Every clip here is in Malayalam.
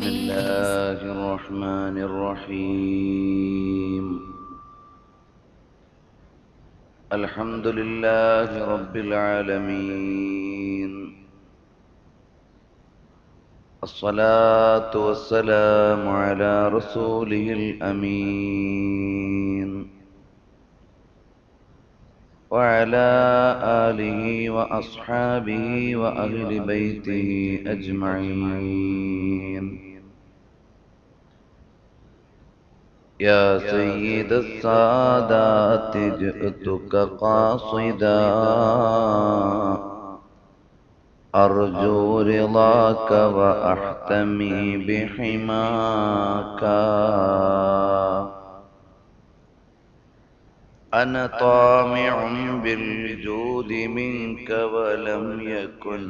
الله الرحمن الرحيم. الحمد لله رب العالمين، الصلاة والسلام على رسوله الأمين وعلى آله وأصحابه وأهل بيته أجمعين. يا سيد السادات جئتك قاصدا أرجو رضاك وأحتمي بحماك. أنا طامع بالجود منك ولم يكن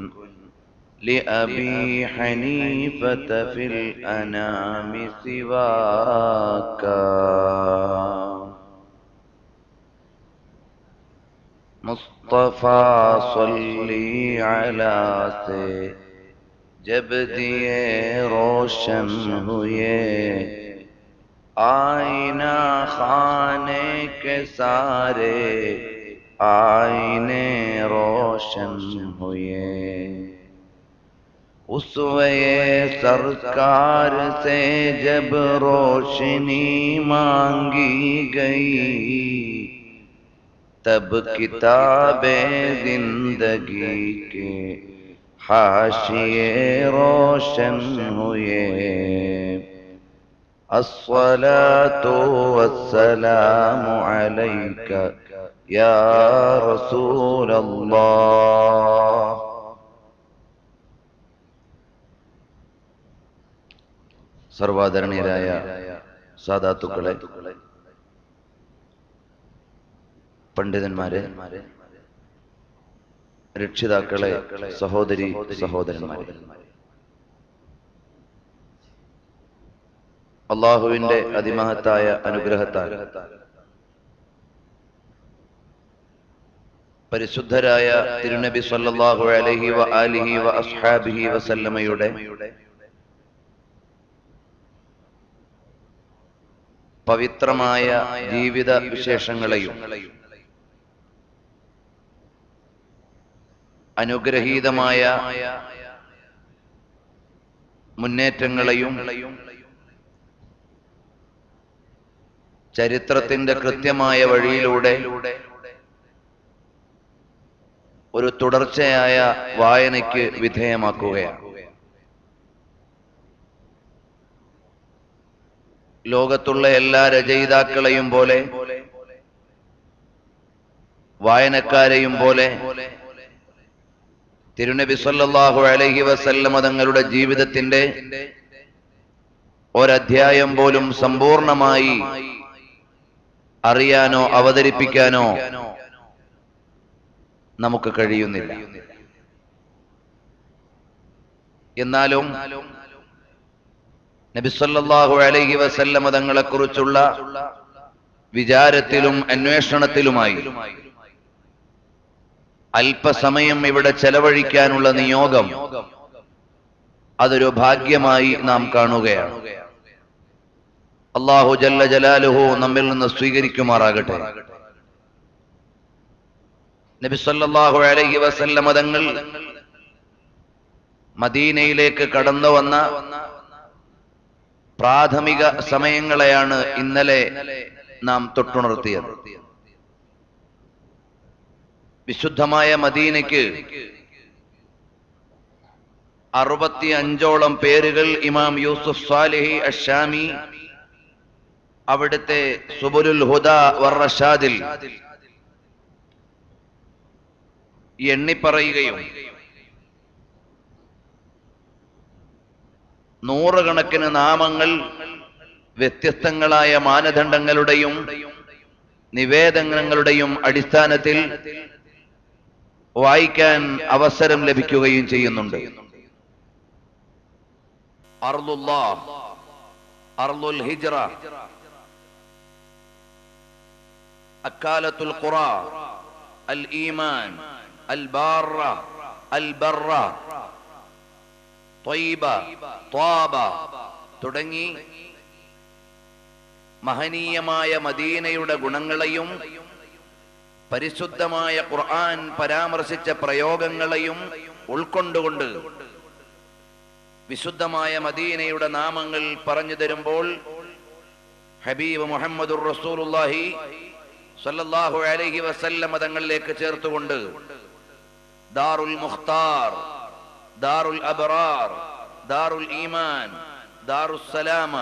لأبي حنيفة في الأنام سواك. مصطفى صلی علی سے جب دیے روشن ہوئے، آئینہ خانے کے سارے آئینے روشن ہوئے. اسوے سرکار سے جب روشنی مانگی گئی، تب کتاب زندگی کے حاشیے روشن ہوئے. الصلاة والسلام علیک یا رسول اللہ. സർവാദരണീയരായ സാദാത്തുക്കളെ, പണ്ഡിതന്മാരെ, രക്ഷിതാക്കളെ, സഹോദരി സഹോദരന്മാരെ, അല്ലാഹുവിന്റെ അതിമഹത്തായ അനുഗ്രഹത്താൽ പരിശുദ്ധരായ തിരുനബി സ്വല്ലല്ലാഹു അലൈഹി വആലിഹി വഅസ്ഹാബിഹി വസല്ലമയുടെ പവിത്രമായ ജീവിത വിശേഷങ്ങളെയും അനുഗ്രഹീതമായ മുന്നേറ്റങ്ങളെയും ചരിത്രത്തിന്റെ കൃത്യമായ വഴിയിലൂടെ ഒരു തുടർച്ചയായ വായനയ്ക്ക് വിധേയമാക്കുകയാണ്. ലോകത്തുള്ള എല്ലാ രചയിതാക്കളെയും പോലെ, വായനക്കാരെയും പോലെ തിരുനബി സല്ലല്ലാഹു അലൈഹി വസല്ലമ തങ്ങളുടെ ജീവിതത്തിന്റെ ഒരധ്യായം പോലും സമ്പൂർണമായി അറിയാനോ അവതരിപ്പിക്കാനോ നമുക്ക് കഴിയുന്നില്ല. എന്നാലും നബി സല്ലല്ലാഹു അലൈഹി വസല്ലമ തങ്ങളെക്കുറിച്ചുള്ള വിചാരത്തിലും അന്വേഷണത്തിലുമായി അല്പസമയം ഇവിടെ ചെലവഴിക്കാനുള്ള നിയോഗം അതൊരു ഭാഗ്യമായി നാം കാണുകയാണ്. അല്ലാഹു ജല്ല ജലാലുഹു നമ്മിൽ നിന്ന് സ്വീകരിക്കുമാറാകട്ടെ. നബി സല്ലല്ലാഹു അലൈഹി വസല്ലമ തങ്ങൾ മദീനയിലേക്ക് കടന്നു വന്ന പ്രാഥമിക സമയങ്ങളെയാണ് ഇന്നലെ നാം തൊട്ടുണർത്തിയത്. വിശുദ്ധമായ മദീനയ്ക്ക് 65ഓളം പേരുകൾ ഇമാം യൂസുഫ് സാലിഹി അശ്ശാമി അവിടുത്തെ സുബുലുൽ ഹുദാ വർ-റഷാദിൽ എണ്ണിപ്പറയുകയും നൂറുകണക്കിന് നാമങ്ങൾ വ്യത്യസ്തങ്ങളായ മാനദണ്ഡങ്ങളുടെയും നിവേദനങ്ങളുടെയും അടിസ്ഥാനത്തിൽ വായിക്കാൻ അവസരം ലഭിക്കുകയും ചെയ്യുന്നുണ്ട്. അർളുല്ലാഹ്, അർളുൽ ഹിജ്റ, അക്കാലത്തുൽ ഖുറാ, അൽ ഈമാൻ, അൽ ബാറ, അൽ ബറ, ത്വയ്ബ, ത്വാബ, തുടങ്ങി മഹനീയമായ മദീനയുടെ ഗുണങ്ങളെയും പരിശുദ്ധമായ ഖുർആൻ പരാമർശിച്ച പ്രയോഗങ്ങളെയും ഉൾക്കൊണ്ടുകൊണ്ട് വിശുദ്ധമായ മദീനയുടെ നാമങ്ങൾ പറഞ്ഞു തരുമ്പോൾ ഹബീബ് മുഹമ്മദുർ റസൂലുള്ളാഹി സ്വല്ലല്ലാഹു അലൈഹി വസല്ലം തങ്ങളിലേക്ക് ചേർത്തുകൊണ്ട് ദാറുൽ മുഖ്താർ, ദാറുൽ അബ്റാർ, ദാറുൽ ഈമാൻ, ദാറുസ് സലാമ,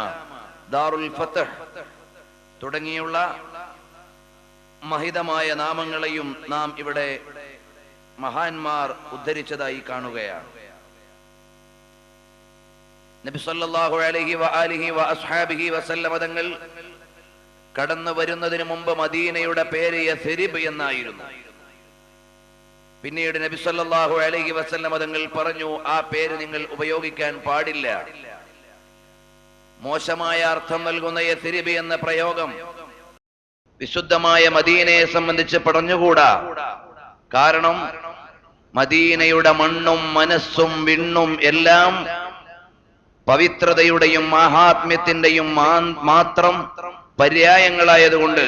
ദാറുൽ ഫത്ഹ് തുടങ്ങിയുള്ള മഹിതമായ നാമങ്ങളെയും നാം ഇവിടെ മഹാന്മാർ ഉദ്ധരിച്ചതായി കാണുകയാണ്. നബി സല്ലല്ലാഹു അലൈഹി വആലിഹി വഅസ്ഹാബിഹി വസല്ലം തങ്ങൾ കടന്നു വരുന്നതിന് മുമ്പ് മദീനയുടെ പേര് യസ്രിബ് എന്നായിരുന്നു. പിന്നീട് നബി സല്ലല്ലാഹു അലൈഹി വസല്ലം തങ്ങൾ പറഞ്ഞു, ആ പേര് നിങ്ങൾ ഉപയോഗിക്കാൻ പാടില്ല. മോശമായ അർത്ഥം നൽകുന്ന യസ്രിബ് എന്ന പ്രയോഗം വിശുദ്ധമായ മദീനയെ സംബന്ധിച്ച് പറഞ്ഞുകൂടാ. കാരണം മദീനയുടെ മണ്ണും മനസ്സും വിണ്ണും എല്ലാം പവിത്രതയുടെയും മാഹാത്മ്യത്തിന്റെയും മാത്രം പര്യായങ്ങളായതുകൊണ്ട്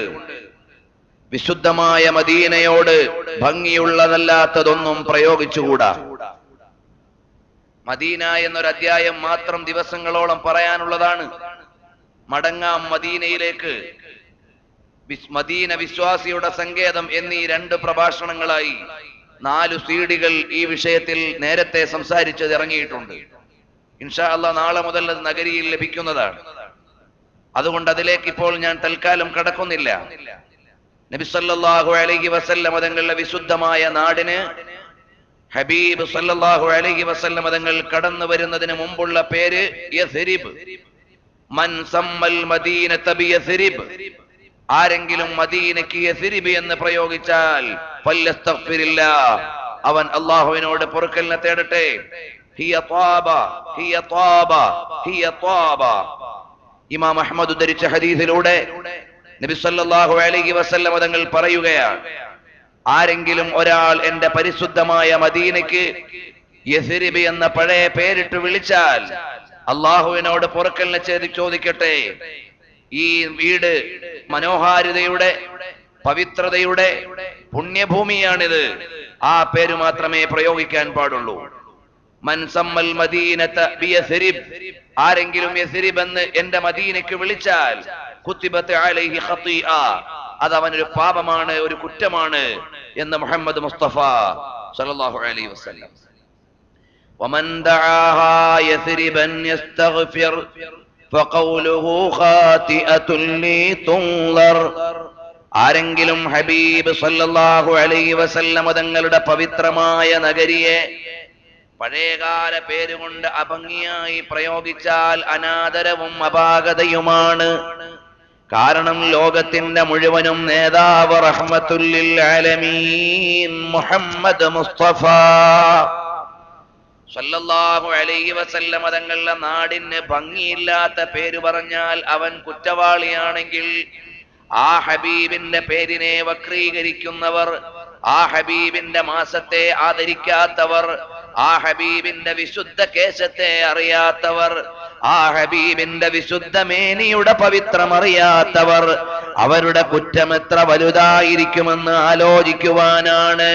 വിശുദ്ധമായ മദീനയോട് ഭംഗിയുള്ളതല്ലാത്തതൊന്നും പ്രയോഗിച്ചുകൂടാ. മദീന എന്നൊരു അധ്യായം മാത്രം ദിവസങ്ങളോളം പറയാനുള്ളതാണ്. മടങ്ങാം മദീനയിലേക്ക്. മദീന വിശ്വാസിയുടെ സങ്കേതം എന്നീ 2 പ്രഭാഷണങ്ങളായി 4 സീഡികൾ ഈ വിഷയത്തിൽ നേരത്തെ സംസാരിച്ചത് ഇറങ്ങിയിട്ടുണ്ട്. ഇൻഷാ അല്ലാഹ് നാളെ മുതൽ അത് നഗരിയിൽ ലഭിക്കുന്നതാണ്. അതുകൊണ്ട് അതിലേക്ക് ഇപ്പോൾ ഞാൻ തൽക്കാലം കടക്കുന്നില്ല. നബി സല്ലല്ലാഹു അലൈഹി വസല്ലം തങ്ങളുടെ വിശുദ്ധമായ നാടിന് ഹബീബ് സല്ലല്ലാഹു അലൈഹി വസല്ലം തങ്ങൾ കടന്നു വരുന്നതിന് മുമ്പുള്ള പേര് യസ്രിബ്. മൻ സമ്മൽ മദീനത ബിയസ്രിബ്, ആരെങ്കിലും മദീനയ്ക്ക് യസ്രിബ് എന്ന് പ്രയോഗിച്ചാൽ ഫല്യസ്തഗ്ഫിരില്ലാഹ്, അവൻ അല്ലാഹുവിനോട് പൊറുക്കലിനെ തേടട്ടെ. ഹിയ ത്വാബ, ഹിയ ത്വാബ, ഹിയ ത്വാബ. ഇമാം അഹ്മദ് ഉദ്ധരിച്ച ഹദീസിലൂടെ നബി സല്ലല്ലാഹു അലൈഹി വസല്ലം തങ്ങൾ പറയുകയാണ്, ആരെങ്കിലും ഒരാൾ എന്റെ പരിശുദ്ധമായ മദീനയ്ക്ക് യസ്രിബ് എന്ന പഴയ പേരിട്ട് വിളിച്ചാൽ അല്ലാഹുവിനോട് പൊറുക്കലിനെ ചോദിക്കട്ടെ. ഈ വീട് മനോഹാരിതയുടെ പവിത്രതയുടെ പുണ്യഭൂമിയാണിത്. ആ പേര് മാത്രമേ പ്രയോഗിക്കാൻ പാടുള്ളൂ. മൻ സമ്മൽ മദീനത ബിയസ്രിബ്, ആരെങ്കിലും യസ്രിബ് എന്ന് എന്റെ മദീനയ്ക്ക് വിളിച്ചാൽ കുത്തിബത് അലൈഹി ഖതീഅ, അത് അവനൊരു പാപമാണ്, ഒരു കുറ്റമാണ് എന്ന് മുഹമ്മദ് മുസ്തഫ സല്ലല്ലാഹു അലൈഹി വസല്ലം. വമൻ ദആഹാ യസ്രിബൻ യസ്തഗ്ഫിർ ഫഖൗലുഹു ഖാതിഅതുൻ ലിതുൻളർ, ആരെങ്കിലും ഹബീബ് സല്ലല്ലാഹു അലൈഹി വസല്ലം തങ്ങളുടെ പവിത്രമായ നഗരിയെ പഴയകാല പേരുകൊണ്ട് അഭംഗിയായി പ്രയോഗിച്ചാൽ അനാദരവും അപാകതയുമാണ്. കാരണം ലോകത്തിന്റെ മുഴുവനും നേതാവ് റഹ്മത്തുൽ ലിൽ ആലമീൻ മുഹമ്മദ് മുസ്തഫ സല്ലല്ലാഹു അലൈഹി വസല്ലം തങ്ങളുടെ നാടിന് ഭംഗിയില്ലാത്ത പേര് പറഞ്ഞാൽ അവൻ കുറ്റവാളിയാണെങ്കിൽ ആ ഹബീബിന്റെ പേരിനെ വക്രീകരിക്കുന്നവർ, ആ ഹബീബിന്റെ മാസത്തെ ആദരിക്കാത്തവർ, ആ ഹബീബിന്റെ വിശുദ്ധ കേശത്തെ അറിയാത്തവർ, ആ ഹബീബിന്റെ വിശുദ്ധ മേനിയുടെ പവിത്രം അറിയാത്തവർ, അവരുടെ കുറ്റം എത്ര വലുതായിരിക്കുമെന്ന് ആലോചിക്കുവാനാണ്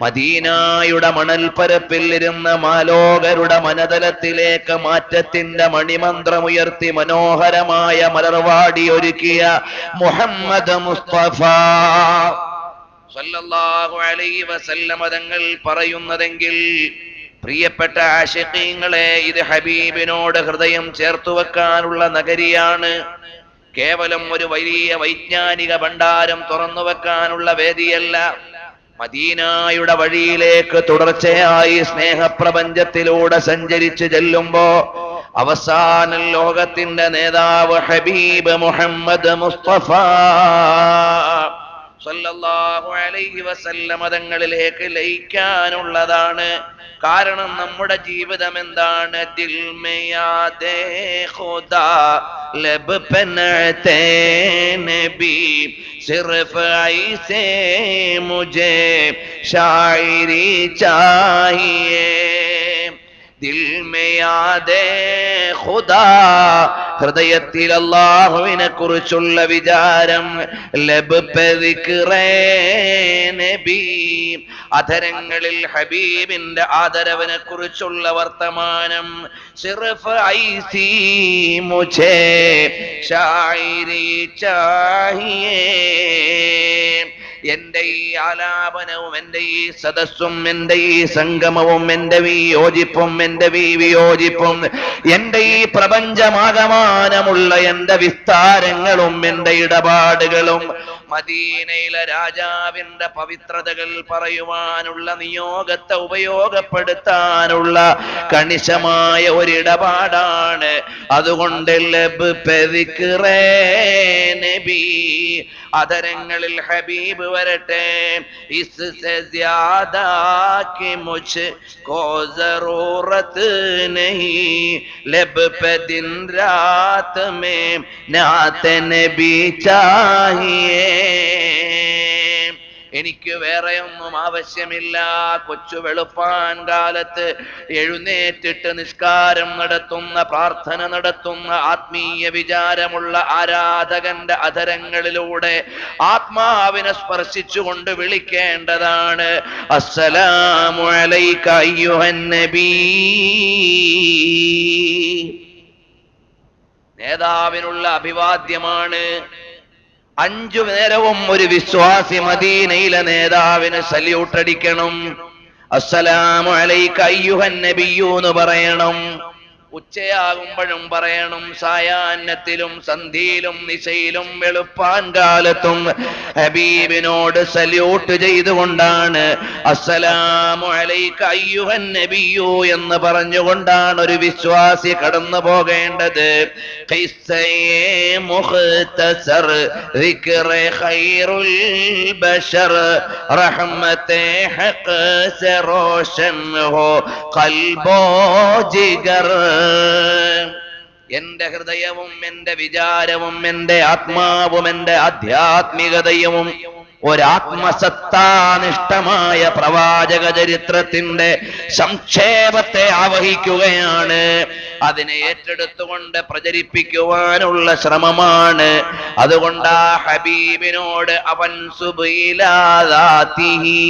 മദീനായുടെ മണൽപ്പരപ്പിൽ ഇരുന്ന് മാലോകരുടെ മനതലത്തിലേക്ക് മാറ്റത്തിന്റെ മണിമന്ത്രമുയർത്തി മനോഹരമായ മലർവാടി ഒരുക്കിയ മുഹമ്മദ് മുസ്തഫ സല്ലല്ലാഹു അലൈഹി വസല്ലം തങ്ങൾ പറയുന്നതെങ്കിൽ, പ്രിയപ്പെട്ട ആശിഖീങ്ങളെ, ഇത് ഹബീബിനോട് ഹൃദയം ചേർത്തു വെക്കാനുള്ള നഗരിയാണ്. കേവലം ഒരു വലിയ വൈജ്ഞാനിക ഭണ്ഡാരം തുറന്നു വെക്കാനുള്ള വേദിയല്ല. മദീനായുടെ വഴിയിലേക്ക് തുടർച്ചയായി സ്നേഹപ്രപഞ്ചത്തിലൂടെ സഞ്ചരിച്ചു ചെല്ലുമ്പോ അവസാന ലോകത്തിന്റെ നേതാവ് ഹബീബ് മുഹമ്മദ് മുസ്തഫ സല്ലല്ലാഹു അലൈഹി വസല്ലം തങ്ങളിലേക്ക് ലയിക്കാനുള്ളതാണ്. കാരണം നമ്മുടെ ജീവിതം എന്താണ്? ദിൽ മേ യാദേ ഖുദാ ലബ് പേ നഅ്തേ നബി സിർഫ് ഐസേ മുझे शायरी चाहिए ദിൽ മേ യാദേ ഖുദാ, ഹൃദയത്തിൽ അല്ലാഹുവിനെ കുറിച്ചുള്ള വിചാരം. ലബ് പേ ദിക്റേ നബി, അധരങ്ങളിൽ ഹബീബിന്റെ ആദരവിനെ കുറിച്ചുള്ള വർത്തമാനം. സിർഫ് ഐസി മുझे ശായിരി ചാഹിയേ, എന്റെ ഈ ആലാപനവും എന്റെ ഈ സദസ്സും എന്റെ ഈ സംഗമവും എന്റെ വിയോജിപ്പും എന്റെ വിയോജിപ്പും എന്റെ ഈ പ്രപഞ്ചമാകമാനമുള്ള എന്റെ വിസ്താരങ്ങളും എന്റെ ഇടപാടുകളും മദീനയിലെ രാജാവിന്റെ പവിത്രതകൾ പറയുവാനുള്ള നിയോഗത്തെ ഉപയോഗപ്പെടുത്താനുള്ള കണിശമായ ഒരിടപാടാണ്. അതുകൊണ്ട് ലബ് പേ ദിക്റേ നബി, അധരങ്ങളിൽ ഹബീബ് വരട്ടെ. ഇസ്സേ ജ്യാദാ കി മുझको ज़रूरत नहीं, लब पे दिन रात में नात नबी चाहिए. എനിക്ക് വേറെയൊന്നും ആവശ്യമില്ല. കൊച്ചു വെളുപ്പാൻ കാലത്ത് എഴുന്നേറ്റിട്ട് നിസ്കാരം നടത്തുന്ന, പ്രാർത്ഥന നടത്തുന്ന, ആത്മീയ വിചാരമുള്ള ആരാധകന്റെ അധരങ്ങളിലൂടെ ആത്മാവിനെ സ്പർശിച്ചുകൊണ്ട് വിളിക്കേണ്ടതാണ് അസ്സലാമു അലൈക അയ്യുഹൻ നബി. നേതാവിനുള്ള അഭിവാദ്യമാണ്. 5 നേരവും ഒരു വിശ്വാസി മദീനയിലെ നേതാവിന് സല്യൂട്ട് അടിക്കണം. അസ്സലാമു അലൈക അയ്യുഹൻ നബിയ്യു എന്ന് പറയണം. ഉച്ചയാകുമ്പോഴും പറയണം, സായാഹ്നത്തിലും സന്ധ്യയിലും നിശയിലും വെളുപ്പാൻ കാലത്തും ഹബീബിനോട് സല്യൂട്ട് ചെയ്തുകൊണ്ടാണ് അസ്സലാമു അലൈക അയ്യുഹൻ നബിയ്യു എന്ന് പറഞ്ഞുകൊണ്ടാണ് ഒരു വിശ്വാസി കടന്നു പോകേണ്ടത്. മുഖ്തസർ ദിക്റെ ഖൈറുൽ ബശർ റഹ്മത്തെ ഹഖ് സെ റോഷൻ ഹോ ഖൽബോ ജിഗർ. എന്റെ ഹൃദയവും എന്റെ വിചാരവും എന്റെ ആത്മാവും എന്റെ ആധ്യാത്മികതയും ഒരാത്മസത്താനിഷ്ഠമായ പ്രവാചക ചരിത്രത്തിന്റെ സംക്ഷേപത്തെ ആവഹിക്കുകയാണ്. അതിനെ ഏറ്റെടുത്തുകൊണ്ട് പ്രചരിപ്പിക്കുവാനുള്ള ശ്രമമാണ്. അതുകൊണ്ട് ആ ഹബീബിനോട് അവൻ സുബിലാദാതിഹി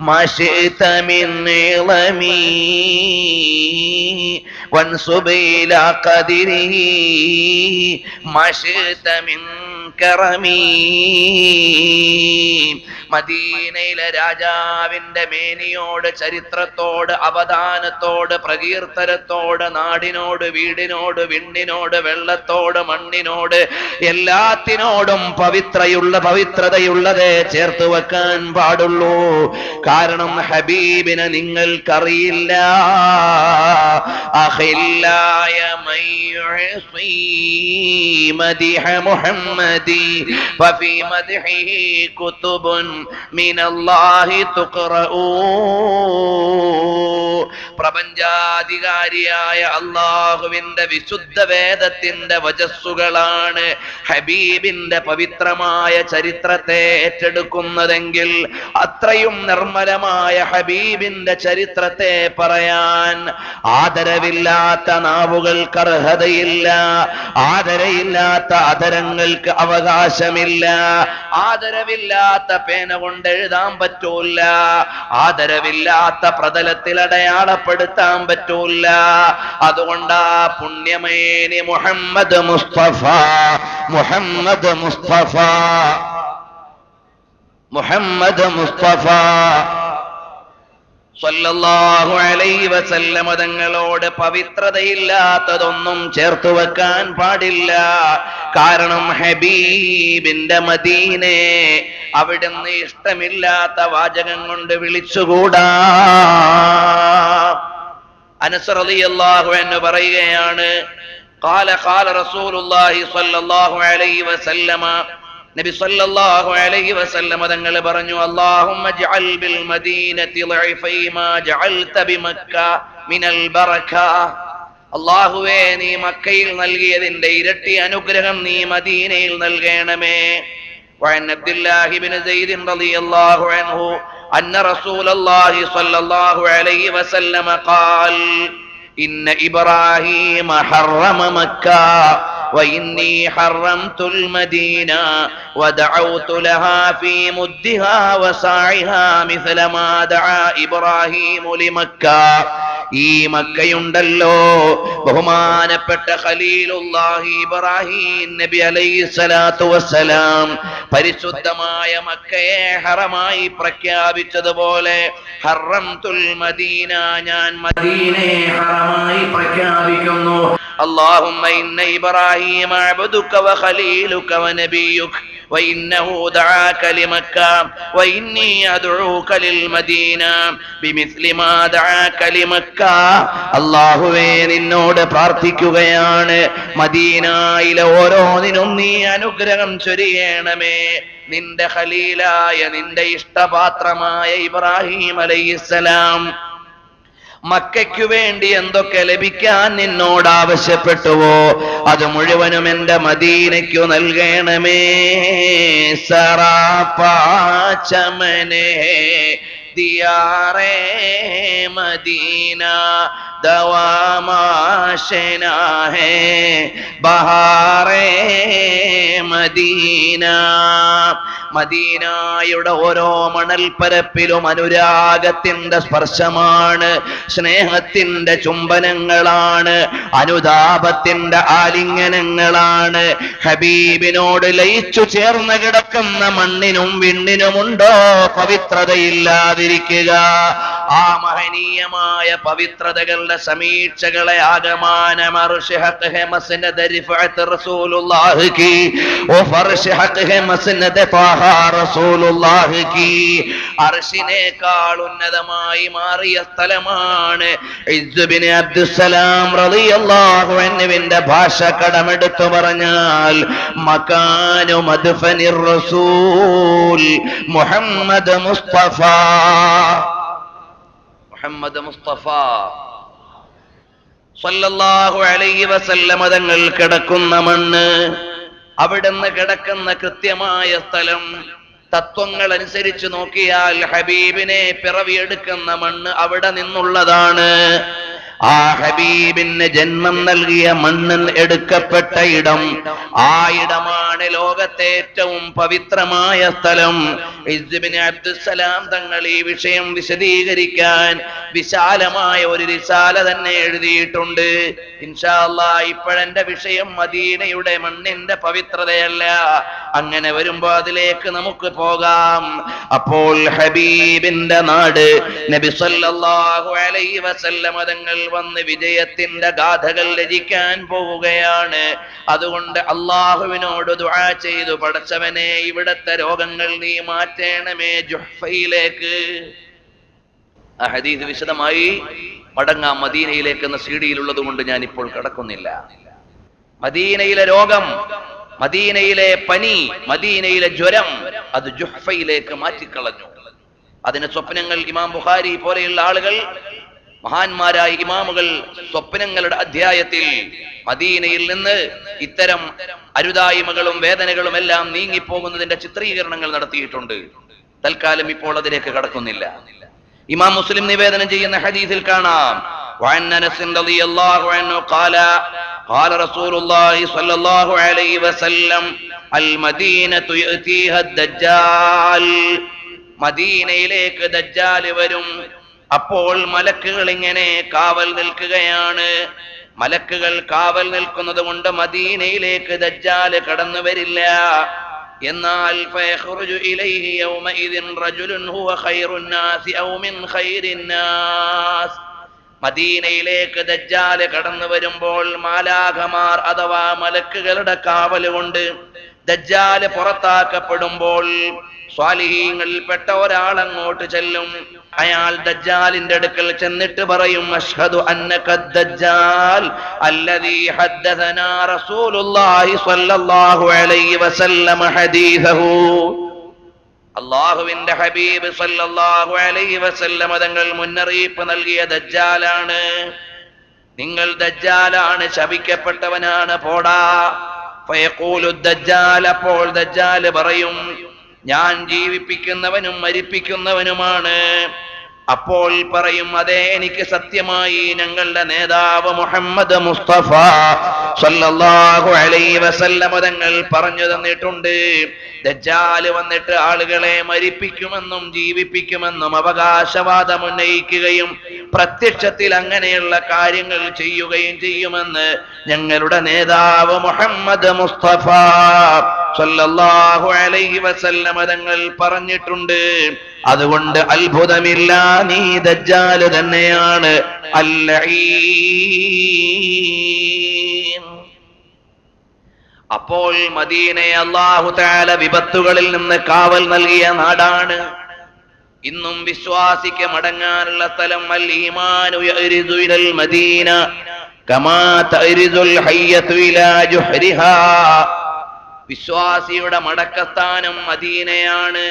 മശിത മിൻ ഇളമി വൻസുബിലാ ഖദിരിഹി മശിത മിൻ കറമീ. മദീനയിലെ രാജാവിന്റെ മേനിയോട്, ചരിത്രത്തോട്, അവദാനത്തോട്, പ്രകീർത്തനത്തോട്, നാടിനോട്, വീടിനോട്, വിണ്ണിനോട്, വെള്ളത്തോട്, മണ്ണിനോട്, എല്ലാത്തിനോടും പവിത്രതയുള്ളതേ ചേർത്ത് വെക്കാൻ പാടുള്ളൂ. കാരണം ഹബീബിനെ നിങ്ങൾക്കറിയില്ല. അഖില്ലായ മയ്യുഅസി മദിഹ മുഹമ്മദി ഫഫീ മദ്ഹിഹി കുതുബുൻ മിനല്ലാഹി തുഖറഊ. പ്രപഞ്ചാധികാരിയായ അല്ലാഹുവിന്റെ വിശുദ്ധ വേദത്തിന്റെ വചസ്സുകളാണ് ഹബീബിന്റെ പവിത്രമായ ചരിത്രത്തെ ഏറ്റെടുക്കുന്നതെങ്കിൽ അത്രയും നിർമ്മലമായ ഹബീബിന്റെ ചരിത്രത്തെ പറയാൻ ആദരവില്ലാത്ത നാവുകൾക്ക് അർഹതയില്ല. ആദരയില്ലാത്ത അധരങ്ങൾക്ക് അവകാശമില്ല. ആദരവില്ലാത്ത പേന കൊണ്ട് എഴുതാൻ പറ്റൂല. ആദരവില്ലാത്ത പ്രതലത്തിൽ അടയാളപ്പെടുത്താൻ പറ്റൂല. അതുകൊണ്ടാ പുണ്യമേനി മുഹമ്മദ് മുസ്തഫ മുഹമ്മദ് മുസ്തഫ മുഹമ്മദ് മുസ്തഫ സല്ലല്ലാഹു അലൈഹി വസല്ലമ തങ്ങളോട് പവിത്രതയില്ലാത്തതൊന്നും ചേർത്തു വെക്കാൻ പാടില്ല. കാരണം ഹബീബിന്റെ മദീനെ അവിടുന്ന് ഇഷ്ടമില്ലാത്ത വാചകം കൊണ്ട് വിളിച്ചുകൂടാ. അനസ് റളിയല്ലാഹു അൻഹു പറയുകയാണ്, ഖാല റസൂലുള്ളാഹി സ്വല്ലല്ലാഹു അലൈഹി വസല്ലമ, നബി സല്ലല്ലാഹു അലൈഹി വസല്ലം തങ്ങൾ പറഞ്ഞു, അല്ലാഹുമ്മ ജഅൽ ബിൽ മദീനതി ളൈഫൈ മാ ജഅൽത ബിമക്ക മിനൽ ബറക. അല്ലാഹുവേ, നീ മക്കയിൽ നൽകിയതിന്റെ ഇരട്ടി അനുഗ്രഹം നീ മദീനയിൽ നൽകണമേ. وعن عبد الله بن زيد رضي الله عنه أن رسول الله صلى الله عليه وسلم قال إن إبراهيم حرم مكة وإني حرمت المدينة ودعوت لها في مدها وساعها مثل ما دعا إبراهيم لمكة. ഈ മക്കയുണ്ടല്ലോ, ബഹുമാനപ്പെട്ട ഖലീലുല്ലാഹി ഇബ്രാഹിം നബി അലൈഹിസ്സലാത്തു വസ്സലാം പരിശുദ്ധമായ മക്കയെ ഹറമായി പ്രഖ്യാപിച്ചതുപോലെ ഹറംതുൽ മദീന, ഞാൻ മദീനയെ ഹറമായി പ്രഖ്യാപിക്കുന്നു. اللهم إن إبراهيم عبدك وخليلك ونبيك وإنه دعاك لمكة وإني أدعوك للمدينة بمثل ما دعاك لمكة. അല്ലാഹുവേ, നിന്നോട് പ്രാർത്ഥിക്കുകയാണ്, മദീനയിലെ ഓരോന്നിനും നീ അനുഗ്രഹം ചൊരിയണമേ. നിന്റെ ഖലീലായ, നിന്റെ ഇഷ്ടപാത്രമായ ഇബ്രാഹിം അലൈഹിസ്സലാം മക്കയ്ക്കു വേണ്ടി എന്തൊക്കെ ലഭിക്കാൻ നിന്നോട് ആവശ്യപ്പെട്ടുവോ അത് മുഴുവനും എന്റെ മദീനയ്ക്കു നൽകണമേ. സറാപാചമനെ ദിയാറേ മദീന ദവാമാശനാ ഹേ ബഹാറേ മദീന. മദീനയുടെ ഓരോ മണൽപ്പരപ്പിലും അനുരാഗത്തിന്റെ സ്പർശമാണ്, സ്നേഹത്തിന്റെ ചുംബനങ്ങളാണ്, അനുതാപത്തിന്റെ ആലിംഗനങ്ങളാണ്. ഹബീബിനോട് ലയിച്ചു ചേർന്ന് കിടക്കുന്ന മണ്ണിനും വിണ്ണിനുമുണ്ടോ പവിത്രതയില്ലാതിരിക്കുക? ആ മഹനീയമായ പവിത്രതകളുടെ സമീക്ഷകളെ ആകമാനം അർശിനേക്കാൾ ഉന്നതമായി മാറിയ സ്ഥലമാണ്. ഇസ്ബിന് അബ്ദുസ്സലാം റളിയല്ലാഹു അൻഹുവിന്റെ ഭാഷ കടമെടുത്തു പറഞ്ഞാൽ മകാനു മദ്ഫനിർ റസൂൽ മുഹമ്മദ് മുസ്തഫ. മുഹമ്മദ് മുസ്തഫ സല്ലല്ലാഹു അലൈഹി വസല്ലം തങ്ങൾ കിടക്കുന്ന മണ്ണ്, അവിടുന്ന് കിടക്കുന്ന കൃത്യമായ സ്ഥലം, തത്വങ്ങൾ അനുസരിച്ച് നോക്കിയാൽ ഹബീബിനെ പിറവിയെടുക്കുന്ന മണ്ണ് അവിടെ നിന്നുള്ളതാണ്. ആ ഹബീബിന് ജന്മം നൽകിയ മണ്ണിൽ എടുക്കപ്പെട്ട ഇടം, ആ ഇടമാണ് ലോകത്തെ ഏറ്റവും പവിത്രമായ സ്ഥലം. ഇസ്ബിന് അബ്ദുസ്സലാം തങ്ങൾ ഈ വിഷയം വിശദീകരിക്കാൻ വിശാലമായ ഒരു റിസാല തന്നെ എഴുതിയിട്ടുണ്ട്. ഇൻഷാ അല്ലാഹ് ഇപ്പോഴെന്റെ വിഷയം മദീനയുടെ മണ്ണിന്റെ പവിത്രതയല്ല. അങ്ങനെ വരുമ്പോ അതിലേക്ക് നമുക്ക് പോകാം. അപ്പോൾ ഹബീബിന്റെ നാട് നബി സല്ലല്ലാഹു അലൈഹി വസല്ലം തങ്ങൾ വന്ന് വിജയത്തിന്റെ ഗാഥകൾ രചിക്കാൻ പോവുകയാണ്. അതുകൊണ്ട് അള്ളാഹുവിനോട് ദുആ ചെയ്തു, പടച്ചവനെ ഇവിടത്തെ രോഗങ്ങൾ നീ മാറ്റണമേ ജുഹ്ഫയിലേക്ക്. ആ ഹദീസ് വിശദമായി മടങ്ങാം മദീനയിലേക്ക് എന്ന സീഡിയിലുള്ളത് കൊണ്ട് ഞാൻ ഇപ്പോൾ കടക്കുന്നില്ല. മദീനയിലെ രോഗം, മദീനയിലെ പനി, മദീനയിലെ ജ്വരം അത് ജുഹ്ഫയിലേക്ക് മാറ്റിക്കളഞ്ഞു. അതിന് സ്വപ്നങ്ങൾ ഇമാം ബുഖാരി പോലെയുള്ള ആളുകൾ, മഹാന്മാരായ ഇമാമുകൾ സ്വപ്നങ്ങളുടെ അധ്യായത്തിൽ മദീനയിൽ നിന്ന് ഇത്തരം അരുതായ്മകളും വേദനകളും എല്ലാം നീങ്ങിപ്പോകുന്നതിന്റെ ചിത്രീകരണങ്ങൾ നടത്തിയിട്ടുണ്ട്. തൽക്കാലം ഇപ്പോൾ അതിലേക്ക് കടക്കുന്നില്ല. ഇമാം മുസ്ലിം നിവേദനം ചെയ്യുന്ന ഹദീസിൽ കാണാം, وعن أنس رضي الله عنه قال قال رسول الله صلى الله عليه وسلم المدينة يأتيها الدجال. മദീനയിലേക്ക് ദജ്ജാൽ വരും. അപ്പോൾ മലക്കുകൾ ഇങ്ങനെ കാവൽ നിൽക്കുകയാണ്. മലക്കുകൾ കാവൽ നിൽക്കുന്നത് കൊണ്ട് മദീനയിലേക്ക് ദജ്ജാൽ കടന്നു വരില്ല. എന്നാൽ ഫയഖ്റുജു ഇലൈഹി യൗമഇദിൻ റജുലുൻ ഹുവ ഖൈറുൻ നാസി ഔ മിൻ ഖൈരിൻ നാസ്. മദീനയിലേക്ക് ദജ്ജാൽ കടന്നു വരുമ്പോൾ മാലാഖമാർ അഥവാ മലക്കുകളുടെ കാവൽ കൊണ്ട് ദജ്ജാൽ പുറത്താക്കപ്പെടുമ്പോൾ സ്വാലിഹീങ്ങളിൽപ്പെട്ട ഒരാൾ അങ്ങോട്ട് ചെല്ലും. അയാൾ ദജ്ജാലിന്റെ അടുക്കൽ ചെന്നിട്ട് പറയും, അഷ്ഹദു അന്നക ദജ്ജാൽ അല്ലദീ ഹദ്ദസനാ റസൂലുള്ളാഹി സ്വല്ലല്ലാഹു അലൈഹി വസല്ലം ഹദീസഹു. അല്ലാഹുവിന്റെ ഹബീബ് സ്വല്ലല്ലാഹു അലൈഹി വസല്ലം തങ്ങൾ മുന്നറിയിപ്പ് നൽകിയ ദജ്ജാലാണ്. നിങ്ങൾ ദജ്ജാലാണ്, ശപിക്കപ്പെട്ടവനാണ്, പോടാ. ഫയഖൂലു ദജ്ജാൽ, അപ്പോൾ ദജ്ജാൽ പറയും, ഞാൻ ജീവിപ്പിക്കുന്നവനും മരിപ്പിക്കുന്നവനുമാണ്. അപ്പോൾ പറയും, അതെ, എനിക്ക് സത്യമായി ഞങ്ങളുടെ നേതാവ് മുഹമ്മദ് മുസ്തഫ സല്ലല്ലാഹു അലൈഹി വസല്ലം തങ്ങൾ പറഞ്ഞു തന്നിട്ടുണ്ട്, ദജ്ജാൽ വന്നിട്ട് ആളുകളെ മരിപ്പിക്കുമെന്നും ജീവിപ്പിക്കുമെന്നും അവകാശവാദം ഉന്നയിക്കുകയും പ്രത്യക്ഷത്തിൽ അങ്ങനെയുള്ള കാര്യങ്ങൾ ചെയ്യുകയും ചെയ്യുമെന്ന് ഞങ്ങളുടെ നേതാവ് മുഹമ്മദ് മുസ്തഫ സല്ലല്ലാഹു അലൈഹി വസല്ലം തങ്ങൾ പറഞ്ഞിട്ടുണ്ട്. അതുകൊണ്ട് അത്ഭുതമില്ല, നീ ദജ്ജാൽ തന്നെയാണ് അൽ-ലഈൻ. അപ്പോൾ മദീനയെ അല്ലാഹു തആല വിപത്തുകളിൽ നിന്ന് കാവൽ നൽകിയ നാടാണ്. ഇന്നും വിശ്വാസിക്ക് മടങ്ങാനുള്ള സ്ഥലം. അൽ ഈമാനു യഅരിദു ഇലൽ മദീന കമാ തഅരിദുൽ ഹയ്യതു ഇലാ ജുഹ്രിഹാ. വിശ്വാസിയുടെ മടക്കസ്ഥാനം മദീനയാണ്.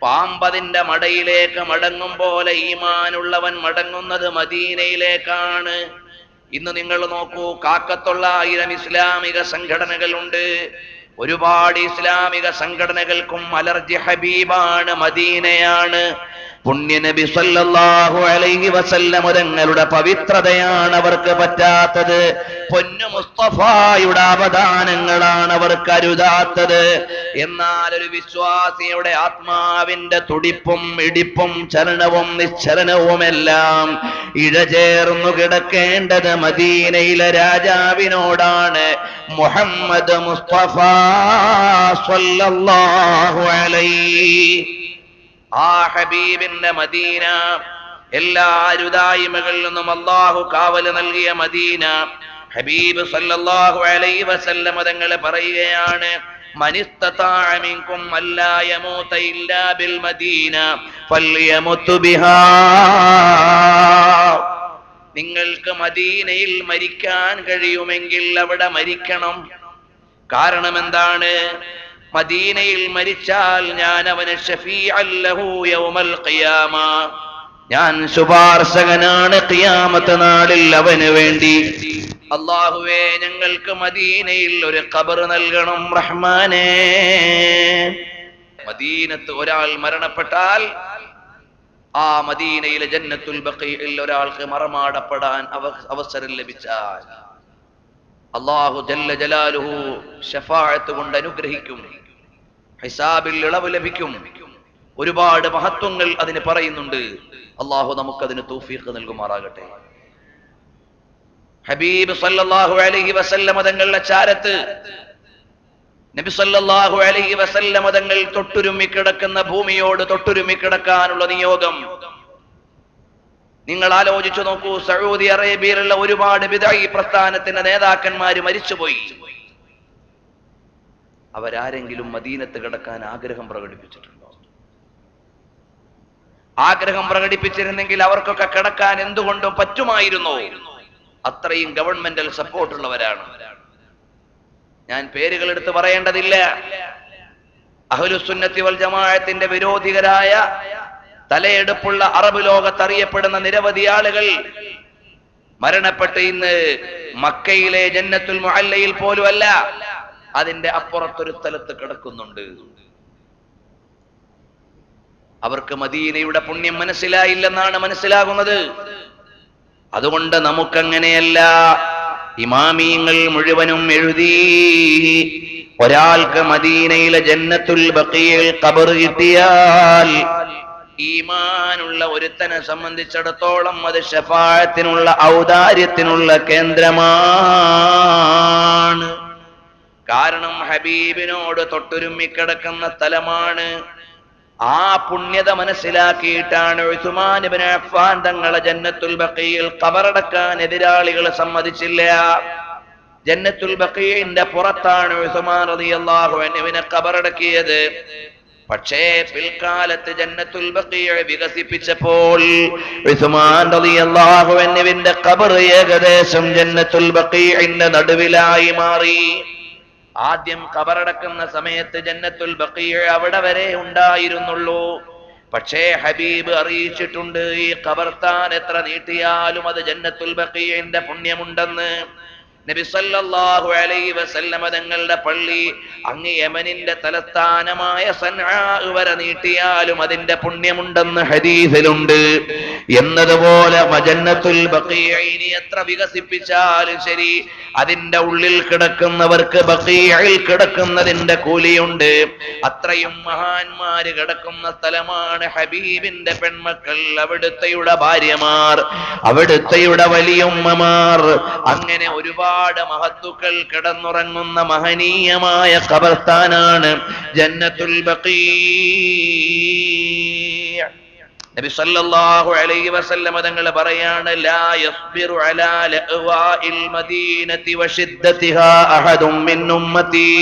പാമ്പതിന്റെ മടയിലേക്ക് മടങ്ങും പോലെ ഈമാനുള്ളവൻ മടങ്ങുന്നത് മദീനയിലേക്കാണ്. ഇന്ന് നിങ്ങൾ നോക്കൂ, കാക്കത്തൊള്ളായിരം ഇസ്ലാമിക സംഘടനകളുണ്ട്. ഒരുപാട് ഇസ്ലാമിക സംഘടനകൾക്കും അലർജി ഹബീബാണ്, മദീനയാണ്. പുണ്യ നബി സല്ലല്ലാഹു അലൈഹി വസല്ലം തങ്ങളുടെ പവിത്രതയാണ് അവർക്ക് പറ്റാത്തത്. പൊന്നു മുസ്തഫായുടെ അവദാനങ്ങളാണ് അവർക്ക് അരുതാത്തത്. എന്നാൽ ഒരു വിശ്വാസിയുടെ ആത്മാവിന്റെ തുടിപ്പും ഇടിപ്പും ചലനവും നിശ്ചലനവുമെല്ലാം ഇഴചേർന്നു കിടക്കേണ്ടത് മദീനയിലെ രാജാവിനോടാണ്, മുഹമ്മദ് മുസ്തഫ സല്ലല്ലാഹു അലൈഹി. ആ ഹബീബിന്റെ മദീന, എല്ലാ അരുതായ്മകളിൽ നിന്നും അല്ലാഹു കാവല് നൽകിയ മദീന. ഹബീബ് സല്ലല്ലാഹു അലൈഹി വസല്ലം തങ്ങൾ പറയുകയാണ്, മനിസ്തതാഅ മിൻകും അല്ലാ യമൂത ഇല്ലാ ബിൽ മദീന ഫൽയമു ബിഹാ. നിങ്ങൾക്ക് മദീനയിൽ മരിക്കാൻ കഴിയുമെങ്കിൽ അവിടെ മരിക്കണം. കാരണം എന്താണ്? മദീനയിൽ മരിച്ചാൽ ഞാൻ അവന് ശഫീഅൻ ലഹു യൗമൽ ഖിയാമ, ഞാൻ ശുപാർശകനാണ് ഖിയാമത്ത് നാളിൽ അവന് വേണ്ടി. അല്ലാഹുവേ, ഞങ്ങൾക്ക് മദീനയിൽ ഒരു ഖബർ നൽകണം റഹ്മാനേ. മദീനത്ത് ഒരാൾ മരണപ്പെട്ടാൽ ആ മദീനയിലെ ജന്നത്തുൽ ബഖീഇൽ ഒരാൾക്ക് മറമാടപ്പെടാൻ അവസരം ലഭിച്ചാൽ അല്ലാഹു ജല്ല ജലാലുഹു ശഫാഅത്ത് കൊണ്ട് അനുഗ്രഹിക്കും, ഹിസാബിൽ ഇളവ് ലഭിക്കും. ഒരുപാട് മഹത്വങ്ങൾ അതിന് പറയുന്നുണ്ട്. അല്ലാഹു നമുക്കതിന് തൗഫീഖ് നൽകുമാറാകട്ടെ. ഹബീബ് സല്ലല്ലാഹു അലൈഹി വസല്ലം തങ്ങളുടെ ചാരത്ത് നബി സല്ലല്ലാഹു അലൈഹി വസല്ലം തങ്ങൾ തൊട്ടുരുമ്മി കിടക്കുന്ന ഭൂമിയോട് തൊട്ടുരുമ്മി കിടക്കാനുള്ള നിയോഗം നിങ്ങൾ ആലോചിച്ചു നോക്കൂ. സൗദി അറേബ്യയിലുള്ള ഒരുപാട് ബിദ്അഈ പ്രസ്ഥാനത്തിന്റെ നേതാക്കന്മാര് മരിച്ചുപോയി. അവരാരെങ്കിലും മദീനത്ത് കിടക്കാൻ ആഗ്രഹം പ്രകടിപ്പിച്ചിട്ടുണ്ടോ? ആഗ്രഹം പ്രകടിപ്പിച്ചിരുന്നെങ്കിൽ അവർക്കൊക്കെ കിടക്കാൻ എന്തുകൊണ്ടും പറ്റുമായിരുന്നു. അത്രയും ഗവൺമെന്റൽ സപ്പോർട്ടുള്ളവരാണ്. ഞാൻ പേരുകൾ എടുത്ത് പറയേണ്ടതില്ല. അഹ്ലുസുന്നത്തി വൽ ജമാഅത്തിന്റെ വിരോധികരായ തലയെടുപ്പുള്ള അറബ് ലോകത്ത് അറിയപ്പെടുന്ന നിരവധി ആളുകൾ മരണപ്പെട്ട് ഇന്ന് മക്കയിലെ ജന്നത്തുൽ മുഅല്ലയിൽ പോലും അല്ല, അതിന്റെ അപ്പുറത്തൊരു സ്ഥലത്ത് കിടക്കുന്നുണ്ട്. അവർക്ക് മദീനയുടെ പുണ്യം മനസ്സിലായില്ലെന്നാണ് മനസ്സിലാകുന്നത്. അതുകൊണ്ട് നമുക്കങ്ങനെയല്ല. ഇമാമീങ്ങൾ മുഴുവനും എഴുതി, ഒരാൾക്ക് മദീനയിലെ ജന്നത്തുൽ ബഖീൽ ഖബർ കിട്ടിയാൽ ഈമാനുള്ള ഒരുത്തനെ സംബന്ധിച്ചിടത്തോളം അത് ശഫാഅത്തിനുള്ള ഔദാര്യത്തിനുള്ള കേന്ദ്രമാണ്. കാരണം ഹബീബിനോട് തൊട്ടുരുമ്മിക്കിടക്കുന്ന സ്ഥലമാണ്. ആ പുണ്യത മനസ്സിലാക്കിയിട്ടാണ് ഉസ്മാൻ ഇബ്നു അഫ്ഫാൻ തങ്ങളെ ജന്നത്തുൽ ബഖീൽ ഖബറടക്കാൻ എതിരാളികൾ സമ്മതിച്ചില്ല. ജന്നത്തുൽ ബഖീന്റെ പുറത്താണ് ഉസ്മാൻ റളിയല്ലാഹു അൻഹുവിനെ ഖബറടക്കിയത്. പക്ഷേ പിൽക്കാലത്ത് ജന്നത്തുൽ ബഖീഅ വികസിപ്പിച്ചപ്പോൾ ഉസ്മാൻ റളിയല്ലാഹു അൻഹുവിന്റെ ഖബർ ഏകദേശം ജന്നത്തുൽ ബഖീഇന്റെ നടുവിലായി മാറി. ആദ്യം ഖബറടക്കുന്ന സമയത്ത് ജന്നത്തുൽ ബഖീഅ അവിടെ വരെ ഉണ്ടായിരുന്നുള്ളൂ. പക്ഷേ ഹബീബ് അറിയിച്ചിട്ടുണ്ട്, ഈ ഖബർസ്ഥാൻ എത്ര നീട്ടിയാലും അത് ജന്നത്തുൽ ബഖീഇന്റെ പുണ്യമുണ്ടെന്ന്. നബി സല്ലല്ലാഹു അലൈഹി വസല്ലമ തങ്ങളുടെ പള്ളി അങ്ങ് യമനിന്റെ തലസ്ഥാനമായ സൻആ വരെ നീട്ടിയാലും അതിന്റെ പുണ്യമുണ്ടെന്ന് ഹദീസിലുണ്ട്. എന്നതുപോലെ ജന്നത്തുൽ ബഖീഇനി എത്ര വികസിപ്പിച്ചാലും ശരി, അതിന്റെ ഉള്ളിൽ കിടക്കുന്നവർക്ക് ബഖീഇൽ കിടക്കുന്നതിന്റെ കൂലിയുണ്ട്. അത്രയും മഹാന്മാര് കിടക്കുന്ന സ്ഥലമാണ് ഹബീബിന്റെ പെൺമക്കൾ, അവിടുത്തെയുടെ ഭാര്യമാർ, അവിടുത്തെയുടെ വലിയുമ്മമാർ. അങ്ങനെ ഒരുപാട് മഹത്തുക്കൾ കിടന്നുറങ്ങുന്ന മഹനീയമായ ഖബർസ്ഥാനാണ് ജന്നത്തുൽ ബഖീ. നബി സല്ലല്ലാഹു അലൈഹി വസല്ലം തങ്ങൾ പറയാണ്, ലാ യസ്ബിറു അലാ ലഅവാഇൽ മദീനതി വശിദ്ദതിഹാ അഹദും മിൻ ഉമ്മതി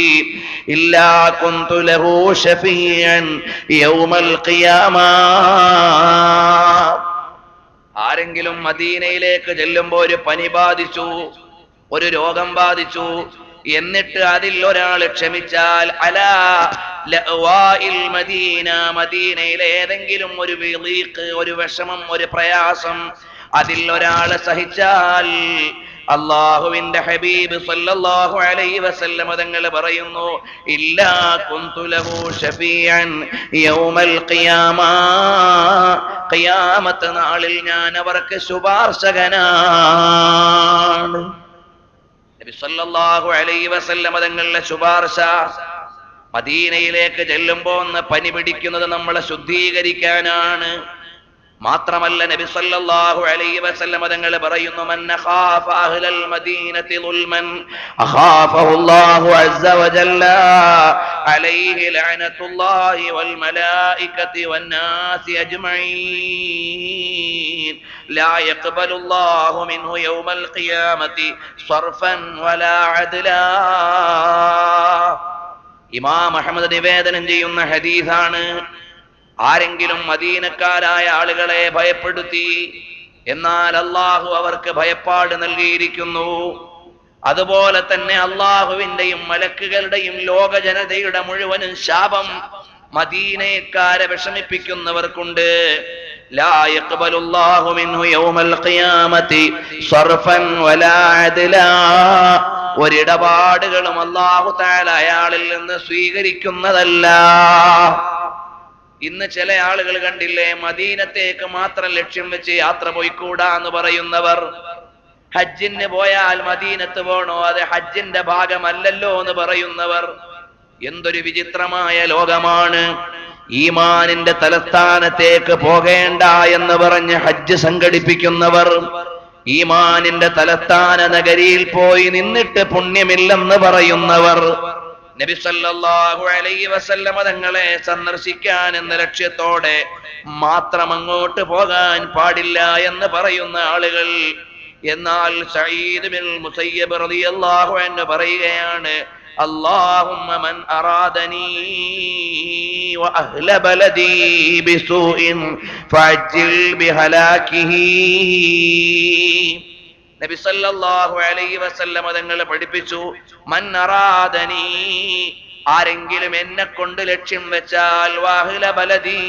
ഇല്ലാ കുന്തു ലഹു ശഫീഅൻ യൗമൽ ഖിയാമ. ആരെങ്കിലും മദീനയിലേക്ക് ചെല്ലുമ്പോൾ ഒരു പനി ബാധിച്ചു, ഒരു രോഗം ബാധിച്ചു, എന്നിട്ട് അതിൽ ഒരാൾ ക്ഷമിച്ചാൽ, അലാ ലഅവാഇൽ മദീന, മദീനയിലെ ഏതെങ്കിലും ഒരു വിളീഖ്, ഒരു വിഷമം, ഒരു പ്രയാസം അതിൽ ഒരാൾ സഹിച്ചാൽ, അല്ലാഹുവിന്റെ ഹബീബ് സല്ലല്ലാഹു അലൈഹി വസല്ലം തങ്ങൾ പറയുന്നു, ഇല്ലാ കുന്തു ലഹു ശഫീഅൻ യൗമൽ ഖിയാമ, ഖിയാമത്ത് നാളിൽ ഞാൻ അവർക്ക് ശുപാർശകനാണ്. നബി സല്ലല്ലാഹു അലൈഹി വസല്ലം തങ്ങളുടെ ശുപാർശ. മദീനയിലേക്ക് ചെല്ലുമ്പോ ഒന്ന് പനി പിടിക്കുന്നത് നമ്മളെ ശുദ്ധീകരിക്കാനാണ്. മാത്രമല്ല നബി സല്ലല്ലാഹു അലൈഹി വസല്ലം തങ്ങൾ പറയുന്നു, മൻ ഖാഫ അഹ്ലൽ മദീനതി ദുൽമൻ അഖാഫഹുല്ലാഹു അസ്സ വജല്ല അലൈഹി ലഅനത്തുല്ലാഹി വൽ മലായികതി വന്നാസി അജ്മഈൻ ലാ യഖ്ബലുല്ലാഹു മിൻഹു യൗമൽ ഖിയാമത്തി സർഫൻ വലാ അദ്ലാ. ഇമാം അഹ്മദ് നിവേദനം ചെയ്യുന്ന ഹദീസാണ്. ആരെങ്കിലും മദീനക്കാരായ ആളുകളെ ഭയപ്പെടുത്തി, എന്നാൽ അള്ളാഹു അവർക്ക് ഭയപ്പാട് നൽകിയിരിക്കുന്നു. അതുപോലെ തന്നെ അള്ളാഹുവിന്റെയും മലക്കുകളുടെയും ലോക ജനതയുടെ മുഴുവനും ശാപം മദീനക്കാരെ വിഷമിപ്പിക്കുന്നവർക്കുണ്ട്. ലാ യഖ്ബലുല്ലാഹു മിൻഹു യൗമൽ ഖിയാമത്തി സർഫൻ വലാ അദ്ലാ. ഒരിടപാടുകളും അല്ലാഹു തആല അയാളിൽ നിന്ന് സ്വീകരിക്കുന്നതല്ല. ഇന്ന് ചില ആളുകൾ കണ്ടില്ലേ, മദീനത്തേക്ക് മാത്രം ലക്ഷ്യം വെച്ച് യാത്ര പോയിക്കൂടാ എന്ന് പറയുന്നവർ. ഹജ്ജിന് പോയാൽ മദീനത്ത് പോണോ, അത് ഹജ്ജിന്റെ ഭാഗമല്ലല്ലോ എന്ന് പറയുന്നവർ. എന്തൊരു വിചിത്രമായ ലോകമാണ്. ഈമാനിന്റെ തലസ്ഥാനത്തേക്ക് പോകേണ്ട എന്ന് പറഞ്ഞ് ഹജ്ജ് സംഘടിപ്പിക്കുന്നവർ, ഈമാനിന്റെ തലസ്ഥാന നഗരിയിൽ പോയി നിന്നിട്ട് പുണ്യമില്ലെന്ന് പറയുന്നവർ, നബി സല്ലല്ലാഹു അലൈഹി വസല്ലം തങ്ങളെ സന്ദർശിക്കാൻ എന്ന ലക്ഷ്യത്തോടെ മാത്രം അങ്ങോട്ട് പോകാൻ പാടില്ല എന്ന് പറയുന്ന ആളുകൾ. എന്നാൽ സഈദ് ബിൻ മുസയ്യിബ് റളിയല്ലാഹു അൻഹു പറയുകയാണ്, അല്ലാഹുമ്മ മൻ അറാദനി വ അഹ്ല ബലദി ബിസൂഇൻ ഫഅജ്ജിൽ ബിഹലാകിഹി. നബി സല്ലല്ലാഹു അലൈഹി വസല്ലം തങ്ങൾ പഠിപ്പിച്ചു, മൻ അറാദനി, ആരെങ്കിലും എന്നെ കൊണ്ട് ലക്ഷ്യം വെച്ചാൽ, വഅഹ്ല ബലദി,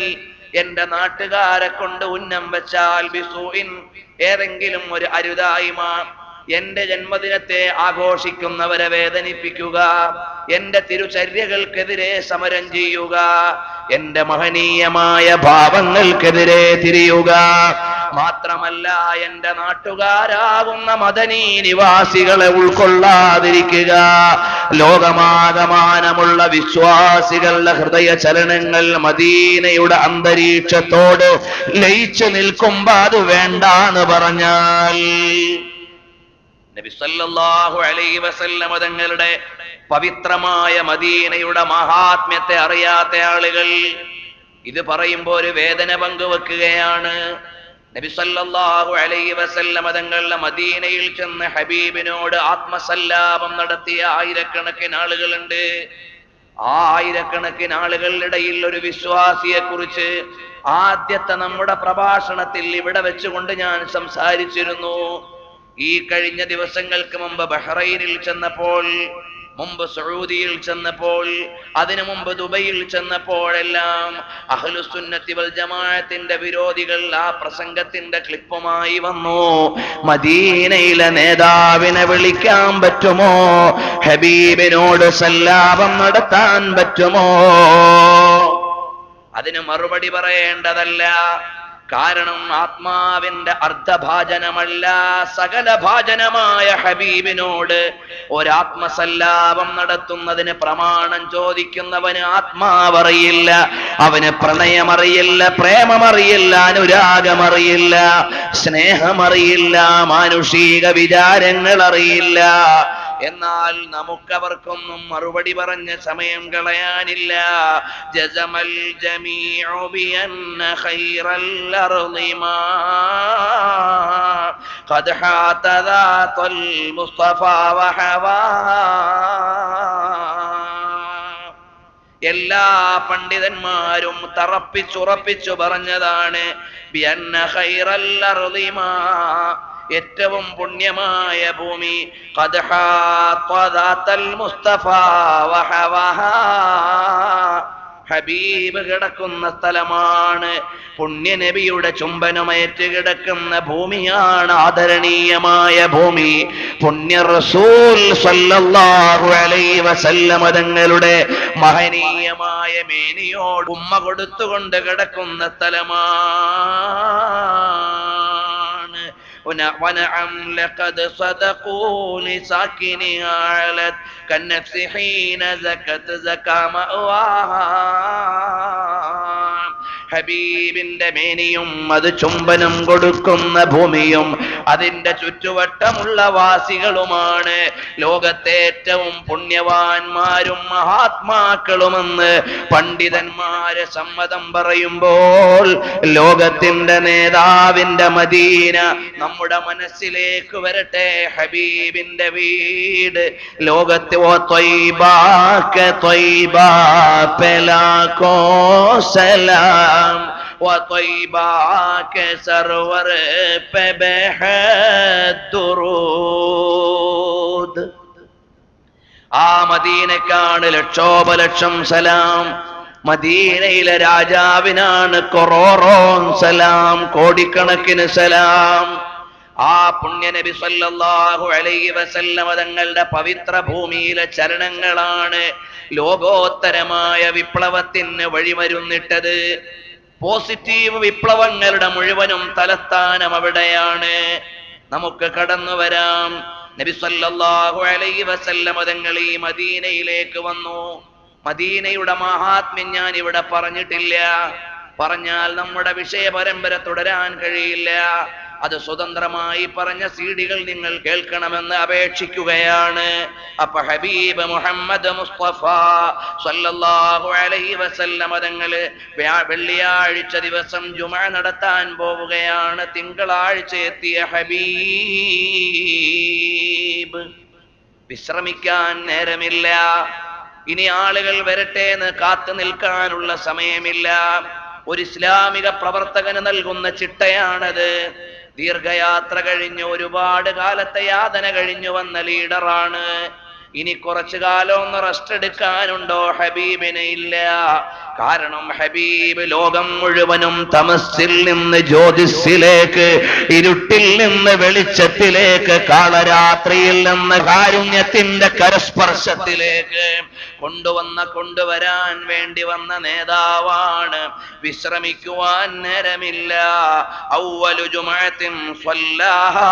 എന്റെ നാട്ടുകാരെ കൊണ്ട് ഉന്നം വെച്ചാൽ, ബിസൂഇൻ, ഏതെങ്കിലും ഒരു അരുതായ്മ, എന്റെ ജന്മദിനത്തെ ആഘോഷിക്കുന്നവരെ വേദനിപ്പിക്കുക, എന്റെ തിരുചര്യകൾക്കെതിരെ സമരം ചെയ്യുക, എന്റെ മഹനീയമായ ഭാവങ്ങൾക്കെതിരെ തിരിയുക, മാത്രമല്ല എന്റെ നാട്ടുകാരാകുന്ന മദനീ നിവാസികളെ ഉൾക്കൊള്ളാതിരിക്കുക, ലോകമാകമാനമുള്ള വിശ്വാസികളുടെ ഹൃദയ ചലനങ്ങൾ മദീനയുടെ അന്തരീക്ഷത്തോട് ലയിച്ചു നിൽക്കുമ്പോ അത് വേണ്ടാന്ന് പറഞ്ഞാൽ, നബി സല്ലല്ലാഹു അലൈഹി വസല്ലം തങ്ങളുടെ പവിത്രമായ മദീനയുടെ മഹാത്മ്യത്തെ അറിയാത്ത ആളുകൾ ഇത് പറയുമ്പോൾ ഒരു വേദന പങ്കുവെക്കുകയാണ്. നബി സല്ലല്ലാഹു അലൈഹി വസല്ലം തങ്ങളുടെ മദീനയിൽ ചെന്ന് ഹബീബിനോട് ആത്മസല്ലാപം നടത്തിയ ആയിരക്കണക്കിന് ആളുകളുണ്ട്. ആ ആയിരക്കണക്കിന് ആളുകളുടെ ഇടയിൽ ഒരു വിശ്വാസിയെ കുറിച്ച് ആദ്യത്തെ നമ്മുടെ പ്രഭാഷണത്തിൽ ഇവിടെ വെച്ചുകൊണ്ട് ഞാൻ സംസാരിച്ചിരുന്നു. ഈ കഴിഞ്ഞ ദിവസങ്ങൾക്ക് മുമ്പ് ബഹ്റൈനിൽ ചെന്നപ്പോൾ മുമ്പ് സഊദിയിൽ ചെന്നപ്പോൾ, അതിനു മുമ്പ് ദുബൈയിൽ ചെന്നപ്പോഴെല്ലാം അഹ്ലുസുന്നത്തി വൽ ജമാഅത്തിന്റെ വിരോധികൾ ആ പ്രസംഗത്തിന്റെ ക്ലിപ്പുമായി വന്നു. മദീനയിലെ നേതാവിനെ വിളിക്കാൻ പറ്റുമോ? ഹബീബിനോട് സല്ലാപം നടത്താൻ പറ്റുമോ? അതിന് മറുപടി പറയേണ്ടതല്ല. കാരണം ആത്മാവിന്റെ അർദ്ധഭാജനമല്ല, സകല ഭാജനമായ ഹബീബിനോട് ഒരാത്മസല്ലാപം നടത്തുന്നതിന് പ്രമാണം ചോദിക്കുന്നവന് ആത്മാവറിയില്ല, അവന് പ്രണയമറിയില്ല, പ്രേമമറിയില്ല, അനുരാഗമറിയില്ല, സ്നേഹമറിയില്ല, മാനുഷിക വിചാരങ്ങൾ അറിയില്ല. എന്നാൽ നമുക്കവർക്കൊന്നും മറുപടി പറഞ്ഞ സമയം കളയാനില്ല. ജസമൽ ജമീഉ ബിഅന്ന ഖൈറൽ അർളി മാ ഖദ് ഹാത ദാതുൽ മുസ്തഫ വഹവാ. എല്ലാ പണ്ഡിതന്മാരും തറപ്പിച്ചുറപ്പിച്ചു പറഞ്ഞതാണ് ബിഅന്ന ഖൈറൽ അർളി മാ, ഏറ്റവും പുണ്യമായ ഭൂമി ഖദ് ഹാത ദാതുൽ മുസ്തഫ വഹവാ, ഹബീബ് കിടക്കുന്ന സ്ഥലമാണ്. പുണ്യ നബിയുടെ ചുംബനമേറ്റ് കിടക്കുന്ന ഭൂമിയാണ് ആദരണീയമായ ഭൂമി. പുണ്യ റസൂൽ സല്ലല്ലാഹു അലൈഹി വസല്ലം തങ്ങളുടെ മഹനീയമായ മേനിയോട് ഉമ്മ കൊടുത്തുകൊണ്ട് കിടക്കുന്ന സ്ഥലമാണ്. ونعم لقد صدقوا لساكنها علت كالنفس حين زكت زكا مأواها. ഹബീബിന്റെ മേനിയും അത് ചുംബനം കൊടുക്കുന്ന ഭൂമിയും അതിന്റെ ചുറ്റുവട്ടമുള്ള വാസികളുമാണ് ലോകത്തെ ഏറ്റവും പുണ്യവാന്മാരും മഹാത്മാക്കളുമെന്ന് പണ്ഡിതന്മാര് സമ്മതം പറയുമ്പോൾ ലോകത്തിന്റെ നേതാവിന്റെ മദീന നമ്മുടെ മനസ്സിലേക്ക് വരട്ടെ. ഹബീബിന്റെ വീട് ലോകത്തെ ഓ ത്വയ്ബാക ത്വയ്ബാ പെലാകോ സലാം وطيبا کے سرور پہ بہت درود. ആ മദീനക്കാണ് ലക്ഷോപലക്ഷം സലാം. മദീനയിലെ രാജാവിനാണ് കൊറോറോൻ സലാം, കോടിക്കണക്കിന് സലാം. ആ പുണ്യനബി സല്ലല്ലാഹു അലൈഹി വസല്ലം തങ്ങളുടെ പവിത്ര ഭൂമിയിലെ ചരണങ്ങളാണ് ലോകോത്തരമായ വിപ്ലവത്തിന് വഴിമരുന്നിട്ടത്. പോസിറ്റീവ് വിപ്ലവങ്ങളുടെ മുഴുവനും തലസ്ഥാനം അവിടെയാണ്. നമുക്ക് കടന്നു വരാം. നബി സല്ലല്ലാഹു അലൈഹി വസല്ലം തങ്ങൾ ഈ മദീനയിലേക്ക് വന്നു. മദീനയുടെ മഹാത്മ്യം ഞാൻ ഇവിടെ പറഞ്ഞിട്ടില്ല. പറഞ്ഞാൽ നമ്മുടെ വിഷയ പരമ്പര തുടരാൻ കഴിയില്ല. അത് സ്വതന്ത്രമായി പറഞ്ഞ സീഡികൾ നിങ്ങൾ കേൾക്കണമെന്ന് അപേക്ഷിക്കുകയാണ്. അപ്പൊ ഹബീബ് മുഹമ്മദ് മുസ്തഫ സല്ലല്ലാഹു അലൈഹി വസല്ലം തങ്ങള് വെള്ളിയാഴ്ച ദിവസം ജുമുഅ നടത്താൻ പോവുകയാണ്. തിങ്കളാഴ്ച എത്തിയ ഹബീബ് വിശ്രമിക്കാൻ നേരമില്ല. ഇനി ആളുകൾ വരട്ടെ എന്ന് കാത്തു നിൽക്കാനുള്ള സമയമില്ല. ഒരു ഇസ്ലാമിക പ്രവർത്തകന് നൽകുന്ന ചിട്ടയാണത്. ദീർഘയാത്ര കഴിഞ്ഞ് ഒരുപാട് കാലത്തെ യാതന കഴിഞ്ഞു വന്ന ലീഡറാണ്. ഇനി കുറച്ചു കാലം ഒന്ന് റെസ്റ്റ് എടുക്കാനുണ്ടോ? ഹബീബിന് ഇല്ല. കാരണം ഹബീബ് ലോകം മുഴുവനും തമസ്സിൽ നിന്ന് ജ്യോതിസിലേക്ക്, ഇരുട്ടിൽ നിന്ന് വെളിച്ചത്തിലേക്ക്, കാളരാത്രിയിൽ നിന്ന് കാരുണ്യത്തിന്റെ കരസ്പർശത്തിലേക്ക് കൊണ്ടുവരാൻ വേണ്ടി വന്ന നേതാവാണ്. വിശ്രമിക്കുവാൻ നേരമില്ല. അവ്വലു ജുമുഅത്തിൻ സ്വല്ലഹാ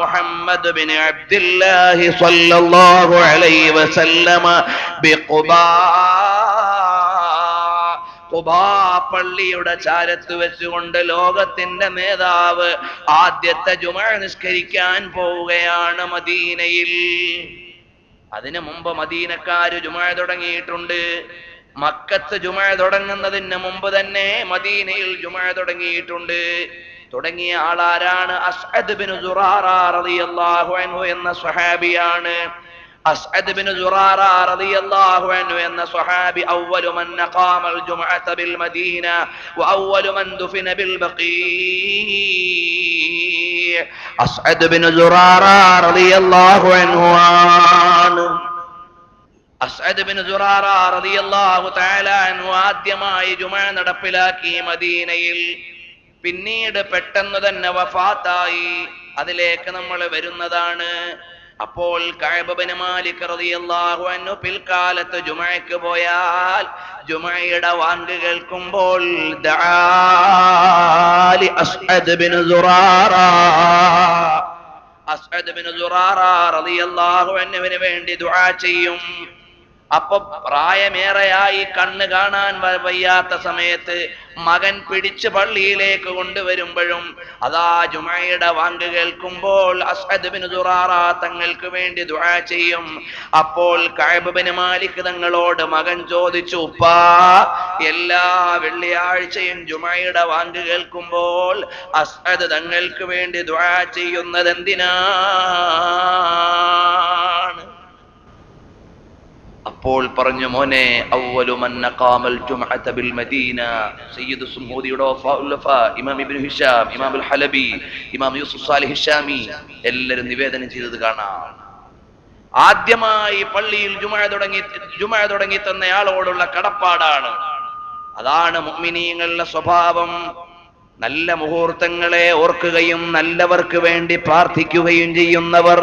മുഹമ്മദ് ബിൻ അബ്ദുല്ലാഹി സ്വല്ലല്ലാഹു അലൈഹി വസല്ലമ ബിഖുബാ, ഖുബാ പള്ളിയുടെ ചാരത്ത് വെച്ചുകൊണ്ട് ലോകത്തിന്റെ നേതാവ് ആദ്യത്തെ ജുമുഅ നിസ്കരിക്കാൻ പോവുകയാണ് മദീനയിൽ. അതിനു മുമ്പ് മദീനക്കാര് ജുമുഅ തുടങ്ങിയിട്ടുണ്ട്. മക്കത്ത് ജുമുഅ തുടങ്ങുന്നതിന് മുമ്പ് തന്നെ മദീനയിൽ ജുമുഅ തുടങ്ങിയിട്ടുണ്ട്. തുടങ്ങിയ ആളാരാണ്? അസ്അദ് ബിൻ സുറാറ റളിയല്ലാഹു അൻഹു എന്ന സ്വഹാബിയാണ്. അസ്അദ് ബിൻ സുറാറ റളിയല്ലാഹു അൻഹു എന്ന സ്വഹാബി അവ്വലു മൻ അഖാമൽ ജുമുഅത ബിൽ മദീന വഅവ്വലു മൻ ദുഫിന bill Baqi. Asad bin Zurara റളിയല്ലാഹു അൻഹു ആണ് അസ്അദ് ബിൻ സുറാറ റളിയല്ലാഹു തആല അൻഹു ആദ്യമായി ജുമുഅ നടപ്പിലാക്കി മദീനയിൽ. പിന്നീട് പെട്ടെന്ന് തന്നെ വഫാത്തായി. അതിലേക്ക് നമ്മൾ വരുന്നതാണ്. അപ്പോൾ കഅബ് ബിൻ മാലിക് റളിയല്ലാഹു അൻഹു പിൽക്കാലത്ത് ജുമുഅയ്ക്ക് പോയാൽ ജുമുഅയുടെ വാങ്ക് കേൾക്കുമ്പോൾ ദആലി Asad bin Zurara, Asad bin Zurara റളിയല്ലാഹു അൻഹുവിന് വേണ്ടി ദുആ ചെയ്യും. അപ്പൊ പ്രായമേറെയായി കണ്ണ് കാണാൻ വയ്യാത്ത സമയത്ത് മകൻ പിടിച്ച് പള്ളിയിലേക്ക് കൊണ്ടുവരുമ്പോഴും അതാ ജുമുഅയുടെ വാങ്ക് കേൾക്കുമ്പോൾ അസ്അദ് ബിൻ സുറാറ തങ്ങൾക്ക് വേണ്ടി ദുആ ചെയ്യും. അപ്പോൾ കഅബ് ബിൻ മാലിക് തങ്ങളോട് മകൻ ചോദിച്ചു, ഉപ്പാ, എല്ലാ വെള്ളിയാഴ്ചയും ജുമുഅയുടെ വാങ്ക് കേൾക്കുമ്പോൾ അസ്അദ് തങ്ങൾക്ക് വേണ്ടി ദുആ ചെയ്യുന്നത് എന്തിനാണ്? അപ്പോൾ പറഞ്ഞു, മോനെ, അവ്വലു മൻ ഖാമൽ ജുമുഅത ബിൽ മദീന സയ്യിദ് സുമൂദിയുടെ ഇമാം ഇബ്നു ഹിഷാം, ഇമാം അൽ ഹലബി, ഇമാം യൂസുഫ് സാലിഹ് ഹിഷാമി എല്ലാവരും നിവേദനം ചെയ്തത് കാണാം. ആദ്യമായി പള്ളിയിൽ ജുമുഅ തുടങ്ങി തന്നയാളോടുള്ള കടപ്പാടാണ്. അതാണ് മുഅ്മിനീങ്ങളുടെ സ്വഭാവം. നല്ല മുഹൂർത്തങ്ങളെ ഓർക്കുകയും നല്ലവർക്ക് വേണ്ടി പ്രാർത്ഥിക്കുകയും ചെയ്യുന്നവർ,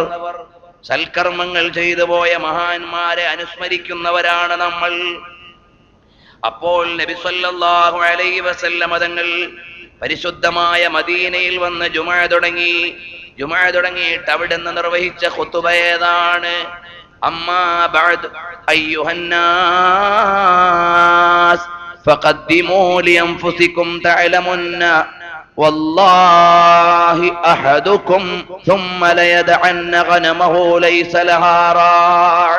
സൽക്കർമ്മങ്ങൾ ചെയ്തു പോയ മഹാന്മാരെ അനുസ്മരിക്കുന്നവരാണ് നമ്മൾ. അപ്പോൾ നബി സല്ലല്ലാഹു അലൈഹി വസല്ലം തങ്ങൾ പരിശുദ്ധമായ മദീനയിൽ വന്ന് ജുമുഅ തുടങ്ങിയിട്ട് അവിടുന്ന് നിർവഹിച്ച ഖുതുബ ഏതാണ്? അമ്മാ ബഅദ് അയ്യുഹന്നാസ് ഫഖദ്ദിമൂ ലിഅൻഫുസികും തഅലമുന്ന والله أحدكم ثم ليدعن غنمه ليس لها راع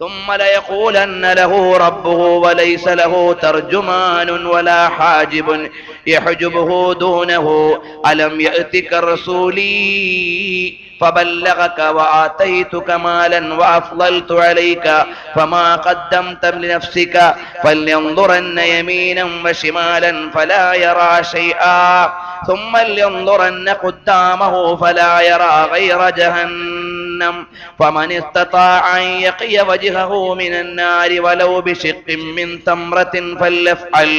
ثم ليقولن له ربه وليس له ترجمان ولا حاجب يحجبه دونه ألم يأتك رسولي فبلغك وآتيتك مالا وأفضلت عليك فما قدمت لنفسك فلينظرن يمينا وشمالا فلا يرى شيئا ثم لينظرن قدامه فلا يرى غير جهنم فمن استطاع أن يقي وجهه من النار ولو بشق من تمرة فليفعل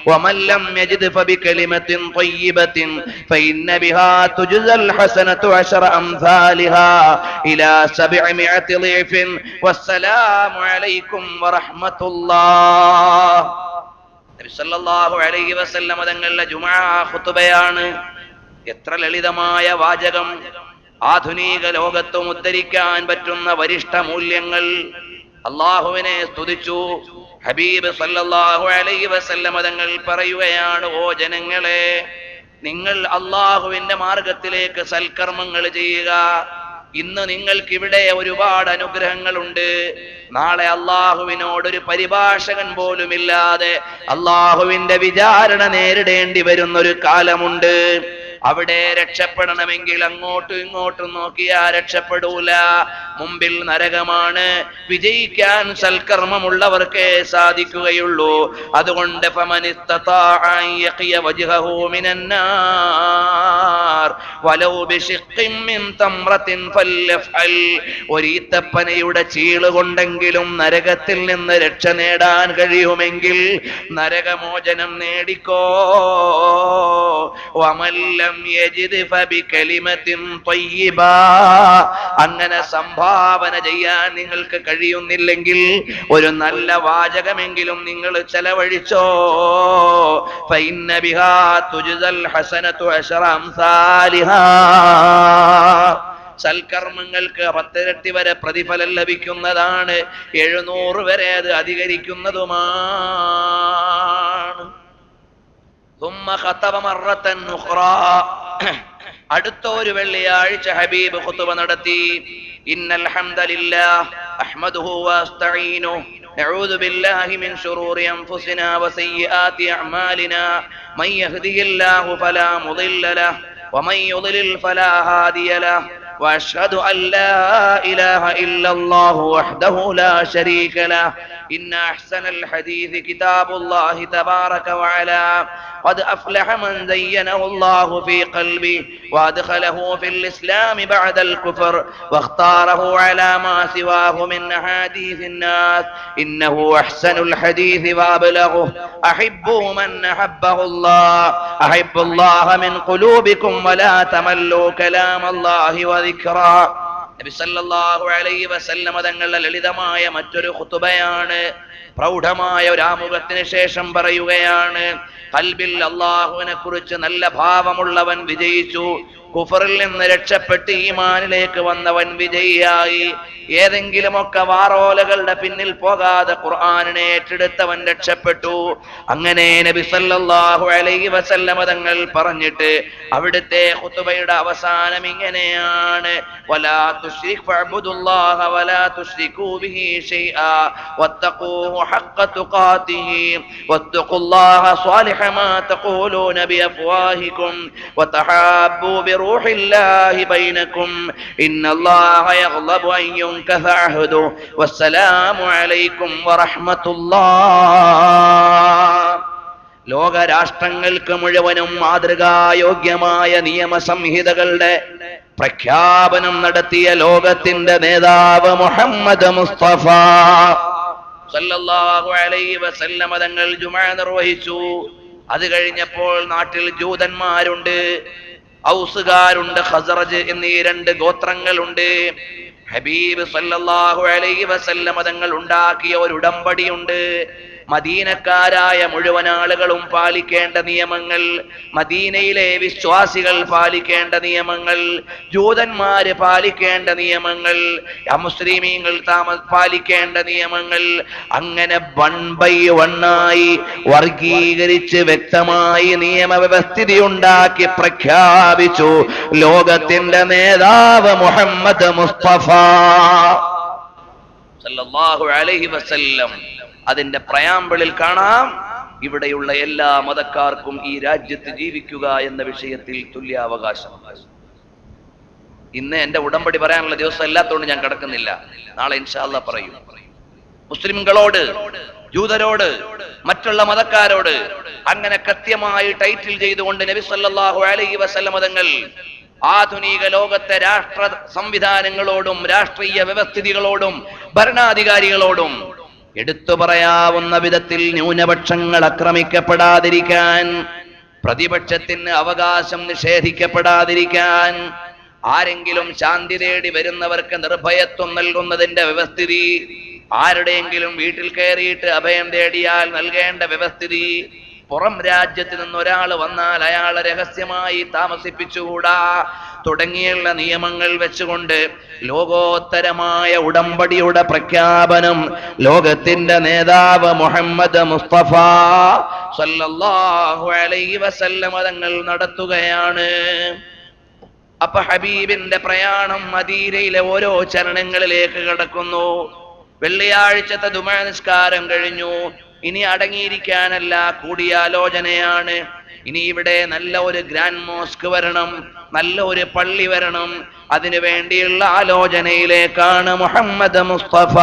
ومن لم يجد فبكلمة طيبة فإن بها تجزى الحسنة 10 أمثالها إلى 700 ضعف والسلام عليكم ورحمة الله. നബി സല്ലല്ലാഹു അലൈഹി വസല്ലം തങ്ങളുടെ ജുമുഅ ഖുതുബയാണ്. എത്ര ലളിതമായ വാചകം! ആധുനിക ലോകത്തും ഉദ്ധരിക്കാൻ പറ്റുന്ന വരിഷ്ഠ മൂല്യങ്ങൾ. അല്ലാഹുവിനെ സ്തുതിച്ചു. ഹബീബ് സല്ലല്ലാഹു അലൈഹി വസല്ലം തങ്ങൾ പറയുകയാണ്, ഓ ജനങ്ങളെ, നിങ്ങൾ അല്ലാഹുവിന്റെ മാർഗത്തിലേക്ക് സൽക്കർമ്മങ്ങൾ ചെയ്യുക. ഇന്ന് നിങ്ങൾക്ക് ഇവിടെ ഒരുപാട് അനുഗ്രഹങ്ങളുണ്ട്. നാളെ അള്ളാഹുവിനോടൊരു പരിഭാഷകൻ പോലും ഇല്ലാതെ അള്ളാഹുവിന്റെ വിചാരണ നേരിടേണ്ടി വരുന്നൊരു കാലമുണ്ട്. അവിടെ രക്ഷപ്പെടണമെങ്കിൽ അങ്ങോട്ടും ഇങ്ങോട്ടും നോക്കിയാ രക്ഷപ്പെടൂല. മുമ്പിൽ നരകമാണ്. വിജയിക്കാൻ സൽക്കർമ്മമുള്ളവർക്കേ സാധിക്കുകയുള്ളൂ. അതുകൊണ്ട് ഒരീത്തപ്പനയുടെ ചീള് കൊണ്ടെങ്കിലും നരകത്തിൽ നിന്ന് രക്ഷ നേടാൻ കഴിയുമെങ്കിൽ നരകമോചനം നേടിക്കോ. അങ്ങനെ സംഭാവന ചെയ്യാൻ നിങ്ങൾക്ക് കഴിയുന്നില്ലെങ്കിൽ ഒരു നല്ല വാചകമെങ്കിലും നിങ്ങൾ ചെലവഴിച്ചോ. സൽക്കർമ്മങ്ങൾക്ക് 10 ഇരട്ടി വരെ പ്രതിഫലം ലഭിക്കുന്നതാണ്. 700 വരെ അത് അധികരിക്കുന്നതുമാണ്. അടുത്ത ഒരു വെള്ളിയാഴ്ച ഹബീബ് ഖുതുബ നടത്തി. ഇന്നൽ ഹംദലില്ലാഹ് അഹ്മദുഹു വഅസ്തഈനുഹു നഊദു ബില്ലാഹി മിൻ ശുറൂരി അൻഫുസിനാ വസയ്യിആതി അഅ്മാലിനാ മൻ യഹ്ദിഹില്ലാഹു ഫലാ മുളില്ല ലഹു വമൻ യുദ്ലിൽ ഫലാ ഹാദിയ ലഹു وأشهد أن لا إله إلا الله وحده لا شريك له إن أحسن الحديث كتاب الله تبارك وعلا قد أفلح من زينه الله في قلبه وأدخله في الإسلام بعد الكفر واختاره على ما سواه من أحاديث الناس إنه أحسن الحديث وأبلغه أحبوا من أحبه الله أحب الله من قلوبكم ولا تملوا كلام الله وذكرا. നബി സല്ലല്ലാഹു അലൈഹി വസല്ലം തങ്ങളുടെ ലളിതമായ മറ്റൊരു ഖുതുബയാണ്. പ്രൗഢമായ ഒരു ആമുഖത്തിന് ശേഷം പറയുകയാണ്, ഖൽബിൽ അല്ലാഹുവിനെ കുറിച്ച് നല്ല ഭാവമുള്ളവൻ വിജയിച്ചു, കുഫറിൽ നിന്ന് രക്ഷപ്പെട്ട് ഈമാനിലേക്ക് വന്നവൻ വിജയിയായി. ഏതെങ്കിലുമൊക്കെ വാറോലകളുടെ പിന്നിൽ പോകാതെ ഖുർആനിനെ ഏറ്റെടുത്തവൻ രക്ഷപ്പെട്ടു. അങ്ങനെ നബി സല്ലല്ലാഹു അലൈഹി വസല്ലം തങ്ങൾ പറഞ്ഞിട്ട് അവിടുത്തെ ഖുതുബയുടെ അവസാനം ഇങ്ങനെയാണ്, വലാ തുശ്രിക് ഫഅബ്ദുല്ലാഹ വലാ തുശ്രികൂ ബിഹി ശൈആ വത്തഖൂഹു ഹഖ്ക തുഖാതിഹി വത്തഖുല്ലാഹ സ്വാലിഹ മാ തഖൂലൂന ബിഅഫ്വാഹികും വതഹാബ്ബൂ ബിറൂഹില്ലാഹി ബൈനകും ഇന്നല്ലാഹ യഗ്ളബു അൻ യുൻകസ അഹ്ദു വസ്സലാമു അലൈക്കും വറഹ്മത്തുള്ളാഹ്. ലോകരാഷ്ട്രങ്ങൾക്ക് മുഴുവനും മാതൃകായോഗ്യമായ നിയമസംഹിതകളുടെ പ്രഖ്യാപനം നടത്തിയ ലോകത്തിന്റെ നേതാവ് മുഹമ്മദ് മുസ്തഫ സല്ലല്ലാഹു അലൈഹി വസല്ലം തങ്ങൾ ജുമുഅ നിർവഹിച്ചു. അത് കഴിഞ്ഞപ്പോൾ നാട്ടിൽ ജൂതന്മാരുണ്ട്, ഔസുകാരുണ്ട്, ഖസറജ് എന്നീ രണ്ട് ഗോത്രങ്ങളുണ്ട്. ഹബീബ് സല്ലല്ലാഹു അലൈഹി വസല്ലം തങ്ങൾ ഉണ്ടാക്കിയ ഒരു ഉടമ്പടിയുണ്ട്. മദീനക്കാരായ മുഴുവൻ ആളുകളും പാലിക്കേണ്ട നിയമങ്ങൾ, മദീനയിലെ വിശ്വാസികൾ പാലിക്കേണ്ട നിയമങ്ങൾ, ജൂതന്മാര് പാലിക്കേണ്ട നിയമങ്ങൾ, അമുസ്ലിമീങ്ങൾ പാലിക്കേണ്ട നിയമങ്ങൾ, അങ്ങനെ വൺ ബൈ വണ്ണായി വർഗീകരിച്ച് വ്യക്തമായി നിയമവ്യവസ്ഥിതി ഉണ്ടാക്കി പ്രഖ്യാപിച്ചു ലോകത്തിന്റെ നേതാവ് മുഹമ്മദ് മുസ്തഫ സല്ലല്ലാഹു അലൈഹി വസല്ലം. അതിന്റെ പ്രയാമ്പിളിൽ കാണാം, ഇവിടെയുള്ള എല്ലാ മതക്കാർക്കും ഈ രാജ്യത്ത് ജീവിക്കുക എന്ന വിഷയത്തിൽ തുല്യാവകാശം. ഇന്ന് എന്റെ ഉടമ്പടി പറയാനുള്ള ദിവസം അല്ലാത്തതുകൊണ്ട് ഞാൻ കിടക്കുന്നില്ല, നാളെ ഇൻഷാ അല്ലാഹ് പറയും. മുസ്ലിംകളോട്, ജൂതരോട്, മറ്റുള്ള മതക്കാരോട് അങ്ങനെ കൃത്യമായി ടൈറ്റിൽ ചെയ്തുകൊണ്ട് നബി സല്ലല്ലാഹു അലൈഹി വസല്ലം തങ്ങൾ ആധുനിക ലോകത്തെ രാഷ്ട്ര സംവിധാനങ്ങളോടും രാഷ്ട്രീയ വ്യവസ്ഥിതികളോടും ഭരണാധികാരികളോടും എടുത്തു പറയാവുന്ന വിധത്തിൽ ന്യൂനപക്ഷങ്ങൾ ആക്രമിക്കപ്പെടാതിരിക്കാൻ, പ്രതിപക്ഷത്തിന് അവകാശം നിഷേധിക്കപ്പെടാതിരിക്കാൻ, ആരെങ്കിലും ശാന്തി തേടി വരുന്നവർക്ക് നിർഭയത്വം നൽകുന്നതിന്റെ വ്യവസ്ഥിതി, ആരുടെയെങ്കിലും വീട്ടിൽ കയറിയിട്ട് അഭയം തേടിയാൽ നൽകേണ്ട വ്യവസ്ഥിതി, പുറം രാജ്യത്ത് നിന്ന് ഒരാൾ വന്നാൽ അയാളെ രഹസ്യമായി താമസിപ്പിച്ചുകൂടാ തുടങ്ങിയുള്ള നിയമങ്ങൾ വെച്ചുകൊണ്ട് ലോകോത്തരമായ ഉടമ്പടിയുടെ പ്രഖ്യാപനം ലോകത്തിന്റെ നേതാവ് മുഹമ്മദ് മുസ്തഫ സല്ലല്ലാഹു അലൈഹി വസല്ലം തങ്ങൾ നടത്തുകയാണ്. അപ്പൊ ഹബീബിന്റെ പ്രയാണം മദീനയിലെ ഓരോ ചരണങ്ങളിലേക്ക് കടക്കുന്നു. വെള്ളിയാഴ്ചത്തെ ദുആ നിസ്കാരം കഴിഞ്ഞു. ഇനി അടങ്ങിയിരിക്കാനല്ല, കൂടിയാലോചനയാണ്. ഇനി ഇവിടെ നല്ല ഒരു ഗ്രാൻഡ് മോസ്ക് വരണം, നല്ല ഒരു പള്ളി വരണം. അതിനു വേണ്ടിയുള്ള ആലോചനയിലേക്കാണ് മുഹമ്മദ് മുസ്തഫ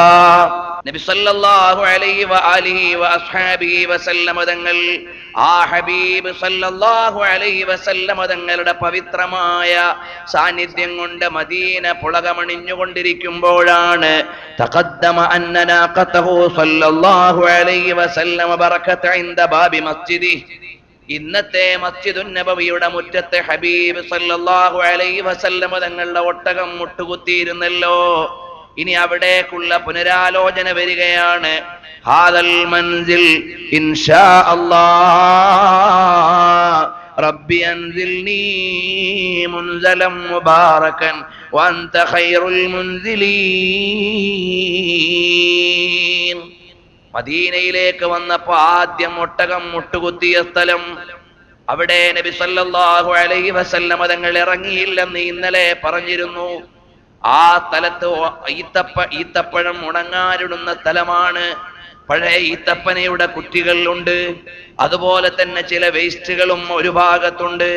നബി സല്ലല്ലാഹു അലൈഹി വആലിഹി വഅസ്ഹാബിഹി വസല്ലം തങ്ങൾ ആ ഹബീബ് സല്ലല്ലാഹു അലൈഹി വസല്ലം തങ്ങളുടെ പവിത്രമായ സാന്നിധ്യം കൊണ്ട് മദീന പുളകമണിഞ്ഞുകൊണ്ടിരിക്കുമ്പോഴാണ് തഖദ്ദമ അന്ന നാഖതഹു സല്ലല്ലാഹു അലൈഹി വസല്ലം ബറകത ഇൻദ ബാബി മസ്ജിദി. ഇന്നത്തെ മസ്ജിദുൻ നബവിയുടെ മുറ്റത്തെ ഹബീബ് സല്ലല്ലാഹു അലൈഹി വസല്ലം തങ്ങളുടെ ഒട്ടകം മുട്ടുകുത്തിയിരുന്നല്ലോ. ഇനി അവിടേക്കുള്ള പുനരാലോചന വരികയാണ്. ഹാദൽ മൻസിൽ ഇൻഷാ അല്ലാഹ് റബ്ബി അൻസിൽനീ മുൻസലം മുബാറകൻ വഅൻത ഖൈറുൽ മുൻസിലീൻ. മദീനയിലേക്ക് വന്നപ്പോ ആദ്യം ഒട്ടകം മുട്ടുകുത്തിയ സ്ഥലം, അവിടെ നബി സല്ലല്ലാഹു അലൈഹി വസല്ലം തങ്ങൾ ഇറങ്ങിയില്ലെന്ന് ഇന്നലെ പറഞ്ഞിരുന്നു. ആ സ്ഥലത്ത് ഈത്തപ്പഴം ഉണങ്ങാനിടുന്ന സ്ഥലമാണ്. പഴയ ഈത്തപ്പനയുടെ കുറ്റികളുണ്ട്, അതുപോലെ തന്നെ ചില വേസ്റ്റുകളും ഒരു ഭാഗത്തുണ്ട്.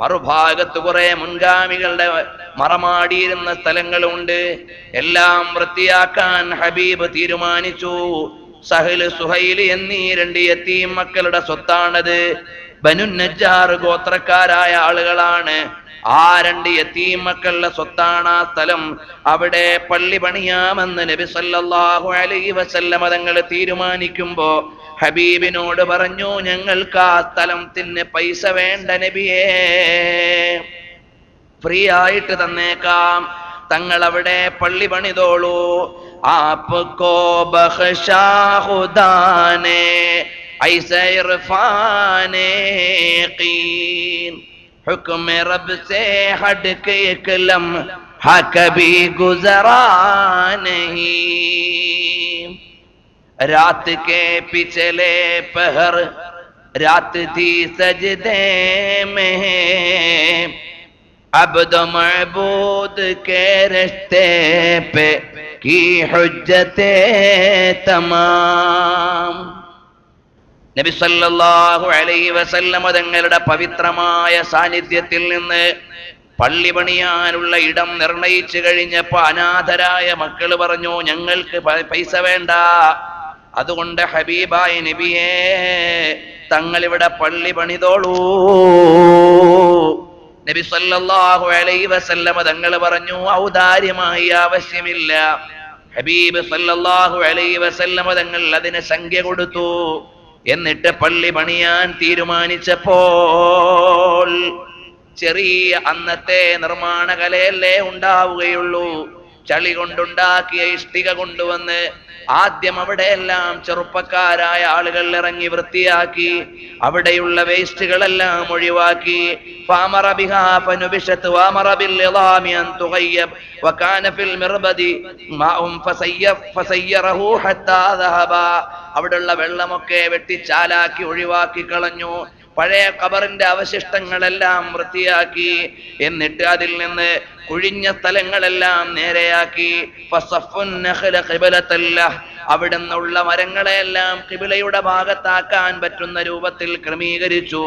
മറുഭാഗത്ത് കുറെ മുൻഗാമികളുടെ മറമാടിയിരുന്ന സ്ഥലങ്ങളുണ്ട്. എല്ലാം വൃത്തിയാക്കാൻ ഹബീബ് തീരുമാനിച്ചു സഹല് സുഹൈല് എന്നീ 2 യതീം മക്കളുടെ സ്വത്താണത്. ബനു നജ്ജാർ ഗോത്രക്കാരായ ആളുകളാണ്. ആ 2 യതീം മക്കളുടെ സ്വത്താണ് ആ സ്ഥലം. അവിടെ പള്ളി പണിയാമെന്ന് നബി സല്ലല്ലാഹു അലൈഹി വസല്ലമ തങ്ങൾ തീരുമാനിക്കുമ്പോ ഹബീബിനോട് പറഞ്ഞു, ഞങ്ങൾക്ക് ആ സ്ഥലത്തിന് പൈസ വേണ്ട നബിയേ, ഫ്രീ ആയിട്ട് തന്നേക്കാം, തങ്ങൾ അവിടെ പള്ളി പണിതോളൂ. ആപ്കോ ബഖ്ശാ ഖുദാനെ ഐസ ഇർഫാനെ ഖീൻ हुक्म रब से हट के एक लम्हा कभी गुजरा नहीं। रात के पिछले पहर रात थी सजदे में, अब्द मअबूद के रिश्ते पे की हुज्जते तमाम। നബി സല്ലല്ലാഹു അലൈഹി വസല്ലമ തങ്ങളുടെ പവിത്രമായ സാന്നിധ്യത്തിൽ നിന്ന് പള്ളി പണിയാനുള്ള ഇടം നിർണയിച്ചു കഴിഞ്ഞപ്പോ അനാഥരായ മക്കൾ പറഞ്ഞു, ഞങ്ങൾക്ക് പൈസ വേണ്ട, അതുകൊണ്ട് ഹബീബായ നബിയേ തങ്ങൾ ഇവിടെ പള്ളി പണിതോളൂ. നബി സല്ലല്ലാഹു അലൈഹി വസല്ലമ തങ്ങൾ പറഞ്ഞു, ഔദാര്യമായി ആവശ്യമില്ല. ഹബീബ് സല്ലല്ലാഹു അലൈഹി വസല്ലമ തങ്ങൾ അതിന് സംഖ്യ കൊടുത്തു. എന്നിട്ട് പള്ളി പണിയാൻ തീരുമാനിച്ചപ്പോൾ ചെറിയ അന്നത്തെ നിർമ്മാണ കലയല്ലേ ഉണ്ടാവുകയുള്ളൂ. ചളി കൊണ്ടുണ്ടാക്കിയ ഇഷ്ടിക കൊണ്ടുവന്ന് ആദ്യം അവിടെയെല്ലാം ചെറുപ്പക്കാരായ ആളുകൾ ഇറങ്ങി വൃത്തിയാക്കി, അവിടെയുള്ള വേസ്റ്റുകളെല്ലാം ഒഴിവാക്കി. ഫാമറ ബിഹാ ഫനുബിശത് വഅമറ ബിൽ ഇളാമി അൻ തുഗയ്യബ് വകാന ഫിൽ മിർബദി മാഉം ഫസയ്യറഹു ഹത്താ ദഹബ. അവിടെയുള്ള വെള്ളമൊക്കെ വെട്ടിച്ചാലാക്കി ഒഴിവാക്കി കളഞ്ഞു. പഴയ ഖബറിന്റെ അവശിഷ്ടങ്ങളെല്ലാം വൃത്തിയാക്കി. എന്നിട്ട് അതിൽ നിന്ന് കുഴിഞ്ഞ സ്ഥലങ്ങളെല്ലാം നേരെയാക്കി. അവിടെ നിന്നുള്ള മരങ്ങളെല്ലാം ഖിബിലയുടെ ഭാഗത്താക്കാൻ പറ്റുന്ന രൂപത്തിൽ ക്രമീകരിച്ചു.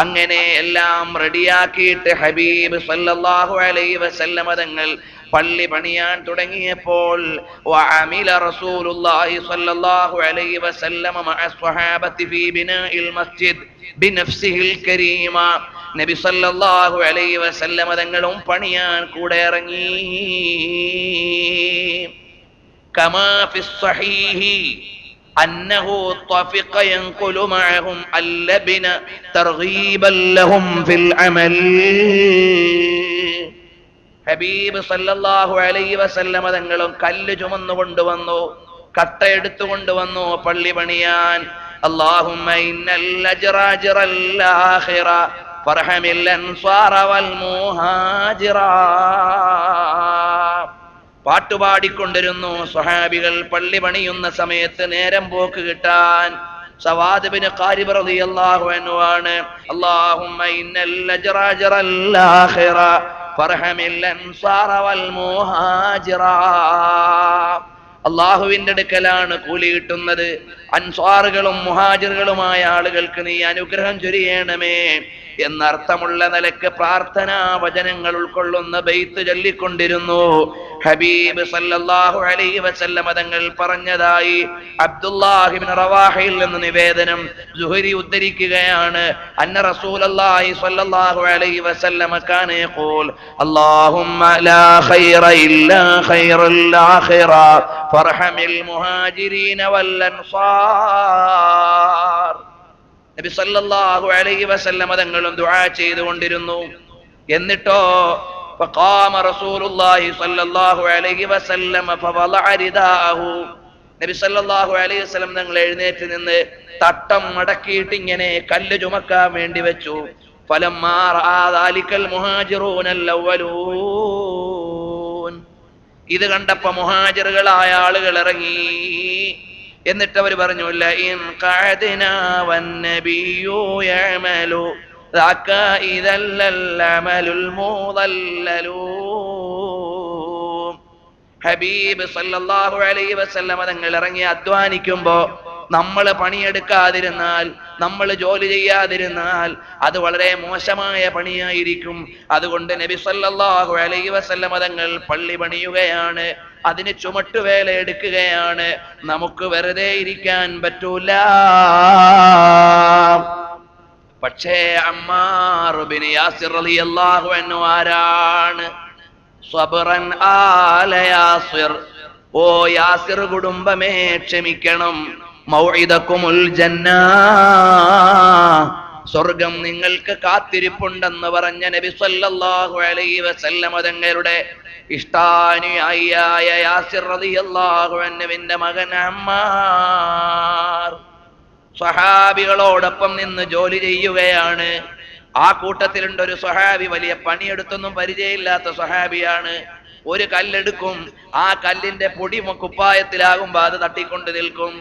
അങ്ങനെ എല്ലാം റെഡിയാക്കിയിട്ട് ഹബീബ് സല്ലല്ലാഹു അലൈഹി വസല്ലമ തങ്ങൾ പള്ളി പണിയാൻ തുടങ്ങിയപ്പോൾ വഅമില റസൂലുള്ളാഹി സ്വല്ലല്ലാഹു അലൈഹി വസല്ലമ മഅ സ്വഹാബത്തി ഫീ ബിനാഇൽ മസ്ജിദ് ബിനഫ്സിഹിൽ കരീമ. നബി സല്ലല്ലാഹു അലൈഹി വസല്ലമ തങ്ങളും പണിയാൻ കൂടെ ഇറങ്ങി. കമാ ഫിസ് സ്വഹീഹി അന്നഹു ത്വഫിഖ യൻഖുലു മഅഹും അല്ലബിന തർഗീബൻ ലഹും ഫിൽ അമൽ. ഹബീബ് സല്ലല്ലാഹു അലൈഹി വസല്ലമ തങ്ങളും കല്ല് ചുമന്നു കൊണ്ടുവന്നു, കട്ട എടുത്തു കൊണ്ടുവന്നു പള്ളി പണിയാൻ. അല്ലാഹുമ്മ ഇന്നൽ അജ്റാജിറൽ ആഖിറ ഫർഹമിൽ അൻസാറ വൽ മുഹാജിറ. പാട്ടുപാടിക്കൊണ്ടിരുന്നു സ്വഹാബികൾ പള്ളി പണിയുന്ന സമയത്ത് നേരം പോക്ക് കിട്ടാൻ. സവാദ് ബിൻ ഖാരിബ് റളിയല്ലാഹു അൻഹു ആണ്, അല്ലാഹുമ്മ ഇന്നൽ അജ്റാജിറൽ ആഖിറ ഫർഹമിൽ അൻസാറ വൽ മുഹാജിറ. അല്ലാഹുവിന്റെ അടുക്കലാണ് കൂലി കിട്ടുന്നത്. അൻസ്വാറുകളും മുഹാജിറുകളുമായ ആളുകൾക്ക് നീ അനുഗ്രഹം ചൊരിയണമേ എന്നർത്ഥമുള്ള നിലക്ക് പ്രാർത്ഥനാ വചനങ്ങൾ ഉൾക്കൊള്ളുന്ന ബൈത്ത് ചൊല്ലിക്കൊണ്ടിരുന്നു. ഹബീബ് സല്ലല്ലാഹു അലൈഹി വസല്ലമ തങ്ങൾ പറഞ്ഞതായി അബ്ദുല്ലാഹി ഇബ്നു റവാഹയിൽ നിന്ന് നിവേദനം. സുഹരി ഉദ്ധരിക്കുകയാണ്, അന്ന റസൂലുള്ളാഹി സ്വല്ലല്ലാഹു അലൈഹി വസല്ലമ കാന യഖൂൽ അല്ലാഹുമ്മ ലാ ഖൈറ ഇല്ലാ ഖൈറുൽ ആഖിറ ഫർഹമിൽ മുഹാജിരീന വൽ അൻസാർ. നബി സല്ലല്ലാഹു അലൈഹി വസല്ലമ തങ്ങളും ദുആ ചെയ്തുകൊണ്ടിരുന്നു. എന്നിട്ടോ ഫഖാമ റസൂലുള്ളാഹി സ്വല്ലല്ലാഹു അലൈഹി വസല്ലമ ഫവളഅ റിദാഅഹു. നബി സല്ലല്ലാഹു അലൈഹി വസല്ലം തങ്ങൾ എഴുന്നേറ്റ് നിന്ന് തട്ടം മടക്കിയിട്ട് ഇങ്ങനെ കല്ല് ചുമക്കാൻ വേണ്ടി വെച്ചു. ഫലമ്മാ റഅ ദാലികൽ മുഹാജിറൂനൽ അവ്വലൂൻ. ഇത് കണ്ടപ്പോ മുഹാജിറുകളായ ആളുകൾ ഇറങ്ങി. എന്നിട്ട് അവർ പറഞ്ഞു, ലഇൻ ഖഅദ്നാ വന്നബിയ്യു യഅമലു ദാക ഇദല്ലൽ അമലുൽ മുദല്ലലു. ഹബീബ് സല്ലല്ലാഹു അലൈഹി വസല്ലമ തങ്ങൾ ഇറങ്ങി അധ്വാനിക്കുമ്പോ നമ്മൾ പണിയെടുക്കാതിരുന്നാൽ, നമ്മൾ ജോലി ചെയ്യാതിരുന്നാൽ അത് വളരെ മോശമായ പണിയായിരിക്കും. അതുകൊണ്ട് നബി സല്ലല്ലാഹു അലൈഹി വസല്ലമ തങ്ങൾ പള്ളി പണിയുകയാണ്. അതിന് ചുമട്ടുവേല എടുക്കുകയാണ്. നമുക്ക് വെറുതെ ഇരിക്കാൻ പറ്റൂല. പക്ഷേ അമ്മാർ ബിൻ യാസിർ റളിയല്ലാഹു അൻഹു ആരാണ്? സബ്റൻ ആല യാസിർ, ഓ യാസിർ കുടുംബമേ ക്ഷമിക്കണം. മൗഇദകുമുൽ ജന്ന, സ്വർഗം നിങ്ങൾക്ക് കാത്തിരിപ്പുണ്ടെന്ന് പറഞ്ഞ നബി സല്ലല്ലാഹു അലൈഹി വസല്ലം തങ്ങളുടെ ഇഷ്ടാനുയായിയായ യാസിർ റളിയല്ലാഹു അൻഹുവിന്റെ മകൻ അമ്മാർ സ്വഹാബികളോടൊപ്പം നിന്ന് ജോലി ചെയ്യുകയാണ്. ആ കൂട്ടത്തിലുണ്ട് ഒരു സ്വഹാബി, വലിയ പണിയെടുത്തൊന്നും പരിചയമില്ലാത്ത സ്വഹാബിയാണ്. ഒരു കല്ലെടുക്കും, ആ കല്ലിന്റെ പൊടി കുപ്പായത്തിലാകുമ്പോ അത് തട്ടിക്കൊണ്ട് നിൽക്കും.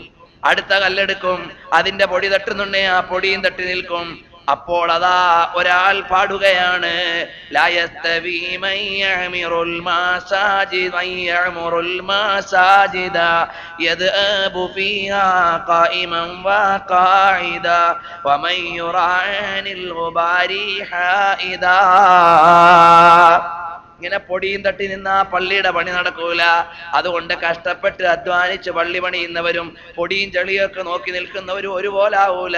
അടുത്ത കല്ലെടുക്കും, അതിന്റെ പൊടി തട്ടുന്നുണ്ടേ ആ പൊടിയും തട്ടി നിൽക്കും. അപ്പോൾ അതാ ഒരാൾ പാടുകയാണ്, ലാ യസ്തവീ മൻ യഅ്മിറുൽ മസാജിദ യദ്അബു ഫീഹാ ഖായിമൻ വഖാഇദ വമൻ യുറാനിൽ ഗുബാരി ഹായിദാ. ഇങ്ങനെ പൊടിയും തട്ടി നിന്ന ആ പള്ളിയുടെ പണി നടക്കൂല. അതുകൊണ്ട് കഷ്ടപ്പെട്ട് അധ്വാനിച്ച് പള്ളി പണിയുന്നവരും പൊടിയും ചെളിയൊക്കെ നോക്കി നിൽക്കുന്നവരും ഒരുപോലെ ആവൂല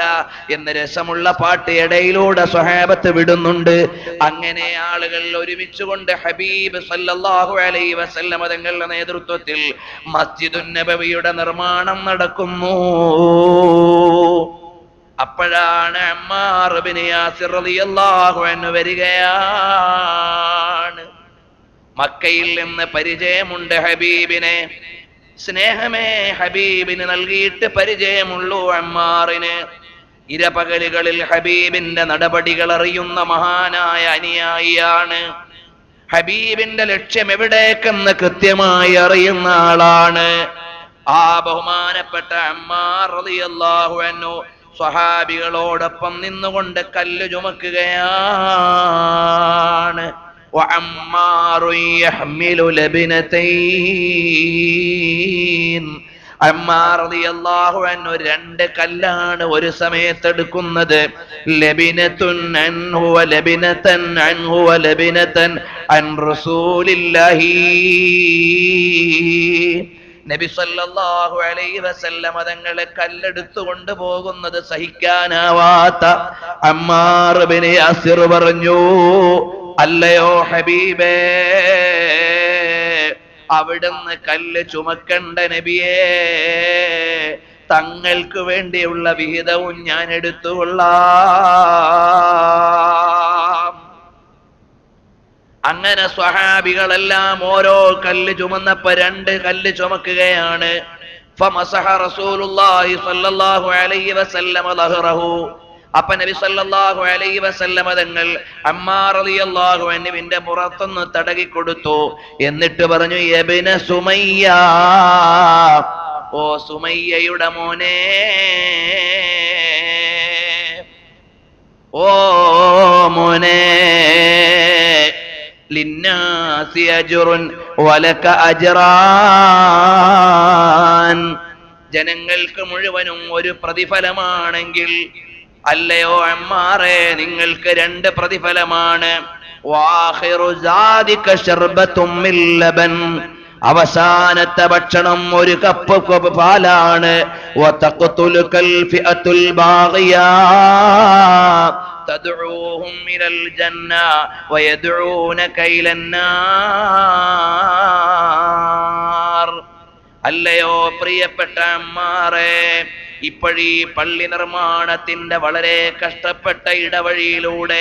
എന്ന് രസമുള്ള പാട്ട് ഇടയിലൂടെ സ്വഹാബത്ത് വിടുന്നുണ്ട്. അങ്ങനെ ആളുകൾ ഒരുമിച്ചുകൊണ്ട് ഹബീബ് സല്ലല്ലാഹു അലൈഹി വസല്ലം തങ്ങളുടെ നേതൃത്വത്തിൽ മസ്ജിദുൻ നബവിയുടെ നിർമ്മാണം നടക്കുന്നു. അപ്പോഴാണ് അമ്മാർ ബിൻ യാസിർ റളിയല്ലാഹു അൻഹു വരികയാണ്. മക്കയിൽ നിന്ന് പരിചയമുണ്ട് ഹബീബിനെ, സ്നേഹമേ ഹബീബിന് നൽകിയിട്ട് പരിചയമുള്ളൂ അമ്മാറിന്. ഇരപകലുകളിൽ ഹബീബിന്റെ നടപടികൾ അറിയുന്ന മഹാനായ അനുയായിയാണ്. ഹബീബിന്റെ ലക്ഷ്യം എവിടേക്കെന്ന് കൃത്യമായി അറിയുന്ന ആളാണ്. ആ ബഹുമാനപ്പെട്ട അമ്മാർ റളിയല്ലാഹു അൻഹു സ്വഹാബികളോടൊപ്പം നിന്നുകൊണ്ട് കല്ല് ചുമക്കുകയാണ്. وعمار يحمل لبنتين, അമ്മാർ റളിയല്ലാഹു അൻഹു രണ്ട് കല്ലാണ് ഒരു സമയത്ത് എടുക്കുന്നത്. ലബിനത്തുൻ അൻഹു വലബിനതൻ അൻഹു വലബിനതൻ അൻ റസൂലില്ലാഹി. നബി സല്ലല്ലാഹു അലൈഹി വസല്ലം തങ്ങളെ കല്ലെടുത്തു കൊണ്ടുപോകുന്നത് സഹിക്കാനാവാത്ത അമ്മാർ ബിൻ യാസിർ പറഞ്ഞു, അല്ലയോ ഹബീബേ, അവിടുന്ന് കല്ല് ചുമക്കണ്ട നബിയേ, തങ്ങൾക്ക് വേണ്ടിയുള്ള വിഹിതവും ഞാൻ എടുത്തുകൊള്ളാം. അങ്ങനെ സ്വഹാബികളെല്ലാം ഓരോ കല്ല് ചുമന്നപ്പോ രണ്ട് കല്ല് ചുമക്കുകയാണ്. ഫമസഹ റസൂലുള്ളാഹി സ്വല്ലല്ലാഹു അലൈഹി വസല്ലം ലഹറഹു. അപ്പൊ നബി സല്ലല്ലാഹു അലൈഹി വസല്ലം തങ്ങൾ അമ്മാർ റളിയല്ലാഹു അൻഹുവിന്റെ പുറത്തൊന്ന് തടകി കൊടുത്തു. എന്നിട്ട് പറഞ്ഞു, യബ്ന സുമയ്യ, ഓ സുമയ്യയുടെ മോനെ, ഓ മോനെ, ലിന്നാസി അജ്റുൻ വലക അജ്റാൻ, ജനങ്ങൾക്ക് മുഴുവനും ഒരു പ്രതിഫലമാണെങ്കിൽ അല്ലയോ അമ്മാറേ, നിങ്ങൾക്ക് രണ്ട് പ്രതിഫലമാണ്. വാഖിറു സാദിക ശർബത്തും മിൻ ലബൻ, അവസാനത്തെ ഭക്ഷണം ഒരു കപ്പ് പാലാണ്. വതഖ്തുലുകൽ ഫിഅത്തുൽ ബാഗിയ തദ്ഉഹും ഇലൽ ജന്ന വയദ്ഊനക ഇലൻ നാർ. അല്ലയോ പ്രിയപ്പെട്ട അമ്മാറേ, ഇപ്പോഴീ പള്ളി നിർമ്മാണത്തിന്റെ വളരെ കഷ്ടപ്പെട്ട ഇടവഴിയിലൂടെ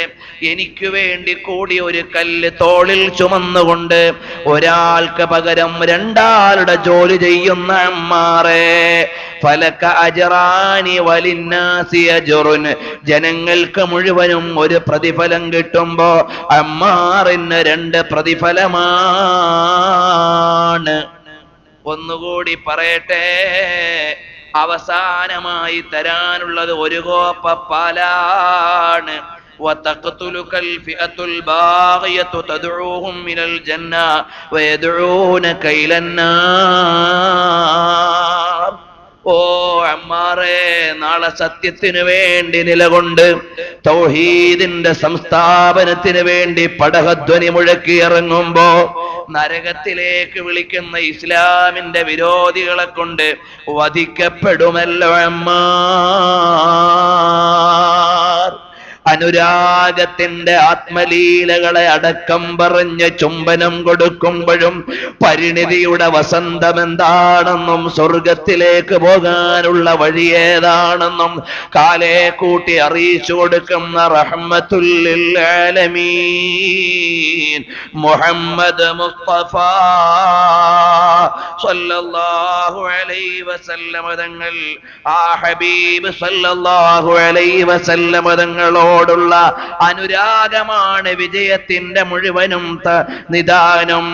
എനിക്ക് വേണ്ടി കൂടി ഒരു കല്ല് തോളിൽ ചുമന്നുകൊണ്ട് ഒരാൾക്ക് പകരം രണ്ടാളുടെ ജോലി ചെയ്യുന്ന അമ്മാറേ, ഫലക അജ്റാനി വലിന്നാസി അജ്റുൻ, ജനങ്ങൾക്ക് മുഴുവനും ഒരു പ്രതിഫലം കിട്ടുമ്പോ അമ്മാറിന് രണ്ട് പ്രതിഫലമാണ്. ഒന്നുകൂടി പറയട്ടെ, അവസാനമായി തരാനുള്ളത് ഒരു കോപ്പ പാലാണ്. വതഖ്തുലുകൽ ഫിഅത്തുൽ ബാഗിയതു തദ്ഉഹും മിനൽ ജന്ന വയദ്ഊനക ഇലൻ നാർ. ഓ അമ്മാറേ, നാളെ സത്യത്തിനു വേണ്ടി നിലകൊണ്ട് തൗഹീദിന്റെ സംസ്ഥാപനത്തിന് വേണ്ടി പടഹധ്വനി മുഴക്കി ഇറങ്ങുമ്പോ നരകത്തിലേക്ക് വിളിക്കുന്ന ഇസ്ലാമിന്റെ വിരോധികളെ കൊണ്ട് വധിക്കപ്പെടുമല്ലോ അമ്മാർ. അനുരാഗത്തിന്റെ ആത്മലീലകളെ അടക്കം പറഞ്ഞ് ചുംബനം കൊടുക്കുമ്പോഴും പരിണിതിയുടെ വസന്തം എന്താണെന്നും സ്വർഗത്തിലേക്ക് പോകാനുള്ള വഴി ഏതാണെന്നും കാലേ കൂട്ടി അറിയിച്ചു കൊടുക്കുന്ന റഹ്മത്തുൽ ലിൽ ആലമീൻ മുഹമ്മദ് മുസ്തഫ സല്ലല്ലാഹു അലൈഹി വസല്ലം തങ്ങൾ, ആ ഹബീബ് സല്ലല്ലാഹു അലൈഹി വസല്ലം തങ്ങളോ ോടുള്ള അനുരാഗമാണ് വിജയത്തിന്റെ മുഴുവനും നിദാനം.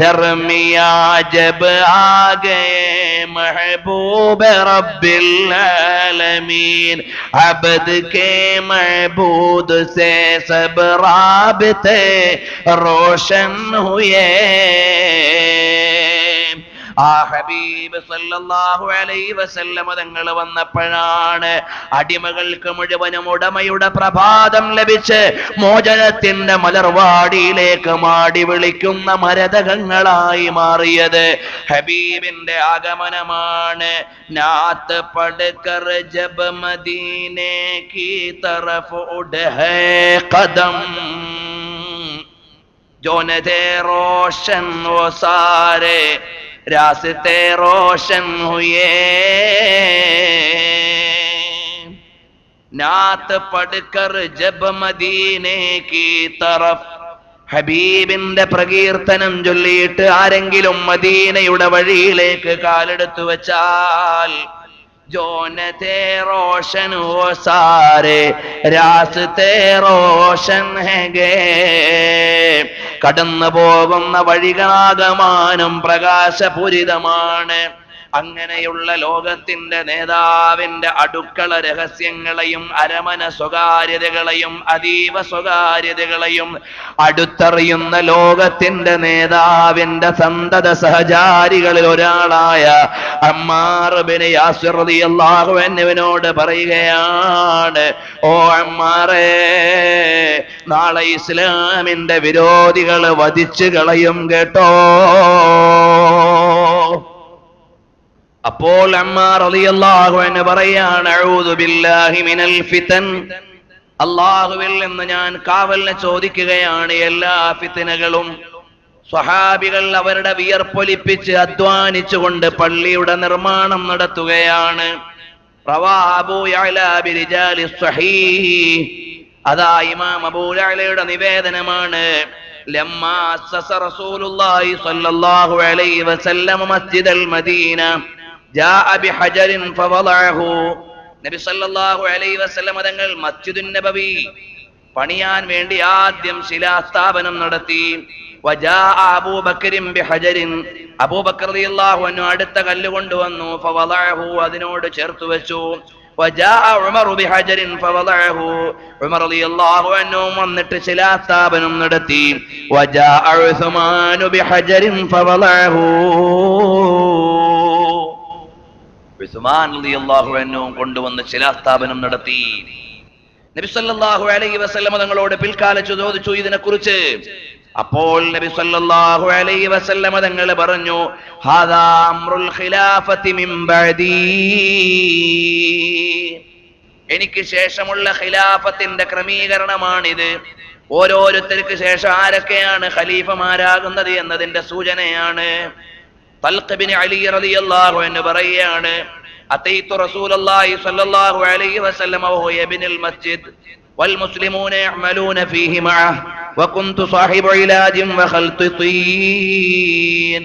ദർമിയാ ജബ് ആഗേ മെഹബൂബ് റബ്ബിൽ ആലമീൻ, അബ്ദ് കേ മഅബൂദ് സേ സബ് റാബിതെ റോഷൻ ഹുയേ. ആ ഹബീബ് സല്ലല്ലാഹു അലൈഹി വസല്ലം തങ്ങൾ വന്നപ്പോഴാണ് അടിമകൾക്ക് മുഴുവനും ഉടമയുടെ പ്രഭാതം ലഭിച്ച് മോചനത്തിന്റെ മലർവാടിയിലേക്ക് മാടി വിളിക്കുന്ന മരതകങ്ങളായി മാറിയത്. ഹബീബിന്റെ ആഗമനമാണ്. നാത്ത് പഡ്കർ ജബ് മദീനെ കി തറഫ് ഉഠേ ഖദം, जो न थे रोशन वो सारे रास्ते रोशन हुए. नात पढ़कर जब मदीने की तरफ, ഹബീബിന്റെ പ്രകീർത്തനം ചൊല്ലിയിട്ട് ആരെങ്കിലും മദീനയുടെ വഴിയിലേക്ക് കാലെടുത്തു വെച്ചാൽ जो न थे रोशन वो सारे रास्ते रोशन है, കടന്നു പോകുന്ന വഴികളാകമാനം പ്രകാശപൂരിതമാണ്. അങ്ങനെയുള്ള ലോകത്തിന്റെ നേതാവിന്റെ അടുക്കള രഹസ്യങ്ങളെയും അരമന സ്വകാര്യതകളെയും അതീവ സ്വകാര്യതകളെയും അടുത്തറിയുന്ന ലോകത്തിന്റെ നേതാവിന്റെ സന്തത സഹചാരികളിൽ ഒരാളായ അമ്മാർ ഇബ്നു യാസിർ റളിയല്ലാഹു അൻഹുവിനോട് പറയുകയാണ്, ഓ അമ്മാറേ, നാളെ ഇസ്ലാമിന്റെ വിരോധികൾ വധിച്ചു കളയും കേട്ടോ. അപ്പോൾ അമ്മാർ റളിയല്ലാഹു അൻഹു പറയാണ്, അഊദു ബില്ലാഹി മിനൽ ഫിതൻ, അല്ലാഹുവിൽ നിന്ന് ഞാൻ കാവലിനെ ചോദിക്കുകയാണ് എല്ലാ ഫിത്നകളും. സ്വഹാബികൾ അവരുടെ വിയർപ്പൊലിപ്പിച്ച് അധ്വാനിച്ചുകൊണ്ട് പള്ളിയുടെ നിർമ്മാണം നടത്തുകയാണ്. റവാഹു അബൂ യഅ്ലാ ബിരിജാലി സ്വഹീഹ്, അതാ ഇമാം അബൂ യഅ്ലയുടെ നിവേദനമാണ്. ലമ്മാ അസ്സസ റസൂലുള്ളാഹി സ്വല്ലല്ലാഹു അലൈഹി വസല്ലം മസ്ജിദൽ മദീന ജാഅ ബിഹജറിൻ ഫവളഅഹു, നബി സല്ലല്ലാഹു അലൈഹി വസല്ലം തങ്ങൾ മസ്ജിദുൻ നബവി പണിയാൻ വേണ്ടി ആദ്യം ശിലാസ്ഥാപനം നടത്തി. വജാഅ അബൂബക്കറിൻ ബിഹജറിൻ, അബൂബക്കർ റളിയല്ലാഹു അൻഹു അടുത്ത കല്ല് കൊണ്ടുവന്നു. ഫവളഅഹു, അതിനോട് ചേർത്തു വെച്ചു. വജാഅ ഉമർ ബിഹജറിൻ ഫവളഅഹു, ഉമർ റളിയല്ലാഹു അൻഹു വന്നിട്ട് ശിലാസ്ഥാപനം നടത്തി. വജാഅ ഉസ്മാൻ ബിഹജറിൻ ഫവളഅഹു, ഉസ്മാൻ റളിയല്ലാഹു അൻഹു കൊണ്ടുവന്ന് ശിലാസ്ഥാപനം നടത്തി. നബി സല്ലല്ലാഹു അലൈഹി വസല്ലം തങ്ങളോട് പിൽക്കാലത്ത് ചോദിച്ചു ഇതിനെക്കുറിച്ച്. അപ്പോൾ നബി സല്ലല്ലാഹു അലൈഹി വസല്ലം തങ്ങൾ പറഞ്ഞു, ഹാദാ അംറുൽ ഖിലാഫത്തി മിൻ ബഅദി, എനിക്ക് ശേഷമുള്ള ഖിലാഫത്തിന്റെ ക്രമീകരണമാണിത്. ഓരോരുത്തർക്ക് ശേഷം ആരൊക്കെയാണ് ഖലീഫമാരാകുന്നത് എന്നതിന്റെ സൂചനയാണ്. തൽഖ് ഇബ്നു അലി റളിയല്ലാഹു അൻഹു പറയാണ്, അതൈതു റസൂലുള്ളാഹി സ്വല്ലല്ലാഹു അലൈഹി വസല്ലം വഹുവ യബ്നുൽ മസ്ജിദ് والمسلمون يعملون فيه معه وكنت صاحب علاج وخلط طين.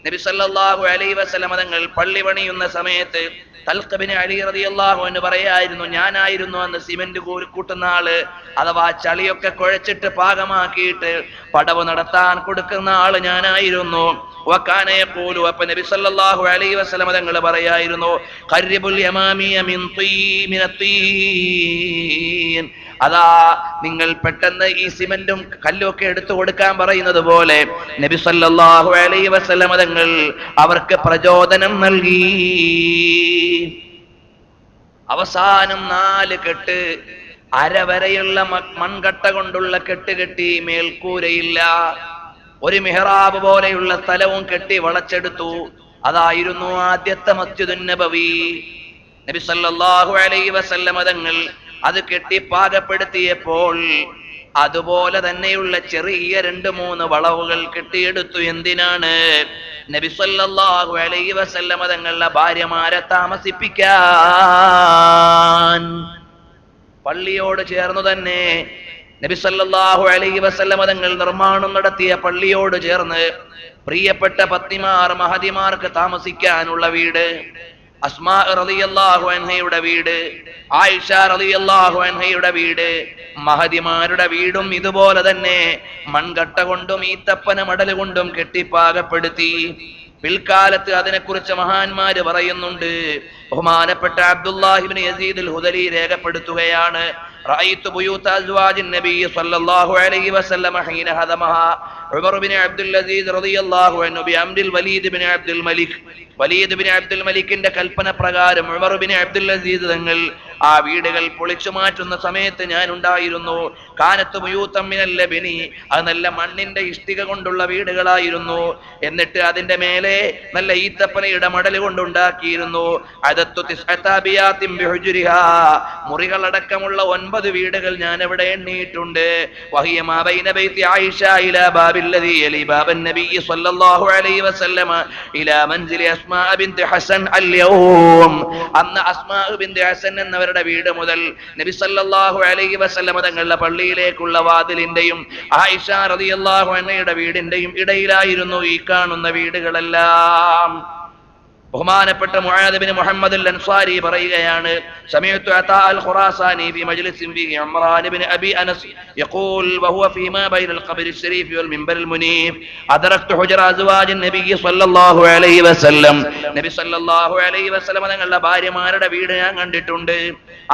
നബി സല്ലല്ലാഹു അലൈഹി വസല്ലം തങ്ങൾ പള്ളി പണിയുന്ന സമയത്ത് തൽഖ് ഇബ്നു അലി റളിയല്ലാഹു അൻഹു പറയായിരുന്നു, ഞാനായിരുന്നു അന്ന് സിമന്റ് കൂട്ടുന്ന ആള്, അഥവാ ചളിയൊക്കെ കുഴച്ചിട്ട് പാകമാക്കിയിട്ട് പടവ് നടത്താൻ കൊടുക്കുന്ന ആള് ഞാനായിരുന്നു. വകാന യഖൂലു, അപ്പോൾ നബി സല്ലല്ലാഹു അലൈഹി വസല്ലം തങ്ങൾ പറയായിരുന്നു, ഖർരിബുൽ യമാമിയ മിൻ തീൻ, അതാ നിങ്ങൾ പെട്ടെന്ന് ഈ സിമന്റും കല്ലും ഒക്കെ എടുത്തു കൊടുക്കാൻ പറയുന്നത് പോലെ നബി സല്ലല്ലാഹു അലൈഹി വസല്ലം തങ്ങൾ അവർക്ക് പ്രചോദനം നൽകി. അവസാനം 4 കെട്ട് അരവരെയുള്ള മൺകട്ട കൊണ്ടുള്ള കെട്ട് കെട്ടി, മേൽക്കൂരയില്ല. ഒരു മിഹ്റാബ് പോലെയുള്ള സ്ഥലവും കെട്ടി വളച്ചെടുത്തു. അതായിരുന്നു ആദ്യത്തെ മസ്ജിദുൻ നബവി. നബി സല്ലല്ലാഹു അലൈഹി വസല്ലം തങ്ങൾ അത് കെട്ടി പാകപ്പെടുത്തിയപ്പോൾ അതുപോലെ തന്നെയുള്ള ചെറിയ 2-3 വളവുകൾ കെട്ടിയെടുത്തു. എന്തിനാണ്? നബി സല്ലല്ലാഹു അലൈഹി വസല്ലം തങ്ങളുടെ ഭാര്യമാരെ താമസിപ്പിക്കാൻ. പള്ളിയോട് ചേർന്നു തന്നെ നബി സല്ലല്ലാഹു അലൈഹി വസല്ലം തങ്ങൾ നിർമ്മാണം നടത്തിയ പള്ളിയോട് ചേർന്ന് പ്രിയപ്പെട്ട പത്നിമാർ, മഹദിമാർക്ക് താമസിക്കാനുള്ള വീട്, അസ്മാ റളിയല്ലാഹു അൻഹയുടെ വീട്, ആയിഷ റളിയല്ലാഹു അൻഹയുടെ വീട്, മഹദിമാരുടെ വീടും ഇതുപോലെ തന്നെ മൺകട്ട കൊണ്ടും ഈത്തപ്പന മടൽ കൊണ്ടും കെട്ടിപ്പാകപ്പെടുത്തി. പിൽക്കാലത്ത് അതിനെക്കുറിച്ച് മഹാന്മാര് പറയുന്നുണ്ട്. ബഹുമാനപ്പെട്ട അബ്ദുല്ലാഹി ഇബ്നു യസീദ് അൽ ഹുദലി രേഖപ്പെടുത്തുകയാണ്, റഅയ്തു ബുയൂത അസ്വാജിൻ നബി സല്ലല്ലാഹു അലൈഹി വസല്ലം ഹീന ഹദമഹാ ഉമർ ഇബ്നു അബ്ദുൽ അസീസ് റളിയല്ലാഹു അൻഹു ബിഅംരിൽ വലീദ് ഇബ്നു അബ്ദുൽ മലിക്. വലീദ് ഇബ്നു അബ്ദുൽ മലിക്കിന്റെ കൽപ്പന പ്രകാരം ഉമർ ഇബ്നു അബ്ദുൽ അസീസ് തങ്ങൾ ആ വീടുകൾ പൊളിച്ചു മാറ്റുന്ന സമയത്ത് ഞാൻ ഉണ്ടായിരുന്നു. കാനത്ത് ബുയൂതം മിനൽ ലബനി, അത് നല്ല മണ്ണിന്റെ ഇഷ്ടിക കൊണ്ടുള്ള വീടുകളായിരുന്നു. എന്നിട്ട് അതിന്റെ മേലെ നല്ല ഈത്തപ്പനയുടെ മടൽ കൊണ്ടുണ്ടാക്കിയിരുന്നു. അദത്തു തിസ്അതാബിയാത്തിൻ ബിഹുജ്രിഹാ, മുറികളടക്കമുള്ള 9 വീടുകൾ ഞാൻ അവിടെ എണ്ണിയിട്ടുണ്ട്. വഹിയ മാ ബൈന ബൈതി ആയിഷ ഇലാ ബാബില്ലദി യലി ബാബൻ നബി സ്വല്ലല്ലാഹു അലൈഹി വസല്ലം ഇലാ മൻസിലി അസ്മാ ബിൻത് ഹസൻ അൽ-യൗം. അന്ന് അസ്മാ ബിൻത് ഹസൻ എന്നവരുടെ വീട് മുതൽ നബി സല്ലല്ലാഹു അലൈഹി വസല്ലം തങ്ങളുടെ പള്ളിയിലേക്കുള്ള വാതിലിന്റെയും ആയിഷ റളിയല്ലാഹു അൻഹയുടെ വീടിന്റെയും ഇടയിലായിരുന്നു ഈ കാണുന്ന വീടുകളെല്ലാം. ബഹുമാനപ്പെട്ട മുആദ് ഇബ്നു മുഹമ്മദ് അൽ അൻസാരി പറയുകയാണ്, സമീഅതു അതാ അൽ ഖുറാസാനി ഫി മജ്ലിസിൻ ഫി ഉംറാൻ ഇബ്നു അബി അനസ് യഖൂൽ വഹുവ ഫീമാ ബൈന അൽ ഖബ്ർ അശ്ശരീഫ് വൽ മിൻബർ അൽ മുനീഫ് അദ്റക്തു ഹുജറ അസ്വാജിൻ നബി സ്വല്ലല്ലാഹു അലൈഹി വസല്ലം. നബി സ്വല്ലല്ലാഹു അലൈഹി വസല്ലം തങ്ങളുടെ ഭാര്യമാരുടെ വീട് ഞാൻ കണ്ടിട്ടുണ്ട്.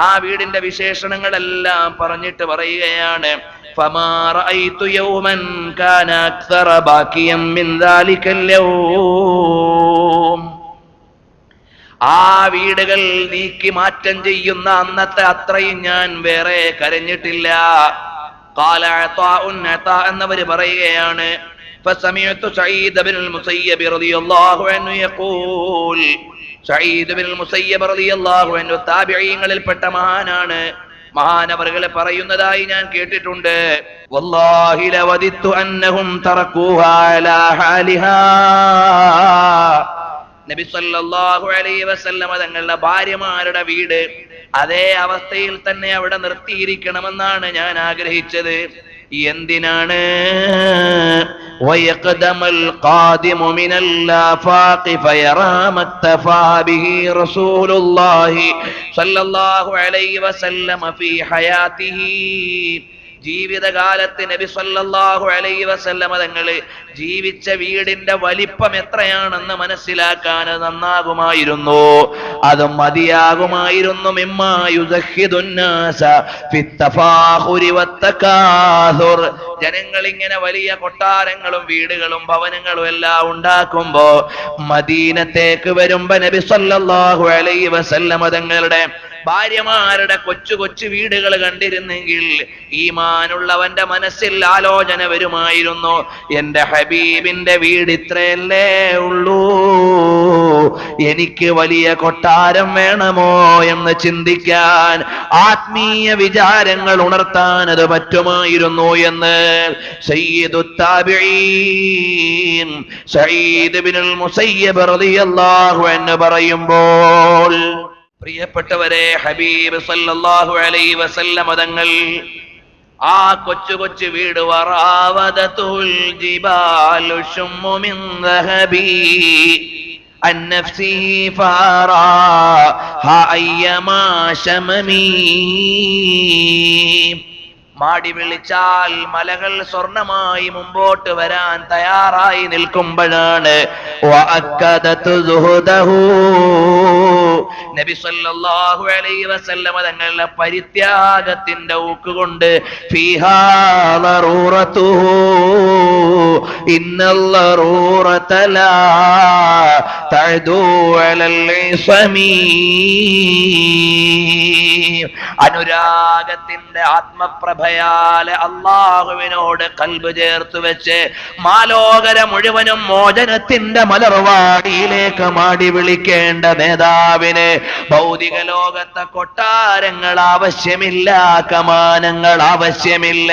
ആ വീടിന്റെ വിശേഷണങ്ങളെല്ലാം പറഞ്ഞിട്ട് പറയുകയാണ്, ഫമാ റഅയ്തു യൗമൻ കാന അക്സറ ബാക്കിയൻ മിൻ ദാലികൽ യൗം. ആ വീടുകൾ നീക്കി മാറ്റം ചെയ്യുന്ന അന്നത്തെ അത്രയും ഞാൻ വേറെ കരഞ്ഞിട്ടില്ല. ഖാല അതാഉൻ, അതാ എന്നവർ പറയുകയാണ്, ഫസമിഅതു സഈദ് ഇബ്നുൽ മുസയ്യിബ് റളിയല്ലാഹു അൻഹു യഖൂൽ. സഈദ് ഇബ്നുൽ മുസയ്യിബ് റളിയല്ലാഹു അൻഹു താബിഈങ്ങളിൽപ്പെട്ട മഹാനാണ്. മഹാനവറുകൾ പറയുന്നതായി ഞാൻ കേട്ടിട്ടുണ്ട്, വല്ലാഹി ലവദിത്തു അന്നഹും തറകൂഹാ അലാ ഹാലിഹാ. നബി സല്ലല്ലാഹു അലൈഹി വസല്ലം തങ്ങളുടെ ഭാര്യമാരുടെ വീട് അതേ അവസ്ഥയിൽ തന്നെ അവിടെ നിർത്തിയിരിക്കണമെന്നാണ് ഞാൻ ആഗ്രഹിച്ചത്. എന്തിനാണ്? വയഖദമൽ ഖാദിമു മിനൽ ആഫാഖി ഫയറാ മക്തഫാ ബിഹി റസൂലുള്ളാഹി സല്ലല്ലാഹു അലൈഹി വസല്ലം ഫീ ഹയാതിഹി. ജീവിതകാലത്ത് നബി സല്ലല്ലാഹു അലൈഹി വസല്ലം തങ്ങൾ ജീവിച്ച വീടിന്റെ വലിപ്പം എത്രയാണെന്ന് മനസ്സിലാക്കാൻ നന്നാകുമായിരുന്നു, അത് മതിയാകുമായിരുന്നു. മിമ്മാ യുസഖിദുന്നാസ ഫിത്തഫാഖുരി വത്തകാസുർ. ജനങ്ങൾ ഇങ്ങനെ വലിയ കൊട്ടാരങ്ങളും വീടുകളും ഭവനങ്ങളും എല്ലാം ഉണ്ടാക്കുമ്പോ മദീനത്തേക്ക് വരുമ്പോ നബി സല്ലല്ലാഹു അലൈഹി വസല്ലം തങ്ങളുടെ ഭാര്യമാരുടെ കൊച്ചു കൊച്ചു വീടുകൾ കണ്ടിരുന്നെങ്കിൽ ഈമാനുള്ളവന്റെ മനസ്സിൽ ആലോചന വരുമായിരുന്നു, എന്റെ ഹബീബിന്റെ വീട് ഇത്രയല്ലേ ഉള്ളൂ, എനിക്ക് വലിയ കൊട്ടാരം വേണമോ എന്ന് ചിന്തിക്കാൻ, ആത്മീയ വിചാരങ്ങൾ ഉണർത്താൻ അത് പറ്റുമായിരുന്നു എന്ന് സയ്യിദുത് താബിഈൻ സഈദ് ഇബ്നുൽ മുസയ്യിബ് റളിയല്ലാഹു അൻഹു പറയുമ്പോൾ, പ്രിയപ്പെട്ടവരെ, ഹബീബ് സല്ലല്ലാഹു അലൈഹി വസല്ലം തങ്ങൾ ആ കൊച്ചു കൊച്ചു വീട് വറാവദതുൽ ജിബാലു ശുമ്മു മിൻ ദഹബി അൻ നഫ്സി ഫാറാ ഹാ അയ്യമാ ശമമി. മാടി വിളിച്ചാൽ മലകൾ സ്വർണമായി മുമ്പോട്ട് വരാൻ തയ്യാറായി നിൽക്കുമ്പോഴാണ് വഅക്കദതു സുഹദഹു നബി സല്ലല്ലാഹു അലൈഹി വസല്ലമ തങ്ങളുടെ പരിത്യാഗത്തിന്റെ ഊക്കുകൊണ്ട് ഫീഹാ ളറൂറതു ഇന്നല്ലറൂറത ലാ തഅദു അലൽ ഇസ്മി. അനുരാഗത്തിന്റെ ആത്മപ്രഭയാലെ അള്ളാഹുവിനോട് കൽബ് ചേർത്ത് വെച്ച് മാലോകര മുഴുവനും മോചനത്തിന്റെ മലർവാടിയിലേക്ക് മാടി വിളിക്കേണ്ട നേതാവിന് ഭൗതിക ലോകത്തെ കൊട്ടാരങ്ങൾ ആവശ്യമില്ല, കമാനങ്ങൾ ആവശ്യമില്ല.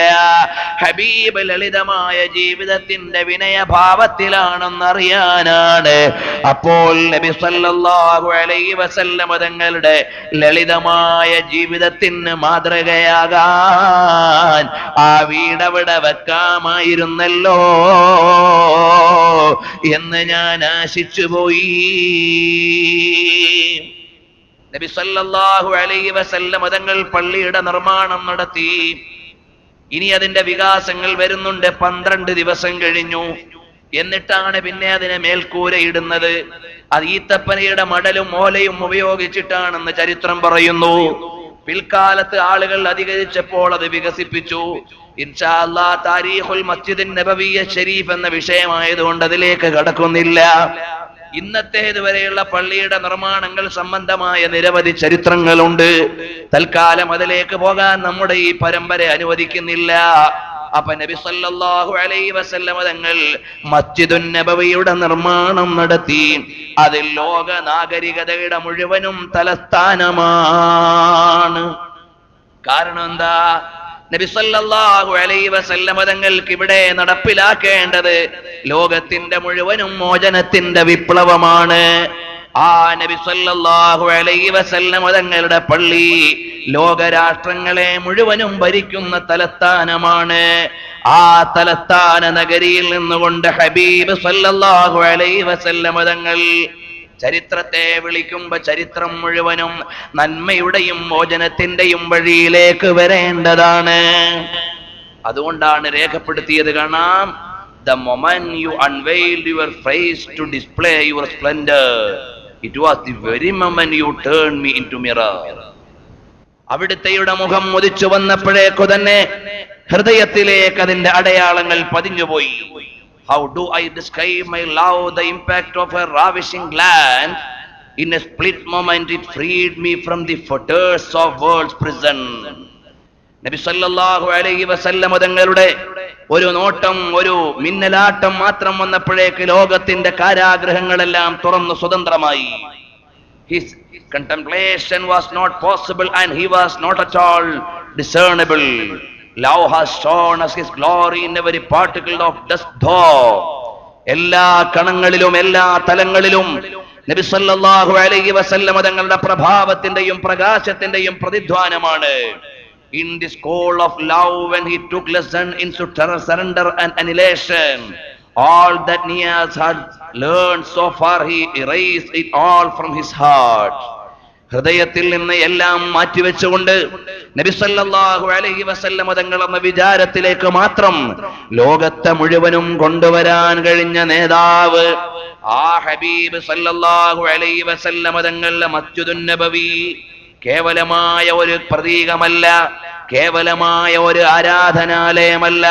ഹബീബ് ലളിതമായ ജീവിതത്തിന്റെ വിനയഭാവത്തിലാണെന്നറിയാനാണ് അപ്പോൾ നബി സല്ലല്ലാഹു അലൈഹി വസല്ലം തങ്ങളുടെ ലളിതമായ ജീവിതത്തിന് മാതൃകയാകാൻ ആ വീടവിടെ വെക്കാമായിരുന്നല്ലോ എന്ന് ഞാൻ ആശിച്ചുപോയി. നബി സല്ലല്ലാഹു അലൈഹി വസല്ലം തങ്ങൾ പള്ളിയുടെ നിർമ്മാണം നടത്തി. ഇനി അതിന്റെ വികാസങ്ങൾ വരുന്നുണ്ട്. 12 ദിവസം കഴിഞ്ഞു. എന്നിട്ടാണ് പിന്നെ അതിനെ മേൽക്കൂരയിടുന്നത്. അത് ഈത്തപ്പനയുടെ മടലും ഓലയും ഉപയോഗിച്ചിട്ടാണെന്ന് ചരിത്രം പറയുന്നു. പിൽക്കാലത്ത് ആളുകൾ അധികരിച്ചപ്പോൾ അത് വികസിപ്പിച്ചു. ഇൻഷാ അല്ലാഹ് താരീഖുൽ മസ്ജിദ് നബവി ശരീഫ് എന്ന വിഷയമായതുകൊണ്ട് അതിലേക്ക് കടക്കുന്നില്ല. ഇന്നത്തേതുവരെയുള്ള പള്ളിയുടെ നിർമ്മാണങ്ങൾ സംബന്ധമായ നിരവധി ചരിത്രങ്ങളുണ്ട്. തൽക്കാലം അതിലേക്ക് പോകാൻ നമ്മുടെ ഈ പരമ്പര അനുവദിക്കുന്നില്ല. അപ്പൊ നബി സല്ലല്ലാഹു അലൈഹി വസല്ലം തങ്ങൾ മസ്ജിദുൻ നബവിയുടെ നിർമ്മാണം നടത്തി. അത് ലോക നാഗരികതയുടെ മുഴുവനും തലസ്ഥാനമാണ്. കാരണം എന്താ? നബി സല്ലല്ലാഹു അലൈഹി വസല്ലം തങ്ങൾക്ക് ഇവിടെ നടപ്പിലാക്കേണ്ടത് ലോകത്തിന്റെ മുഴുവനും മോചനത്തിന്റെ വിപ്ലവമാണ്. ആ നബി സല്ലല്ലാഹു അലൈഹി വസല്ലം തങ്ങളുടെ പള്ളി ലോകരാഷ്ട്രങ്ങളെ മുഴുവനും ഭരിക്കുന്ന തലസ്ഥാനമാണ്. ആ തലസ്ഥാന നഗരിയിൽ നിന്നുകൊണ്ട് ഹബീബ് സല്ലല്ലാഹു അലൈഹി വസല്ലം തങ്ങൾ ചരിത്രത്തെ വിളിക്കുമ്പോ ചരിത്രം മുഴുവനും നന്മയുടെയും മോചനത്തിന്റെയും വഴിയിലേക്ക് വരേണ്ടതാണ്. അതുകൊണ്ടാണ് രേഖപ്പെടുത്തിയത് കാണാം, the moment you unveiled your face to display your splendor, it was the very moment you turned me into mirror. അവിടുത്തെയുടെ മുഖം ഉദിച്ചു വന്നപ്പോഴേക്കു തന്നെ ഹൃദയത്തിലേക്ക് അതിന്റെ അടയാളങ്ങൾ പതിഞ്ഞുപോയി. How do I describe my love? The impact of a ravishing glance. In a split moment it freed me from the fetters of world's prison. നബി സല്ലല്ലാഹു അലൈഹി വസല്ലം തങ്ങളുടെ ഒരു നോട്ടം, ഒരു മിന്നലാട്ടം മാത്രം വന്നപ്പോഴേക്ക് ലോകത്തിന്റെ കാരാഗ്രഹങ്ങളെല്ലാം തുറന്നു സ്വതന്ത്രമായി. His contemplation was not possible and he was not at all discernible. Love has shown us his glory in every particle of dust though. എല്ലാ കണങ്ങളിലും എല്ലാ തലങ്ങളിലും നബി സല്ലല്ലാഹു അലൈഹി വസല്ലം തങ്ങളുടെ പ്രഭാവത്തിന്റെയും പ്രകാശത്തിന്റെയും പ്രതിധ്വാനമാണ്. In the school of love, when he took lesson in surrender and annihilation, all that Niyaz had learned so far, he erased it all from his heart. ഹൃദയത്തിൽ നിന്ന് എല്ലാം മാറ്റിവെച്ചുകൊണ്ട് നബി സല്ലല്ലാഹു അലൈഹി വസല്ലം തങ്ങൾ എന്ന വിചാരത്തിലേക്ക് മാത്രം ലോകത്തെ മുഴുവനും കൊണ്ടുവരാൻ കഴിഞ്ഞ നേതാവ് ആ ഹബീബ് സല്ലല്ലാഹു അലൈഹി വസല്ലം തങ്ങളുടെ മസ്ജിദുൻ നബവി കേവലമായ ഒരു പ്രതീകമല്ല, കേവലമായ ഒരു ആരാധനാലയമല്ല,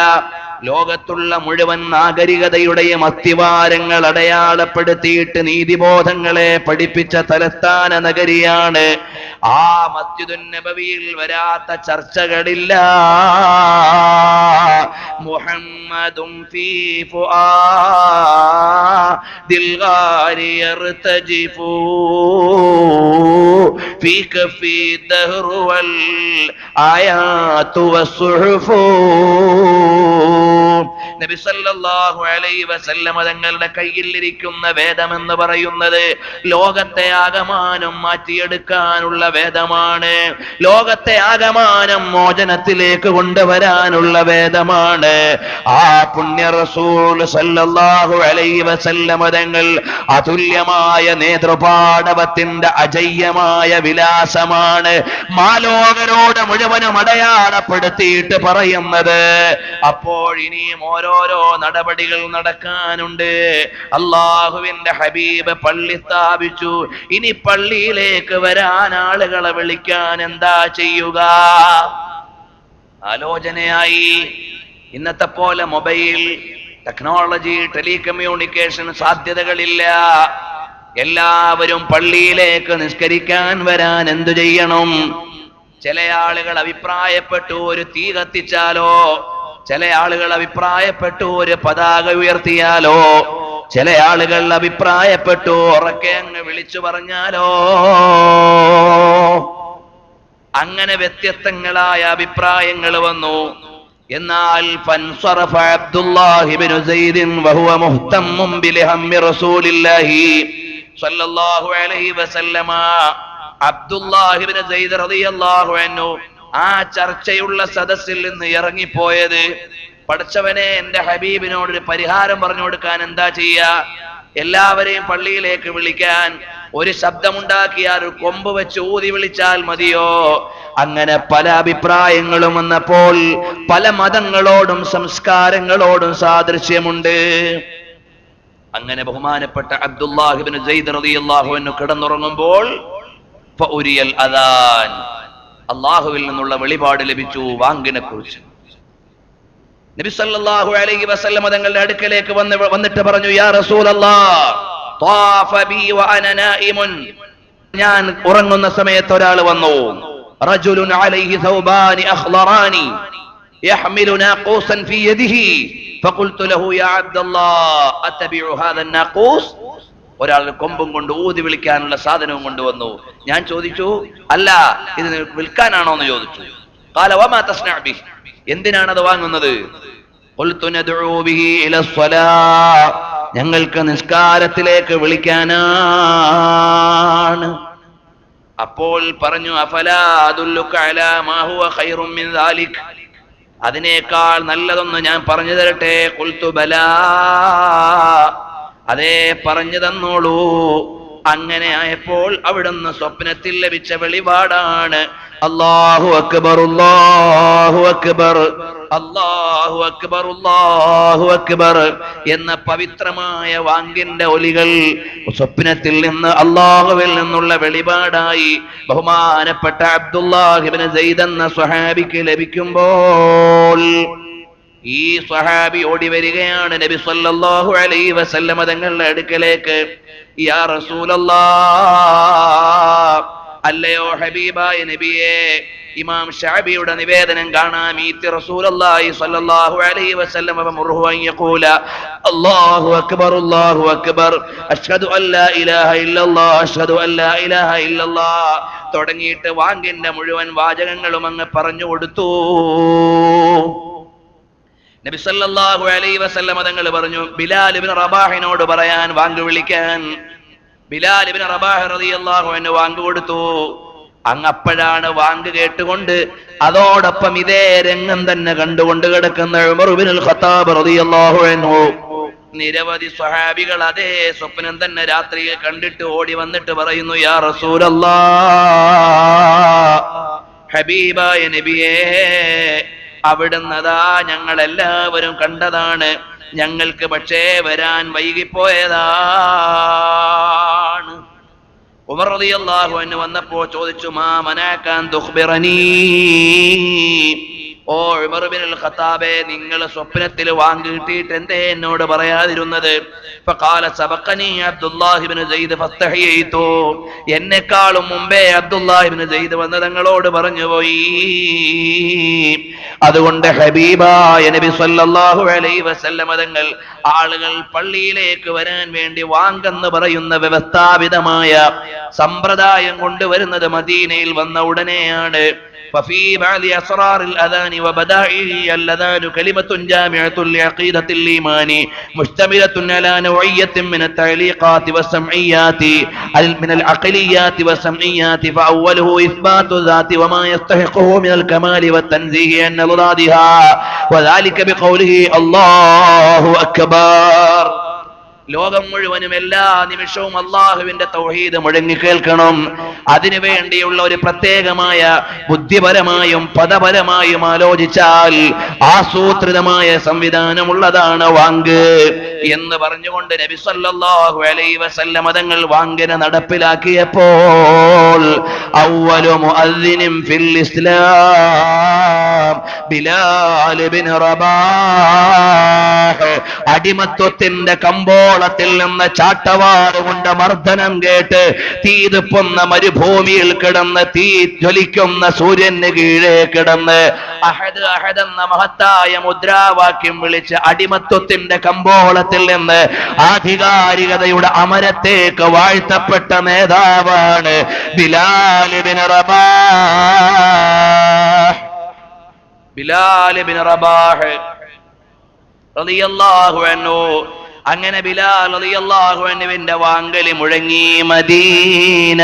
ലോകത്തുള്ള മുഴുവൻ നാഗരികതയുടെയും അസ്ഥിവാരങ്ങൾ അടയാളപ്പെടുത്തിയിട്ട് നീതിബോധങ്ങളെ പഠിപ്പിച്ച തലസ്ഥാന നഗരിയാണ്. ആ മസ്ജിദുൻ നബവിയിൽ വരാത്ത ചർച്ചകളില്ല. മുഹമ്മദും ഫീ ഫുആദിൽ ഗാരി യർതജിഫു ഫീ കഫി ദഹ്റു വൽ ആയാതു വസ്സുഹുഫു. നബി സല്ലല്ലാഹു അലൈഹി വസല്ലം തങ്ങളുടെ കയ്യിൽ ഇരിക്കുന്ന വേദം എന്ന് പറയുന്നത് ലോകത്തെ ആകമാനം മാറ്റിയെടുക്കാനുള്ള വേദമാണ്. ലോകത്തെ ആകമാനം മോചനത്തിലേക്ക് കൊണ്ടുവരാനുള്ള വേദമാണ്. ആ പുണ്യ റസൂൽ സല്ലല്ലാഹു അലൈഹി വസല്ലം തങ്ങൾ അതുല്യമായ നേതൃപാടവത്തിന്റെ അജയ്യമായ വിലാസമാണ് മാലോകരോട് മുഴുവനും അടയാളപ്പെടുത്തിയിട്ട് പറയുന്നത്. അപ്പോൾ ഇനിയും ഓരോ ഓരോരോ നടപടികൾ നടക്കാനുണ്ട്. അള്ളാഹുവിന്റെ ഹബീബ് പള്ളി സ്ഥാപിച്ചു. ഇനി പള്ളിയിലേക്ക് വരാൻ ആളുകളെ വിളിക്കാൻ എന്താ ചെയ്യുക? ആലോചനയായി. ഇന്നത്തെ പോലെ മൊബൈൽ ടെക്നോളജി, ടെലികമ്മ്യൂണിക്കേഷൻ സാധ്യതകളില്ല. എല്ലാവരും പള്ളിയിലേക്ക് നിസ്കരിക്കാൻ വരാൻ എന്തു ചെയ്യണം? ചില ആളുകൾ അഭിപ്രായപ്പെട്ടു ഒരു തീ കത്തിച്ചാലോ, ചില ആളുകൾ അഭിപ്രായപ്പെട്ടു ഒരു പതാക ഉയർത്തിയാലോ, ചില ആളുകൾ അഭിപ്രായപ്പെട്ടു ഉറക്കെ അങ്ങ് വിളിച്ചു പറഞ്ഞാലോ. അങ്ങനെ വ്യത്യസ്തങ്ങളായ അഭിപ്രായങ്ങൾ വന്നു. എന്നാൽ ഫൻസറഫ അബ്ദുല്ലാഹി ഇബ്നു സൈദ് വഹുവ മുഹ്തമ്മുൻ ബിൽഹമ്മി റസൂലില്ലാഹി സ്വല്ലല്ലാഹു അലൈഹി വസല്ലമ. അബ്ദുല്ലാഹി ഇബ്നു സൈദ് റളിയല്ലാഹു അൻഹു ആ ചർച്ചയുള്ള സദസ്സിൽ നിന്ന് ഇറങ്ങിപ്പോയത്, പഠിച്ചവനെ എന്റെ ഹബീബിനോട് ഒരു പരിഹാരം പറഞ്ഞു കൊടുക്കാൻ എന്താ ചെയ്യാ? എല്ലാവരെയും പള്ളിയിലേക്ക് വിളിക്കാൻ ഒരു ശബ്ദമുണ്ടാക്കിയാൽ ഒരു കൊമ്പ് വെച്ച് ഊതി വിളിച്ചാൽ മതിയോ? അങ്ങനെ പല അഭിപ്രായങ്ങളും വന്നപ്പോൾ പല മതങ്ങളോടും സംസ്കാരങ്ങളോടും സാദൃശ്യമുണ്ട്. അങ്ങനെ ബഹുമാനപ്പെട്ട അബ്ദുല്ലാഹി ഇബ്നു സൈദ് റളിയല്ലാഹു അൻഹു കിടന്നുറങ്ങുമ്പോൾ ഫഉരിയൽ അദാൻ, അല്ലാഹുവിൽ നിന്നുള്ള വെളിപാട് ലഭിച്ചു വാങ്കിനെ കുറിച്ച്. നബി സല്ലല്ലാഹു അലൈഹി വസല്ലം തങ്ങളുടെ അടുക്കലേക്ക് വന്നിട്ട് പറഞ്ഞു, യാ റസൂലല്ലാഹ്, ത്വാഫ ബി വഅന നായിമുൻ, ഞാൻ ഉറങ്ങുന്ന സമയത്ത് ഒരാൾ വന്നു. റജുലുൻ അലൈഹി സൗബാനി അഖ്ളറാനി യഹ്മിലു നാഖൂസൻ ഫീ യദിഹി ഫഖുൽതു ലഹു യാ അബ്ദല്ലാഹ് അത്തബിഉ ഹാദാ നാഖൂസ്. ഒരാൾ കൊമ്പും കൊണ്ട് ഊതി വിളിക്കാനുള്ള സാധനവും കൊണ്ടുവന്നു. ഞാൻ ചോദിച്ചു, അല്ല ഇത് വിൽക്കാനാണോ എന്ന് ചോദിച്ചു. ഖാല വമാ തസ്നഉ ബിഹി, എന്തിനാണ് അത് വാങ്ങുന്നത്? ഖുൽതു നദ്ഉ ബിഹി ഇലസ്സലാ, ഞങ്ങൾക്ക് നിസ്കാരത്തിലേക്ക് വിളിക്കാനാണ്. അപ്പോൾ പറഞ്ഞു, അഫലാ അദുല്ലുക അലാ മാ ഹുവ ഖൈറും മിൻ ദാലിക്, അതിനേക്കാൾ നല്ലതൊന്ന് ഞാൻ പറഞ്ഞു തരട്ടെ? ഖുൽതു ബലാ, അതേ പറഞ്ഞു തന്നോളൂ. അങ്ങനെ ആയപ്പോൾ അവിടുന്ന് സ്വപ്നത്തിൽ ലഭിച്ച വെളിപാടാണ് അല്ലാഹു അക്ബർ അല്ലാഹു അക്ബർ അല്ലാഹു അക്ബർ അല്ലാഹു അക്ബർ എന്ന പവിത്രമായ വാങ്കിന്റെ ഒലികൾ സ്വപ്നത്തിൽ നിന്ന് അല്ലാഹുവിൽ നിന്നുള്ള വെളിപാടായി ബഹുമാനപ്പെട്ട അബ്ദുല്ലാഹി ഇബ്നു സൈദ് എന്ന സ്വഹാബിക്ക് ലഭിക്കുമ്പോൾ ഈ സ്വഹാബി ഓടി വരികയാണ് നബി സല്ലല്ലാഹു അലൈഹി വസല്ലം തങ്ങളുടെ അടുക്കലേക്ക്. യാ റസൂലല്ലാഹ്, അല്ലയോ ഹബീബായ നബിയേ, ഇമാം ശഅബിയുടെ നിവേദനം കാണാം. ഈത്തി റസൂലുള്ളാഹി സ്വല്ലല്ലാഹു അലൈഹി വസല്ലം വമറുഹു അൻ യഖൂല അല്ലാഹു അക്ബർ അല്ലാഹു അക്ബർ അഷ്ഹദു അൻ ലാ ഇലാഹ ഇല്ലല്ലാഹ് അഷ്ഹദു അൻ ലാ ഇലാഹ ഇല്ലല്ലാഹ് തുടങ്ങിയിട്ട് വാങ്കിന്റെ മുഴുവൻ വാചകങ്ങളും അങ്ങ് പറഞ്ഞു കൊടുത്തു. നബി സല്ലല്ലാഹു അലൈഹി വസല്ലം തങ്ങൾ പറഞ്ഞു, ബിലാൽ ഇബ്നു റബാഹിനോട് പറയാൻ വാങ്ക് വിളിക്കാൻ. ബിലാൽ ഇബ്നു റബാഹ് റളിയല്ലാഹു അൻഹു വാങ്ക് കൊടുത്തു. അങ്ങപ്പോഴാണ് വാങ്ക് കേട്ടുകൊണ്ട് അതോടൊപ്പം ഇതേ രംഗം തന്നെ കണ്ടുകൊണ്ട് കിടക്കുന്ന ഉമർ ഇബ്നുൽ ഖത്താബ് റളിയല്ലാഹു അൻഹു, നിരവധി സ്വഹാബികൾ അതേ സ്വപ്നം തന്നെ രാത്രിയിൽ കണ്ടിട്ട് ഓടി വന്നിട്ട് പറയുന്നു, യാ റസൂലല്ലാഹ്, ഹബീബായ നബിയേ, അവിടുന്ന് അതാ ഞങ്ങൾ എല്ലാവരും കണ്ടതാണ്, ഞങ്ങൾക്ക് പക്ഷേ വരാൻ വൈകിപ്പോയതാണ്. ഉമർ റളിയല്ലാഹു അൻഹു വന്നപ്പോ ചോദിച്ചു, മാ മനാകാൻ തുഖ്ബിറനീ, ഓ ഉമർ ഇബ്നുൽ ഖത്താബേ, നിങ്ങൾ സ്വപ്നത്തിൽ വാങ്ക് കിട്ടിയിട്ട് എന്തേ എന്നോട് പറയാതിരുന്നത്? ഫഖാല സബഖനി അബ്ദുല്ലാഹി ഇബ്നു സൈദ് ഫസ്തഹയിതു, എന്നെക്കാളും മുമ്പേ അബ്ദുല്ലാഹി ഇബ്നു സൈദ് വന്ന് തങ്ങളോട് പറഞ്ഞു പോയി. അതുകൊണ്ട് ഹബീബായ നബി സല്ലല്ലാഹു അലൈഹി വസല്ലം തങ്ങൾ ആളുകൾ പള്ളിയിലേക്ക് വരാൻ വേണ്ടി വാങ്കെന്ന് പറയുന്ന വ്യവസ്ഥാപിതമായ സമ്പ്രദായം കൊണ്ടുവരുന്നത് മദീനയിൽ വന്ന ഉടനെയാണ്. ففي بعض أسرار الأذان وبدائعه الأذان كلمة جامعة لعقيدة الإيمان مشتملة على نوعية من التعليقات والسمعيات من العقليات والسمعيات، فأوله إثبات الذات وما يستحقه من الكمال والتنزيه عن ضدها، وذلك بقوله الله أكبر. ലോകം മുഴുവനും എല്ലാ നിമിഷവും അള്ളാഹുവിന്റെ തൗഹീദ് മുഴങ്ങി കേൾക്കണം. അതിനു വേണ്ടിയുള്ള ഒരു പ്രത്യേകമായ ബുദ്ധിപരമായും പദപരമായും ആലോചിച്ചാൽ ആസൂത്രിതമായ സംവിധാനമുള്ളതാണ് വാങ്ക് എന്ന് പറഞ്ഞുകൊണ്ട് നബി സല്ലല്ലാഹു അലൈഹി വസല്ലം തങ്ങൾ വാങ്കിനെ നടപ്പിലാക്കിയപ്പോൾ അവ്വലു മുഅദ്ദിനിൻ ഫിൽ ഇസ്ലാം ബിലാൽ ഇബ്നു റബാഹ്, അടിമത്വത്തിന്റെ കമ്പോളത്തിൽ നിന്ന് ചാട്ടവാറ് കൊണ്ട് മർദ്ദനം കേട്ട് തീതുപ്പൊന്ന മരുഭൂമിയിൽ കിടന്ന് തീ ജ്വലിക്കുന്ന സൂര്യന് കീഴേ കിടന്ന് അഹദ് അഹദ് എന്ന മഹത്തായ മുദ്രാവാക്യം വിളിച്ച് അടിമത്വത്തിന്റെ കമ്പോളത്തിൽ നിന്ന് ആധികാരികതയുടെ അമരത്തേക്ക് വാഴ്ത്തപ്പെട്ട നേതാവാണ് ബിലാൽ ഇബ്നു റബാഹ്. ബിലാൽ ഇബ്നു റബാഹ് റളിയല്ലാഹു അൻഹു. അങ്ങനെ ബിലാൽ റളിയല്ലാഹു അൻഹുവിന്റെ വാങ്കലി മുഴങ്ങി മദീന.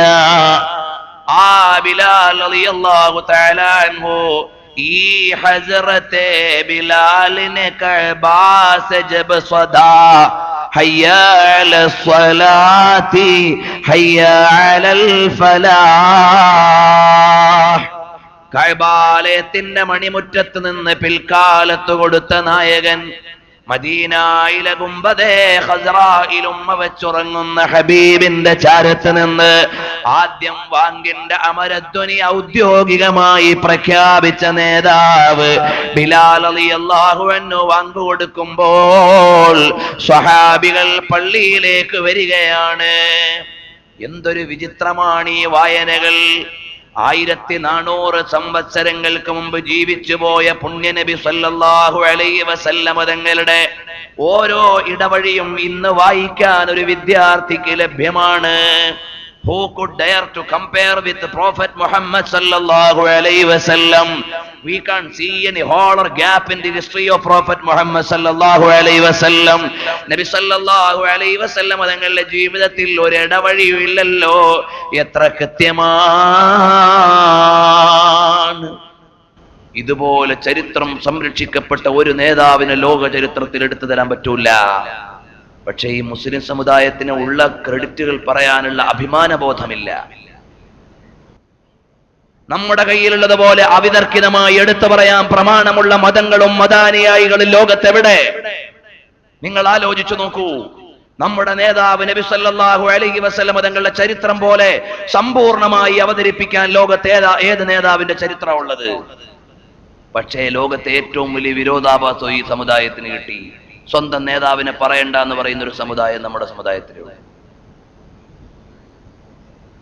ആ ബിലാൽ റളിയല്ലാഹു തആല അൻഹു ഈ ഹസ്രത്തെ ബിലാലിനെ കഅബാ സെ ജബ് സദാ ഹയ്യ അലസ്സലാത്തി ഹയ്യ അലൽ ഫലാഹ്, കഅബാലയത്തിന്റെ മണിമുറ്റത്ത് നിന്ന് പിൽക്കാലത്ത് കൊടുത്ത നായകൻ, മദീനയിലെ ഗുംബദേ ഖസ്റായിൽ ഉമ്മ വെച്ചുറങ്ങുന്ന ഹബീബിന്റെ ചാരത്ത് നിന്ന് ആദ്യം വാങ്കിന്റെ അമരധ്വനി ഔദ്യോഗികമായി പ്രഖ്യാപിച്ച നേതാവ് ബിലാൽ റളിയല്ലാഹു അൻഹു വാങ്ക് കൊടുക്കുമ്പോൾ സ്വഹാബികൾ പള്ളിയിലേക്ക് വരികയാണ്. എന്തൊരു വിചിത്രമാണ് ഈ വായനകൾ! 1400 സംവത്സരങ്ങൾക്ക് മുമ്പ് ജീവിച്ചു പോയ പുണ്യനബി സല്ലല്ലാഹു അലൈഹി വസല്ലം തങ്ങളുടെ ഓരോ ഇടവഴിയും ഇന്ന് വായിക്കാൻ ഒരു വിദ്യാർത്ഥിക്ക് ലഭ്യമാണ്. Who could dare to compare with the Prophet Muhammad sallallahu alaihi wasallam? We can't see any hole or gap in the history of Prophet Muhammad sallallahu alaihi wasallam. നബി സല്ലല്ലാഹു അലൈഹി വസല്ലം തങ്ങളുടെ ജീവിതത്തിൽ ഒരു ഇടവഴിയും ഇല്ലല്ലോ. എത്ര കൃത്യമാണ്! ഇതുപോലെ ചരിത്രം സംരക്ഷിക്കപ്പെട്ട ഒരു നേതാവിനെ ലോക ചരിത്രത്തിൽ എടുത്തു തരാൻ പറ്റൂല. പക്ഷേ ഈ മുസ്ലിം സമുദായത്തിന് ഉള്ള ക്രെഡിറ്റുകൾ പറയാനുള്ള അഭിമാനബോധമില്ല. നമ്മുടെ കയ്യിലുള്ളതുപോലെ അവിതർക്കിതമായി എടുത്തു പറയാൻ പ്രമാണമുള്ള മതങ്ങളും മതാനുയായികളും ലോകത്തെവിടെ? നിങ്ങൾ ആലോചിച്ചു നോക്കൂ. നമ്മുടെ നേതാവ് നബി സല്ലല്ലാഹു അലൈഹി വസല്ലം തങ്ങളുടെ ചരിത്രം പോലെ സമ്പൂർണമായി അവതരിപ്പിക്കാൻ ലോകത്തെ ഏത് നേതാവിന്റെ ചരിത്രം ഉള്ളത്? പക്ഷേ ലോകത്തെ ഏറ്റവും വലിയ വിരോധാഭാസം ഈ സമുദായത്തിന് കിട്ടി. സ്വന്തം നേതാവിനെ പറയണ്ട എന്ന് പറയുന്ന ഒരു സമുദായം നമ്മുടെ സമുദായത്തിലുണ്ട്.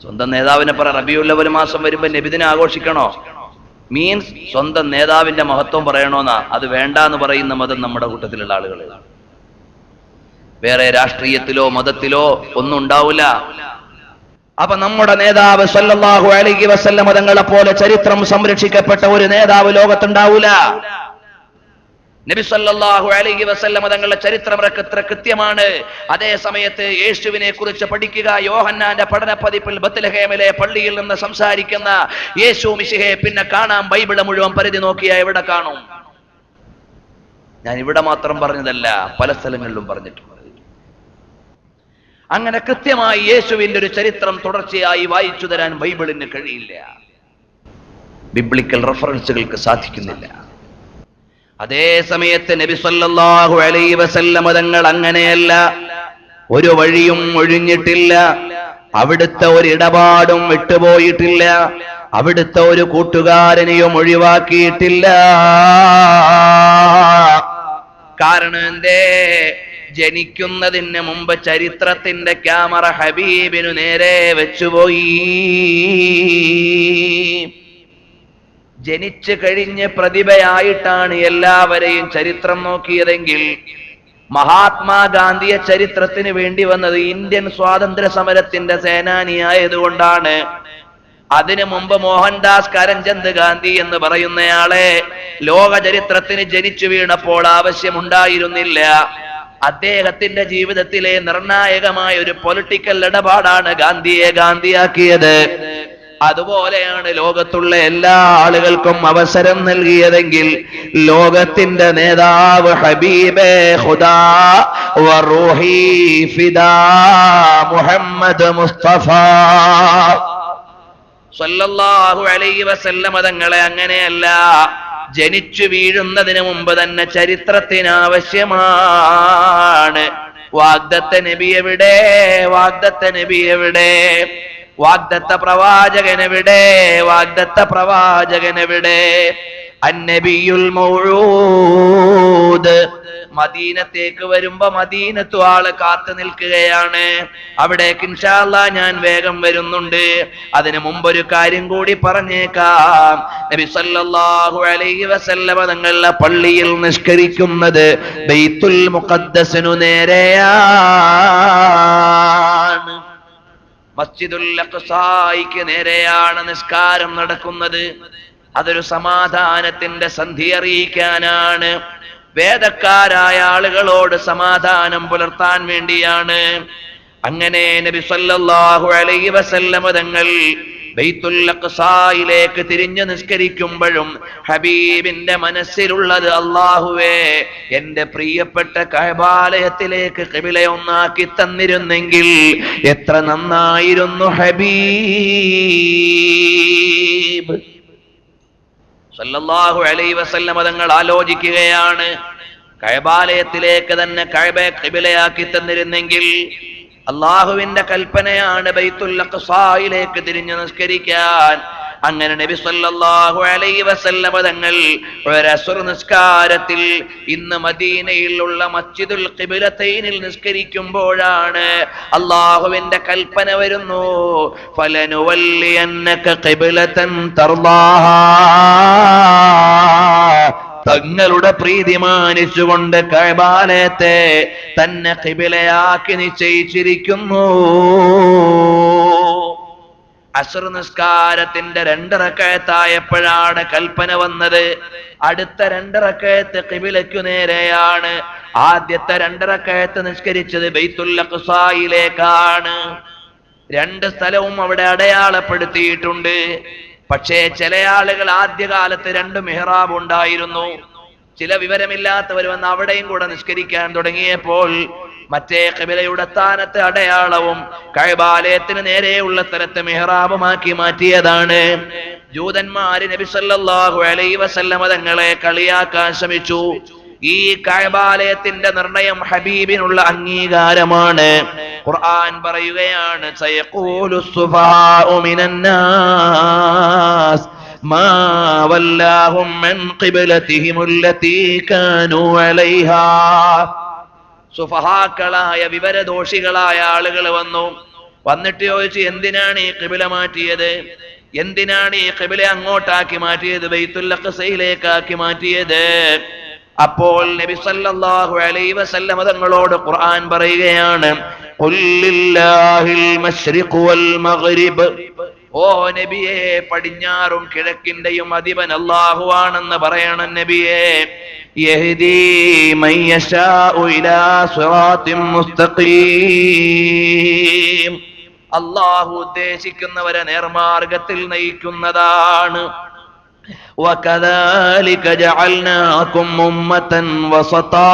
സ്വന്തം നേതാവിനെ റബീഉൽ അവ്വൽ മാസം വരുമ്പോ നബിദിനെ ആഘോഷിക്കണോ? മീൻസ് സ്വന്തം നേതാവിന്റെ മഹത്വം പറയണോന്നാ. അത് വേണ്ട എന്ന് പറയുന്ന മതം നമ്മുടെ കൂട്ടത്തിലുള്ള ആളുകൾ. വേറെ രാഷ്ട്രീയത്തിലോ മതത്തിലോ ഒന്നും ഉണ്ടാവില്ല. അപ്പൊ നമ്മുടെ നേതാവ് സല്ലല്ലാഹു അലൈഹി വസല്ലം തങ്ങളെ പോലെ ചരിത്രം സംരക്ഷിക്കപ്പെട്ട ഒരു നേതാവ് ലോകത്തുണ്ടാവൂല. നബി സല്ലല്ലാഹു അലൈഹി വസല്ലം തങ്ങളുടെ ചരിത്രം എത്ര കൃത്യമാണ്. അതേ സമയത്ത് യേശുവിനെ കുറിച്ച് പഠിക്കുക. യോഹന്നാന്റെ പഠന പതിപ്പിൽ ബത്ലഹേമിലെ പള്ളിയിൽ നിന്ന് സംസാരിക്കുന്ന യേശു മിശിഹയെ പിന്നെ കാണാം. ബൈബിള് മുഴുവൻ പരിധി നോക്കിയാൽ എവിടെ കാണും? ഞാൻ ഇവിടെ മാത്രം പറഞ്ഞതല്ല, പല സ്ഥലങ്ങളിലും പറഞ്ഞിട്ടുണ്ട്. അങ്ങനെ കൃത്യമായി യേശുവിന്റെ ഒരു ചരിത്രം തുടർച്ചയായി വായിച്ചു തരാൻ ബൈബിളിന് കഴിയില്ല. ബിബ്ലിക്കൽ റെഫറൻസുകൾക്ക് സാധിക്കുന്നില്ല. അതേ സമയത്ത് നബി സല്ലല്ലാഹു അലൈഹി വസല്ലം തങ്ങൾ അങ്ങനെയല്ല. ഒരു വഴിയും ഒഴിഞ്ഞിട്ടില്ല. അവിടുത്തെ ഒരു ഇടപാടും വിട്ടുപോയിട്ടില്ല. അവിടുത്തെ ഒരു കൂട്ടുകാരനെയും ഒഴിവാക്കിയിട്ടില്ല. കാരണം എന്തേ? ജനിക്കുന്നതിന് മുമ്പ് ചരിത്രത്തിന്റെ ക്യാമറ ഹബീബിനു നേരെ വെച്ചുപോയി. ജനിച്ചു കഴിഞ്ഞ് പ്രതിഭയായിട്ടാണ് എല്ലാവരെയും ചരിത്രം നോക്കിയതെങ്കിൽ മഹാത്മാഗാന്ധിയെ ചരിത്രത്തിന് വേണ്ടി വന്നത് ഇന്ത്യൻ സ്വാതന്ത്ര്യ സമരത്തിന്റെ സേനാനിയായതുകൊണ്ടാണ്. അതിനു മുമ്പ് മോഹൻദാസ് കരംചന്ദ് ഗാന്ധി എന്ന് പറയുന്നയാളെ ലോക ചരിത്രത്തിന് ജനിച്ചു വീണപ്പോൾ ആവശ്യമുണ്ടായിരുന്നില്ല. അദ്ദേഹത്തിന്റെ ജീവിതത്തിലെ നിർണായകമായ ഒരു പൊളിറ്റിക്കൽ ഇടപാടാണ് ഗാന്ധിയെ ഗാന്ധിയാക്കിയത്. അതുപോലെയാണ് ലോകത്തുള്ള എല്ലാ ആളുകൾക്കും അവസരം നൽകിയതെങ്കിൽ ലോകത്തിന്റെ നേതാവ് ഹബീബേ ഖുദാ വറൂഹി ഫിദാ മുഹമ്മദ് മുസ്തഫ സല്ലല്ലാഹു അലൈഹി വസല്ലം തങ്ങളെ അങ്ങനെയല്ല, ജനിച്ചു വീഴുന്നതിന് മുമ്പ് തന്നെ ചരിത്രത്തിന് ആവശ്യമാണ്. വാഗ്ദത്ത നബി എവിടെ? വാഗ്ദത്ത നബി എവിടെ? വാഗ്ദത്ത പ്രവാചകനെവിടെ? വാഗ്ദത്ത പ്രവാചകനെവിടെ? അന്നബിയുൽ മൗഊദ് മദീനത്തേക്ക് വരുമ്പോ മദീനത്തു ആള് കാത്തു നിൽക്കുകയാണ്. അവിടേക്ക് ഇൻഷാ അല്ലാഹ് ഞാൻ വേഗം വരുന്നുണ്ട്. അതിനു മുമ്പൊരു കാര്യം കൂടി പറഞ്ഞേക്കാം. നബി സല്ലല്ലാഹു അലൈഹി വസല്ലമ തങ്ങളുടെ പള്ളിയിൽ നിസ്കരിക്കുന്നത് ബൈത്തുൽ മുഖദ്ദസിനു നേരെയാണ്. മസ്ജിദുൽ അഖ്സായ്ക്ക് നേരെയാണ് നിസ്കാരം നടക്കുന്നത്. അതൊരു സമാധാനത്തിന്റെ സന്ധി അറിയിക്കാനാണ്. വേദക്കാരായ ആളുകളോട് സമാധാനം പുലർത്താൻ വേണ്ടിയാണ്. അങ്ങനെ നബി സല്ലല്ലാഹു അലൈഹി വസല്ലം തങ്ങൾ ബൈത്തുൽ അഖ്സായിലേക്ക് തിരിഞ്ഞു നിസ്കരിക്കുമ്പോഴും ഹബീബിന്റെ മനസ്സിലുള്ളത്, അല്ലാഹുവേ, എന്റെ പ്രിയപ്പെട്ട കഅബാലയത്തിലേക്ക് ഖിബിലയൊന്നാക്കി തന്നിരുന്നെങ്കിൽ എത്ര നന്നായിരുന്നു ഹബീബ് സല്ലല്ലാഹു അലൈഹി വസല്ലം തങ്ങൾ ആലോചിക്കുകയാണ്, കഅബാലയത്തിലേക്ക് തന്നെ കഅബയെ ഖിബിലയാക്കി തന്നിരുന്നെങ്കിൽ. അള്ളാഹുവിന്റെ കൽപ്പനയാണ് ബൈത്തുൽ അഖ്സായിലേക്ക് തിരിഞ്ഞു നിസ്കരിക്കാൻ. അങ്ങനെ നബി സല്ലല്ലാഹു അലൈഹി വസല്ലം തങ്ങൾ ഒരു അസ്ർ നിസ്കാരത്തിൽ ഇന്ന് മദീനയിലുള്ള മസ്ജിദുൽ ഖിബ്ലതൈനിൽ നിസ്കരിക്കുമ്പോഴാണ് അള്ളാഹുവിന്റെ കൽപ്പന വരുന്നു, ഫലനുവല്ലിയന്നക ഖിബ്ലതൻ തർളാഹാ. തങ്ങളുടെ പ്രീതി മാനിച്ചുകൊണ്ട് കഅബാലയത്തെ തന്നെ ഖിബിലയാക്കി നിശ്ചയിച്ചിരിക്കുന്നു. അസ്ർ നിസ്കാരത്തിന്റെ 2 റക്അത്തായപ്പോഴാണ് കൽപ്പന വന്നത്. അടുത്ത 2 റക്അത്ത് ഖിബിലയ്ക്കു നേരെയാണ്. ആദ്യത്തെ 2 റക്അത്ത് നിസ്കരിച്ചത് ബൈത്തുൽ അഖ്സായിലേക്കാണ്. 2 സ്ഥലവും അവിടെ അടയാളപ്പെടുത്തിയിട്ടുണ്ട്. പക്ഷേ ചില ആളുകൾ ആദ്യകാലത്ത് 2 മിഹ്റാബ് ഉണ്ടായിരുന്നു. ചില വിവരമില്ലാത്തവർ വന്ന് അവിടെയും കൂടെ നിസ്കരിക്കാൻ തുടങ്ങിയപ്പോൾ മറ്റേ ഖിബിലയുടെ സ്ഥാനത്ത് അടയാളവും കഅബാലയത്തിന് നേരെയുള്ള സ്ഥലത്ത് മിഹ്റാബുമാക്കി മാറ്റിയതാണ്. ജൂതന്മാര് നബി സല്ലല്ലാഹു അലൈഹി വസല്ലം തങ്ങളെ കളിയാക്കാൻ ശ്രമിച്ചു. ഈ കഅബാലയത്തിന്റെ നിർണയം ഹബീബിനുള്ള അംഗീകാരമാണ്. ഖുർആൻ പറയുകയാണ്, സയഖൂലു സുഫാഉ മിനന്നാസ് മാ വല്ലാഹും മിൻ ഖിബ്ലതിഹിമുല്ലതീ കാനൂ അലൈഹാ. സുഫഹാക്കളായ വിവരദോഷികളായ ആളുകൾ വന്നിട്ട് ചോദിച്ചു, എന്തിനാണ് ഈ ഖിബ്ല മാറ്റിയത്? എന്തിനാണ് ഈ ഖിബ്ല അങ്ങോട്ടാക്കി മാറ്റിയത്, ബൈത്തുൽ അഖ്സയിലേക്കാക്കി മാറ്റിയത്? അപ്പോൾ നബി സല്ലല്ലാഹു അലൈഹി വസല്ലം തങ്ങളോട് ഖുർആൻ പറയുകയാണ്, ഖുൽ ലില്ലാഹിൽ മശ്രിഖു വൽ മഗ്രിബ്. ഓ നബിയേ, പടിഞ്ഞാറും കിഴക്കിന്റെയും അധിപൻ അല്ലാഹുവാണെന്ന് പറയണം നബിയേ. യഹ്ദീ മൻ യശാഉ ഇലാ സിറാത്തിൻ മുസ്തഖീം. അല്ലാഹു ഉദ്ദേശിക്കുന്നവരെ നേർമാർഗത്തിൽ നയിക്കുന്നതാണ്. وَكَذَلِكَ جَعَلْنَاكُمْ أُمَّةً وَسَطًا.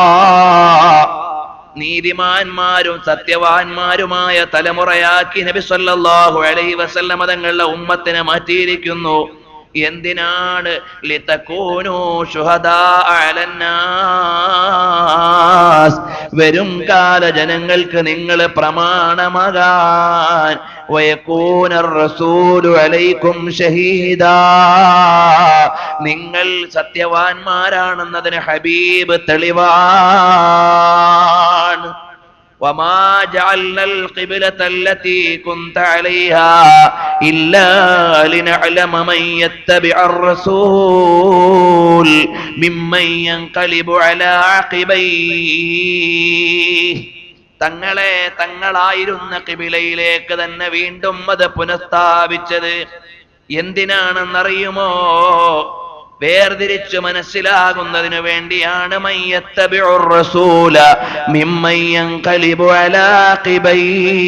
നീതിമാന്മാരും സത്യവാന്മാരുമായ തലമുറയാക്കി നബി സല്ലല്ലാഹു അലൈഹി വസല്ലം തങ്ങളുടെ ഉമ്മത്തിനെ മാറ്റിയിരിക്കുന്നു. എന്തിനാണ്? ലിതകൂനൂ ശുഹദാ അലന്നാസ്. വരും കാല ജനങ്ങൾക്ക് നിങ്ങൾ പ്രമാണമാകാൻ. വയകൂനർ റസൂലു അലൈക്കും ഷഹീദാ. നിങ്ങൾ സത്യവാന്മാരാണെന്നതിന് ഹബീബ് തെളിവാണ്. വമാ ജഅൽനൽ ഖിബ്ലതല്ലതീ കുൻത അലൈഹാ ഇല്ലാ ലിനഅലമ മൻ യത്തബിഉർ റസൂൽ മിമ്മൻ യൻഖലിബു അലാ അഖിബൈഹി. തങ്ങളെ തങ്ങളായിരുന്ന ഖിബിലയിലേക്ക് തന്നെ വീണ്ടും അത് പുനഃസ്ഥാപിച്ചത് എന്തിനാണെന്നറിയുമോ? വേർതിരിച്ചു മനസ്സിലാകുന്നതിനു വേണ്ടിയാണ്. മയ്യത്തബിഉർ റസൂല മിമ്മൻ യൻഖലിബു അലാ അഖിബൈഹി.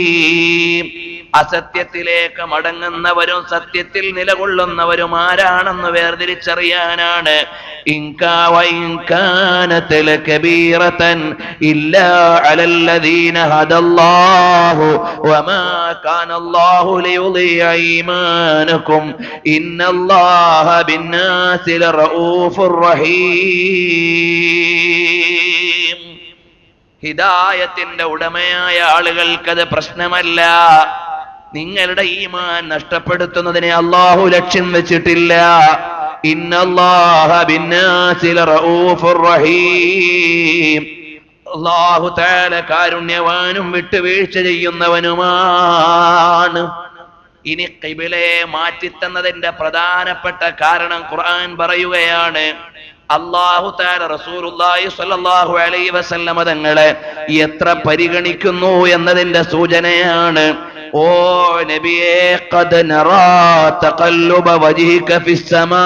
അസത്യത്തിലേക്ക് മടങ്ങുന്നവരും സത്യത്തിൽ നിലകൊള്ളുന്നവരും ആരാണെന്ന് വേർതിരിച്ചറിയാനാണ്. ഇല്ലാ അലല്ലദീന ഹദല്ലാഹു വമാ കാനല്ലാഹു ലിയുളിയ ഈമാനകും ഇന്നല്ലാഹ ബിന്നാസി ലറഊഫുർ റഹീം. ഹിദായത്തിന്റെ ഉടമയായ ആളുകൾക്കത് പ്രശ്നമല്ല. നിങ്ങളുടെ ഈമാൻ നഷ്ടപ്പെടുത്തുന്നതിനെ അല്ലാഹു ലക്ഷ്യം വെച്ചിട്ടില്ല. ഇന്നല്ലാഹ ബിന്നാസി ലറഊഫുർ റഹീം. അല്ലാഹു തആല കാരുണ്യവാനും വിട്ടുവീഴ്ച ചെയ്യുന്നവനുമാണ്. ഇനി ഖിബലയെ മാറ്റിത്തന്നതിന്റെ പ്രധാനപ്പെട്ട കാരണം ഖുർആൻ പറയുകയാണ്. അല്ലാഹു തആല റസൂലുള്ളാഹി സ്വല്ലല്ലാഹു അലൈഹി വസല്ലമ തങ്ങളെ എത്ര പരിഗണിക്കുന്നു എന്നതിന്റെ സൂചനയാണ്. ഓ നബിയേ, ഖദ് നറാ തഖല്ലുബ വജ്ഹിക ഫിസ്സമാ.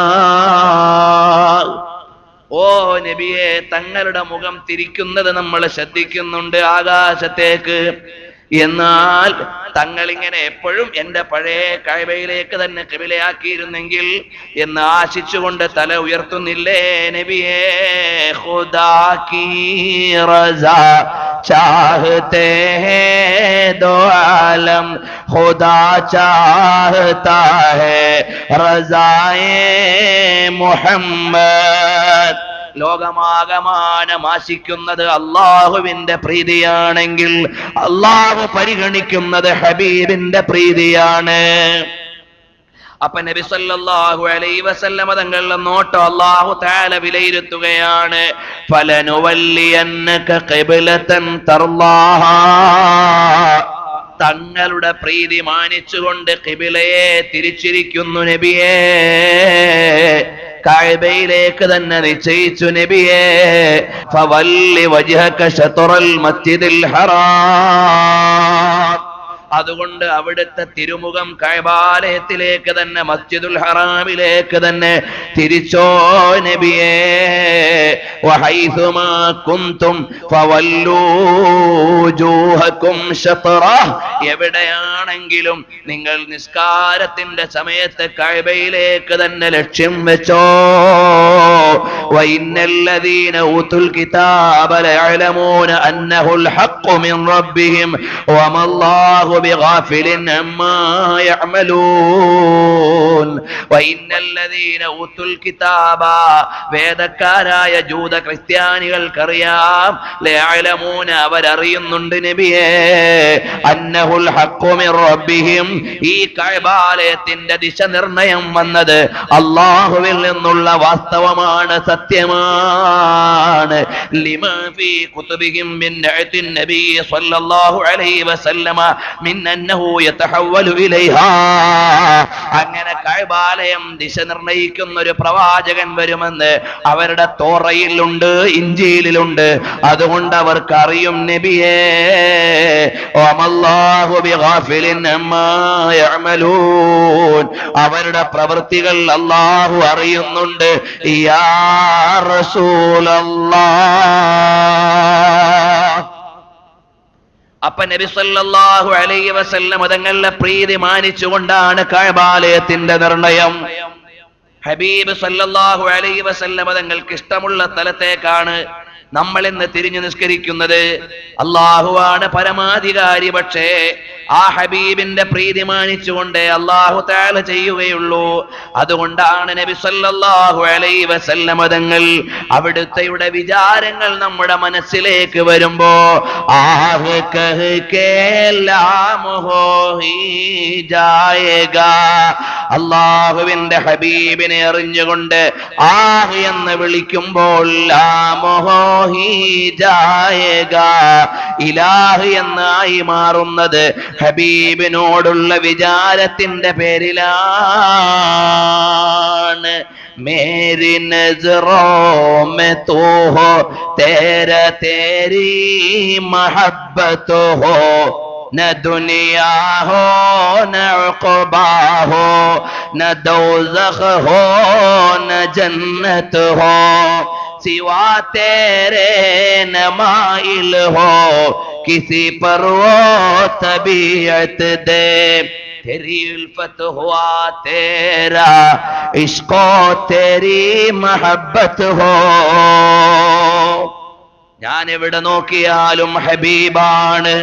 ഓ നബിയേ, തങ്ങളുടെ മുഖം തിരിക്കുന്നത് നമ്മൾ ശ്രദ്ധിക്കുന്നുണ്ട് ആകാശത്തേക്ക്. എന്നാൽ തങ്ങൾ ഇങ്ങനെ എപ്പോഴും എന്റെ പഴയ കഅബയിലേക്ക് തന്നെ ഖിബലയാക്കിയിരുന്നെങ്കിൽ എന്ന് ആശിച്ചുകൊണ്ട് തല ഉയർത്തുന്നില്ലേ നബിയേ? ഖുദാ കീ റസാ ചാഹത്തെ ഹേ ദോ ആലം, ഖുദാ ചാഹതാ ഹേ റസായേ മുഹമ്മദ്. ലോകമാകമാനം ആശിക്കുന്നത് അള്ളാഹുവിന്റെ പ്രീതിയാണെങ്കിൽ അള്ളാഹു പരിഗണിക്കുന്നത് ഹബീബിന്റെ പ്രീതിയാണ്. അപ്പൊ നബി സല്ലല്ലാഹു അലൈഹി വസല്ലമ തങ്ങളുടെ നോട്ടം അല്ലാഹു തആല വിലയിരുത്തുകയാണ്. ഫലനുവല്ലിയന്നക ഖിബ്ലതൻ തർലാഹാ. തങ്ങളുടെ പ്രീതി മാനിച്ചുകൊണ്ട് ഖിബിലയെ തിരിച്ചിരിക്കുന്നു നബിയേ. കഅബയിലേക്ക് തന്നെ നിശ്ചയിച്ചു നബിയേ. ഫവല്ലി വജ്ഹക ശത്റൽ മസ്ജിദിൽ ഹറാം. അതുകൊണ്ട് അവിടുത്തെ തിരുമുഖം കഅബാലയത്തിലേക്ക് തന്നെ, മസ്ജിദുൽ ഹറാമിലേക്ക് തന്നെ തിരിച്ചോ നബിയേ. വഹൈസുമാ കുൻതും ഫവല്ലൂ വജൂഹകും ശത്റഹ്. എവിടെയാണെങ്കിലും നിങ്ങൾ നിസ്കാരത്തിന്റെ സമയത്ത് കഅബയിലേക്ക് തന്നെ ലക്ഷ്യം വെച്ചോ. വഇന്നല്ലദീന ഊതുൽ കിതാബ ലയഅലമൂന അന്നഹുൽ ഹഖ്ഖു മിൻ റബ്ബിഹിം വമല്ലാഹു ബിഗാഫിലിൻ അമ്മാ യഅമലൂൻ. വഇന്നല്ലദീന ഊതുൽ കിതാബ, വേദക്കാരായ ജൂത ക്രിസ്ത്യാനികൾക്കറിയാം, ലയഅലമൂന, അവരറിയുന്നുണ്ട് നബിയേ, അന്നഹുൽ ഹഖ്ഖു മിൻ റബ്ബിഹിം, ഈ കഅബാലയത്തിന്റെ ദിശ നിർണയം വന്നത് അല്ലാഹുവിൽ നിന്നുള്ള വാസ്തവമാണ്, സത്യമാണ്. ലിമാ ഫീ കുതുബിഹിം മിൻ നഅത്തിൻ നബി സ്വല്ലല്ലാഹു അലൈഹി വസല്ലമ മിൻ അന്നഹു യതഹവ്വലു ഇലൈഹാ. അങ്ങനെ കഅബാലയം ദിശ നിർണയിക്കുന്ന ഒരു പ്രവാചകൻ വരുമെന്ന് അവരുടെ തോറയിലുണ്ട്, ഇഞ്ചീലിലുണ്ട്. അതുകൊണ്ട് അവർക്ക് അറിയും നബിയേ. വമല്ലാഹു ബിഗാഫിലിൻ അമ്മാ യഅമലൂൻ. അവരുടെ പ്രവൃത്തികൾ അല്ലാഹു അറിയുന്നുണ്ട്. യാ റസൂലല്ലാഹ്. അപ്പൊ നബി സല്ലല്ലാഹു അലൈഹി വസല്ലം തങ്ങളുടെ പ്രീതി മാനിച്ചുകൊണ്ടാണ് കഅബാലയത്തിന്റെ നിർണയം. ഹബീബ് സല്ലല്ലാഹു അലൈഹി വസല്ലം തങ്ങൾക്ക് ഇഷ്ടമുള്ള സ്ഥലത്തേക്കാണ് നമ്മൾ ഇന്ന് തിരിഞ്ഞു നിസ്കരിക്കുന്നത്. അള്ളാഹുവാണ് പരമാധികാരി. പക്ഷേ ആ ഹബീബിന്റെ പ്രീതി മാനിച്ചുകൊണ്ട് അല്ലാഹു തആല ചെയ്യുകയുള്ളൂ. അതുകൊണ്ടാണ് നബി സല്ലല്ലാഹു അലൈഹി വസല്ലം തങ്ങൾ അവിടുത്തെയുടെ വിചാരങ്ങൾ നമ്മുടെ മനസ്സിലേക്ക് വരുമ്പോ ആഹ് കഹ് കേ ലാം ഹോ ഹി ജായേഗാ, അല്ലാഹുവിന്റെ ഹബീബിനെ അറിഞ്ഞുകൊണ്ട് ആഹ് എന്ന് വിളിക്കുമ്പോൾ ലാം ഹോ ഹി ജായേഗാ, ഇലാഹ് എന്നായി മാറുന്നത് ഹബീബിനോടുള്ള വിചാരത്തിന്റെ പേരിലാണ്. മേരി നസറോ മേ തൂ ഹോ, തേര തേരി മഹബ്ബത്ത് ഹോ, न दुनिया हो न उक़बा हो, न दोज़ख हो न जन्नत हो, सिवा तेरे न माइल हो किसी पर वो तबीयत दे तेरी उल्फत हुआ तेरा इश्को तेरी मोहब्बत हो ഞാൻ എവിടെ നോക്കിയാലും ഹബീബാണ്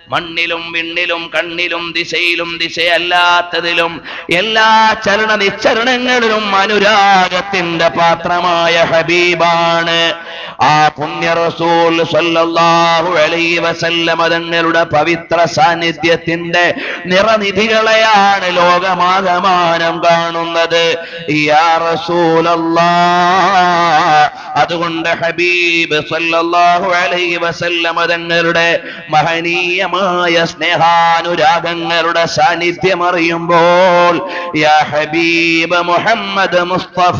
മണ്ണിലും വിണ്ണിലും കണ്ണിലും ദിശയിലും ദിശയല്ലാത്തതിലും എല്ലാ ചലന നിശ്ചരണങ്ങളിലും അനുരാഗത്തിന്റെ പാത്രമായ ഹബീബാണ് ആ പുണ്യ റസൂൽ സല്ലല്ലാഹു അലൈഹി വസല്ലം തങ്ങളുടെ പവിത്ര സാന്നിധ്യത്തിന്റെ നിറനിധികളെയാണ് ലോകമാകമാനം കാണുന്നത് യാ റസൂലല്ലാഹ് അതുകൊണ്ട് ഹബീബ് സല്ലല്ലാഹു അലൈഹി വസല്ലം തങ്ങളുടെ മഹനീയമായ സ്നേഹാനുരാഗങ്ങളുടെ സാന്നിധ്യം അറിയുമ്പോൾ യാ ഹബീബ് മുഹമ്മദ് മുസ്തഫ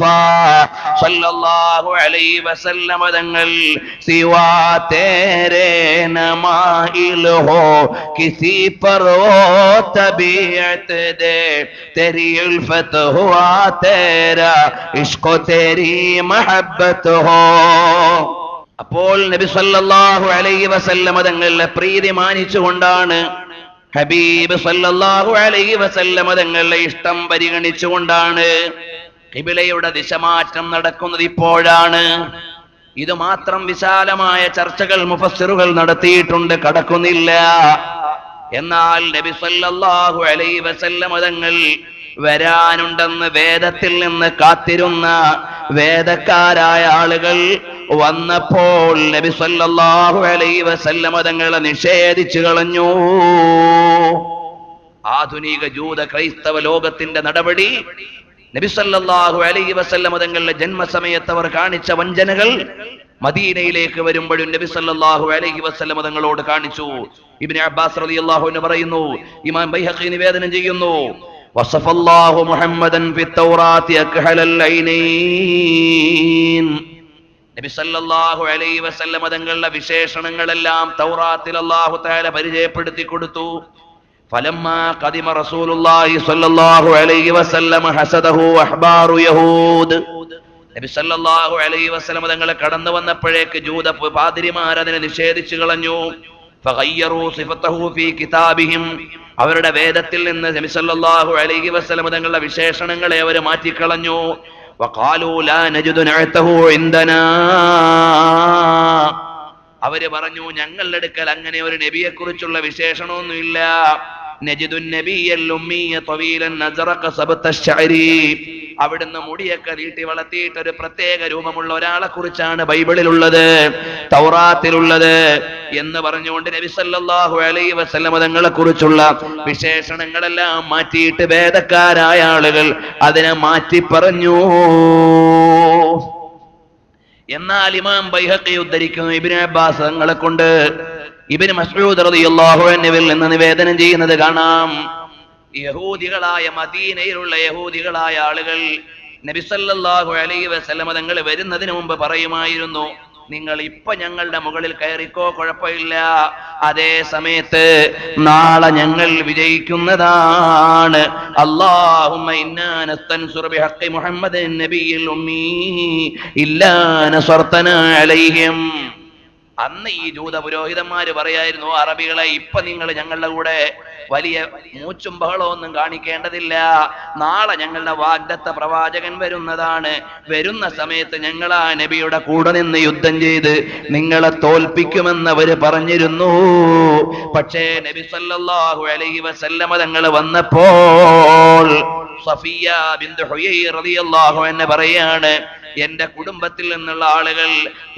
സല്ലല്ലാഹു അലൈഹി വസല്ലം തങ്ങൾ സിവാ തേരെ നമാഇൽ ഹോ കിസി പർ വോ തബീയത്ത് ദേ തെരി ഉൽഫത്ത് ഹുവാ തേരാ ഇശ്ഖോ തെരി മഹബ്ബത്ത് ഹോ അപ്പോൾ നബി സല്ലല്ലാഹു അലൈഹി വസല്ലം തങ്ങളുടെ പ്രീതി മാനിച്ചുകൊണ്ടാണ് ഹബീബ് സല്ലല്ലാഹു അലൈഹി വസല്ലം തങ്ങളുടെ ഇഷ്ടം പരിഗണിച്ചുകൊണ്ടാണ് ഖിബലയുടെ ദിശമാറ്റം നടക്കുന്നത് ഇപ്പോഴാണ് ഇത് മാത്രം വിശാലമായ ചർച്ചകൾ മുഫസ്സിറുകൾ നടത്തിയിട്ടുണ്ട് കടക്കുന്നില്ല എന്നാൽ നബി സല്ലല്ലാഹു അലൈഹി വസല്ലം തങ്ങൾ വരാനുണ്ടെന്ന് വേദത്തിൽ നിന്ന് കാത്തിരുന്ന വേദക്കാരായ ആളുകൾ വന്നപ്പോൾ നബി സല്ലല്ലാഹു അലൈഹി വസല്ലം തങ്ങളെ നിഷേധിച്ചു കളഞ്ഞു ആധുനിക ജൂത ക്രൈസ്തവ ലോകത്തിന്റെ നടപടി നബി സല്ലല്ലാഹു അലൈഹി വസല്ലം തങ്ങളുടെ ജന്മസമയത്ത് അവർ കാണിച്ച വഞ്ചനകൾ മദീനയിലേക്ക് വരുമ്പോഴും നബി സല്ലല്ലാഹു അലൈഹി വസല്ലം തങ്ങളോട് കാണിച്ചു ഇബ്നു അബ്ബാസ് റളിയല്ലാഹു അൻഹു പറയുന്നു ഇമാം ബൈഹഖി നിവേദനം ചെയ്യുന്നു വസഫല്ലാഹു മുഹമ്മദൻ ഫി തൗറാത്തി അക്ഹലൽ ഐനൈൻ നബി സല്ലല്ലാഹു അലൈഹി വസല്ലം തങ്ങളുടെ വിശേഷണങ്ങളെല്ലാം തൗറാത്തിൽ അല്ലാഹു തആല പരിചയപ്പെടുത്തി കൊടുത്തു ഫലമ്മാ ഖദിമ റസൂലുള്ളാഹി സ്വല്ലല്ലാഹു അലൈഹി വസല്ലം ഹസദഹു അഹ്ബാറു യഹൂദ് നബി സല്ലല്ലാഹു അലൈഹി വസല്ലം തങ്ങളെ കടന്നു വന്നപ്പോഴേക്ക് ജൂത പാതിരിമാർ അതിനെ നിഷേധിച്ചു കളഞ്ഞു ഫഗയ്യറു സിഫതഹു ഫീ കിതാബിഹിം അവരുടെ വേദത്തിൽ നിന്ന് നബി സല്ലല്ലാഹു അലൈഹി വസല്ലം തങ്ങളുടെ വിശേഷണങ്ങളെ അവർ മാറ്റിക്കളഞ്ഞു വഖാലു ലാ നജിദു നഅതഹു ഇൻദനാ അവര് പറഞ്ഞു ഞങ്ങളുടെ അടുക്കൽ അങ്ങനെ ഒരു നബിയെ കുറിച്ചുള്ള വിശേഷണമൊന്നുമില്ല നജിദുൻ നബിയൽ ഉമ്മിയ തവീലൻ നസറഖ സബത അശ്ശഅരി അവിടുന്ന് മുടിയൊക്കെ നീട്ടി വളർത്തിയിട്ട് ഒരു പ്രത്യേക രൂപമുള്ള ഒരാളെ കുറിച്ചാണ് ബൈബിളിലുള്ളത് തൗറാത്തിലുള്ളത് എന്ന് പറഞ്ഞുകൊണ്ട് നബി സല്ലല്ലാഹു അലൈഹി വസല്ലം തങ്ങളെ കുറിച്ചുള്ള വിശേഷണങ്ങളെല്ലാം മാറ്റിയിട്ട് വേദക്കാരായ ആളുകൾ അതിനെ മാറ്റി പറഞ്ഞു എന്നാൽ ഇമാം ബൈഹഖി ഉദ്ധരിക്കുന്നു ഇബ്നു അബ്ബാസ് തങ്ങളെ കൊണ്ട് ഇബ്നു മസ്ഊദ് റളിയല്ലാഹു അൻഹുവിൽ നിന്ന് നിവേദനം ചെയ്യുന്നത് കാണാം യഹൂദികളായ മദീനയിലുള്ള യഹൂദികളായ ആളുകൾ നബി സല്ലല്ലാഹു അലൈഹി വസല്ലം തങ്ങൾ വരുന്നതിന് മുമ്പ് പറയുമായിരുന്നു നിങ്ങൾ ഇപ്പൊ ഞങ്ങളുടെ മുകളിൽ കയറിക്കോ കുഴപ്പമില്ല അതേ സമയത്ത് നാളെ ഞങ്ങൾ വിജയിക്കുന്നതാണ് അല്ലാഹുമ്മ ഇന്നാ നസ്തൻസുറു ബിഹഖി മുഹമ്മദിൻ നബിയിൽ ഉമ്മി ഇല്ലാ നസർതനാ അലൈഹിം അന്ന് ഈ ജൂത പുരോഹിതന്മാര് പറയായിരുന്നു അറബികളെ ഇപ്പൊ നിങ്ങൾ ഞങ്ങളുടെ കൂടെ വലിയ മൂച്ചും ബഹളമൊന്നും കാണിക്കേണ്ടതില്ല നാളെ ഞങ്ങളുടെ വാഗ്ദത്ത പ്രവാചകൻ വരുന്നതാണ് വരുന്ന സമയത്ത് ഞങ്ങൾ ആ നബിയുടെ കൂടെ നിന്ന് യുദ്ധം ചെയ്ത് നിങ്ങളെ തോൽപ്പിക്കുമെന്ന് അവര് പറഞ്ഞിരുന്നു പക്ഷേ നബി സല്ലല്ലാഹു അലൈഹി വസല്ലം തങ്ങൾ വന്നപ്പോൾ സഫിയ ബിൻത് ഹുയൈ റളിയല്ലാഹു അൻഹ പറയാണ് എന്റെ കുടുംബത്തിൽ നിന്നുള്ള ആളുകൾ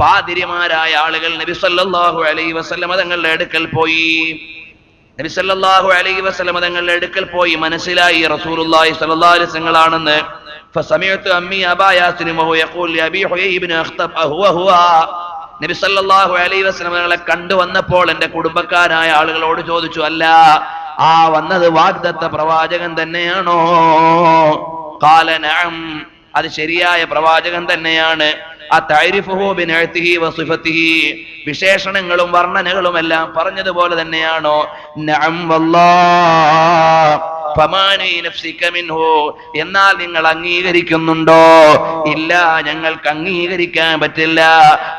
പാതിരിമാരായ ആളുകൾ നബി സല്ലല്ലാഹു അലൈഹി വസല്ലം തങ്ങളുടെ അടുക്കൽ പോയി നബി സല്ലല്ലാഹു അലൈഹി വസല്ലം തങ്ങളുടെ അടുക്കൽ പോയി മനസ്സിലായി റസൂലുള്ളാഹി സ്വല്ലല്ലാഹു അലൈഹി വസല്ലം ആണെന്ന് ഫസമിഅതു അമ്മി അബാ യാസിൻ വഹു യഖൂൽ അബി ഹുയൈ ഇബ്നു അഖ്തബ് ഹുവ നബി സല്ലല്ലാഹു അലൈഹി വസല്ലം തങ്ങളെ കണ്ടുവന്നപ്പോൾ എന്റെ കുടുംബക്കാരായ ആളുകളോട് ചോദിച്ചു അല്ല ആ വന്നത് വാഗ്ദത്ത പ്രവാചകൻ തന്നെയാണോ ഖാല നഅം അത് ശരിയായ പ്രവാചകൻ തന്നെയാണ് വിശേഷണങ്ങളും വർണ്ണനകളും എല്ലാം പറഞ്ഞതുപോലെ തന്നെയാണോ നഅം വല്ലാഹ് ഫമാനി നഫ്സിക മിൻഹു, എന്നാൽ നിങ്ങൾ അംഗീകരിക്കുന്നുണ്ടോ? ഇല്ല, ഞങ്ങൾക്ക് അംഗീകരിക്കാൻ പറ്റില്ല.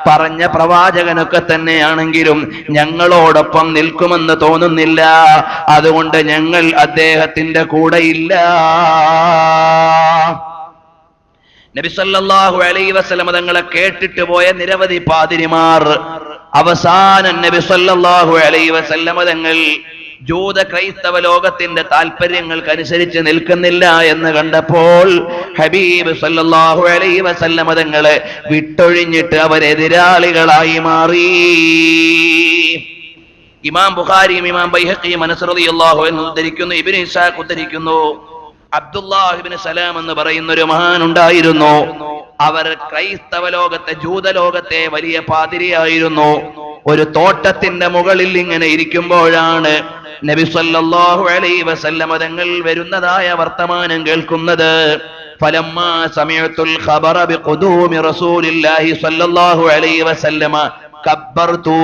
പറഞ്ഞ പ്രവാചകനൊക്കെ തന്നെയാണെങ്കിലും ഞങ്ങളോടൊപ്പം നിൽക്കുമെന്ന് തോന്നുന്നില്ല, അതുകൊണ്ട് ഞങ്ങൾ അദ്ദേഹത്തിന്റെ കൂടെ ഇല്ല. നബി സല്ലല്ലാഹു അലൈഹി വസല്ലം തങ്ങളെ കേട്ടിട്ട് പോയ നിരവധി പാതിരിമാർ അവസാനം നബി സല്ലല്ലാഹു അലൈഹി വസല്ലം തങ്ങൾ ജൂത ക്രൈസ്തവ ലോകത്തിന്റെ താല്പര്യങ്ങൾക്കനുസരിച്ച് നിൽക്കുന്നില്ല എന്ന് കണ്ടപ്പോൾ ഹബീബ് സല്ലല്ലാഹു അലൈഹി വസല്ലം തങ്ങളെ വിട്ടൊഴിഞ്ഞിട്ട് അവരെതിരാളികളായി മാറി. ഇമാം ബുഖാരിയും ഇമാം ബൈഹഖിയും അനസ് റളിയല്ലാഹു അൻഹു ഉദ്ധരിക്കുന്നു, ഇബ്നു ഇസ്ഹാഖ് ഉദ്ധരിക്കുന്നു, അബ്ദുല്ലാഹ് ഇബ്നു സലാം എന്ന് പറയുന്ന ഒരു മഹാൻ ഉണ്ടായിരുന്നു. അവർ ക്രൈസ്തവ ലോകത്തെ, ജൂതലോകത്തെ വലിയ പാതിരിയായിരുന്നു. ഒരു തോട്ടത്തിന്റെ മുകളിൽ ഇങ്ങനെ ഇരിക്കുമ്പോഴാണ് നബി സല്ലല്ലാഹു അലൈഹി വസല്ലം തങ്ങൾ വരുന്നതായ വർത്തമാനം കേൾക്കുന്നത്. ഫലമ്മാ സമിഅതുൽ ഖബറ ബിഖുദൂമി റസൂലില്ലാഹി സല്ലല്ലാഹു അലൈഹി വസല്ലം കബ്ബർതു.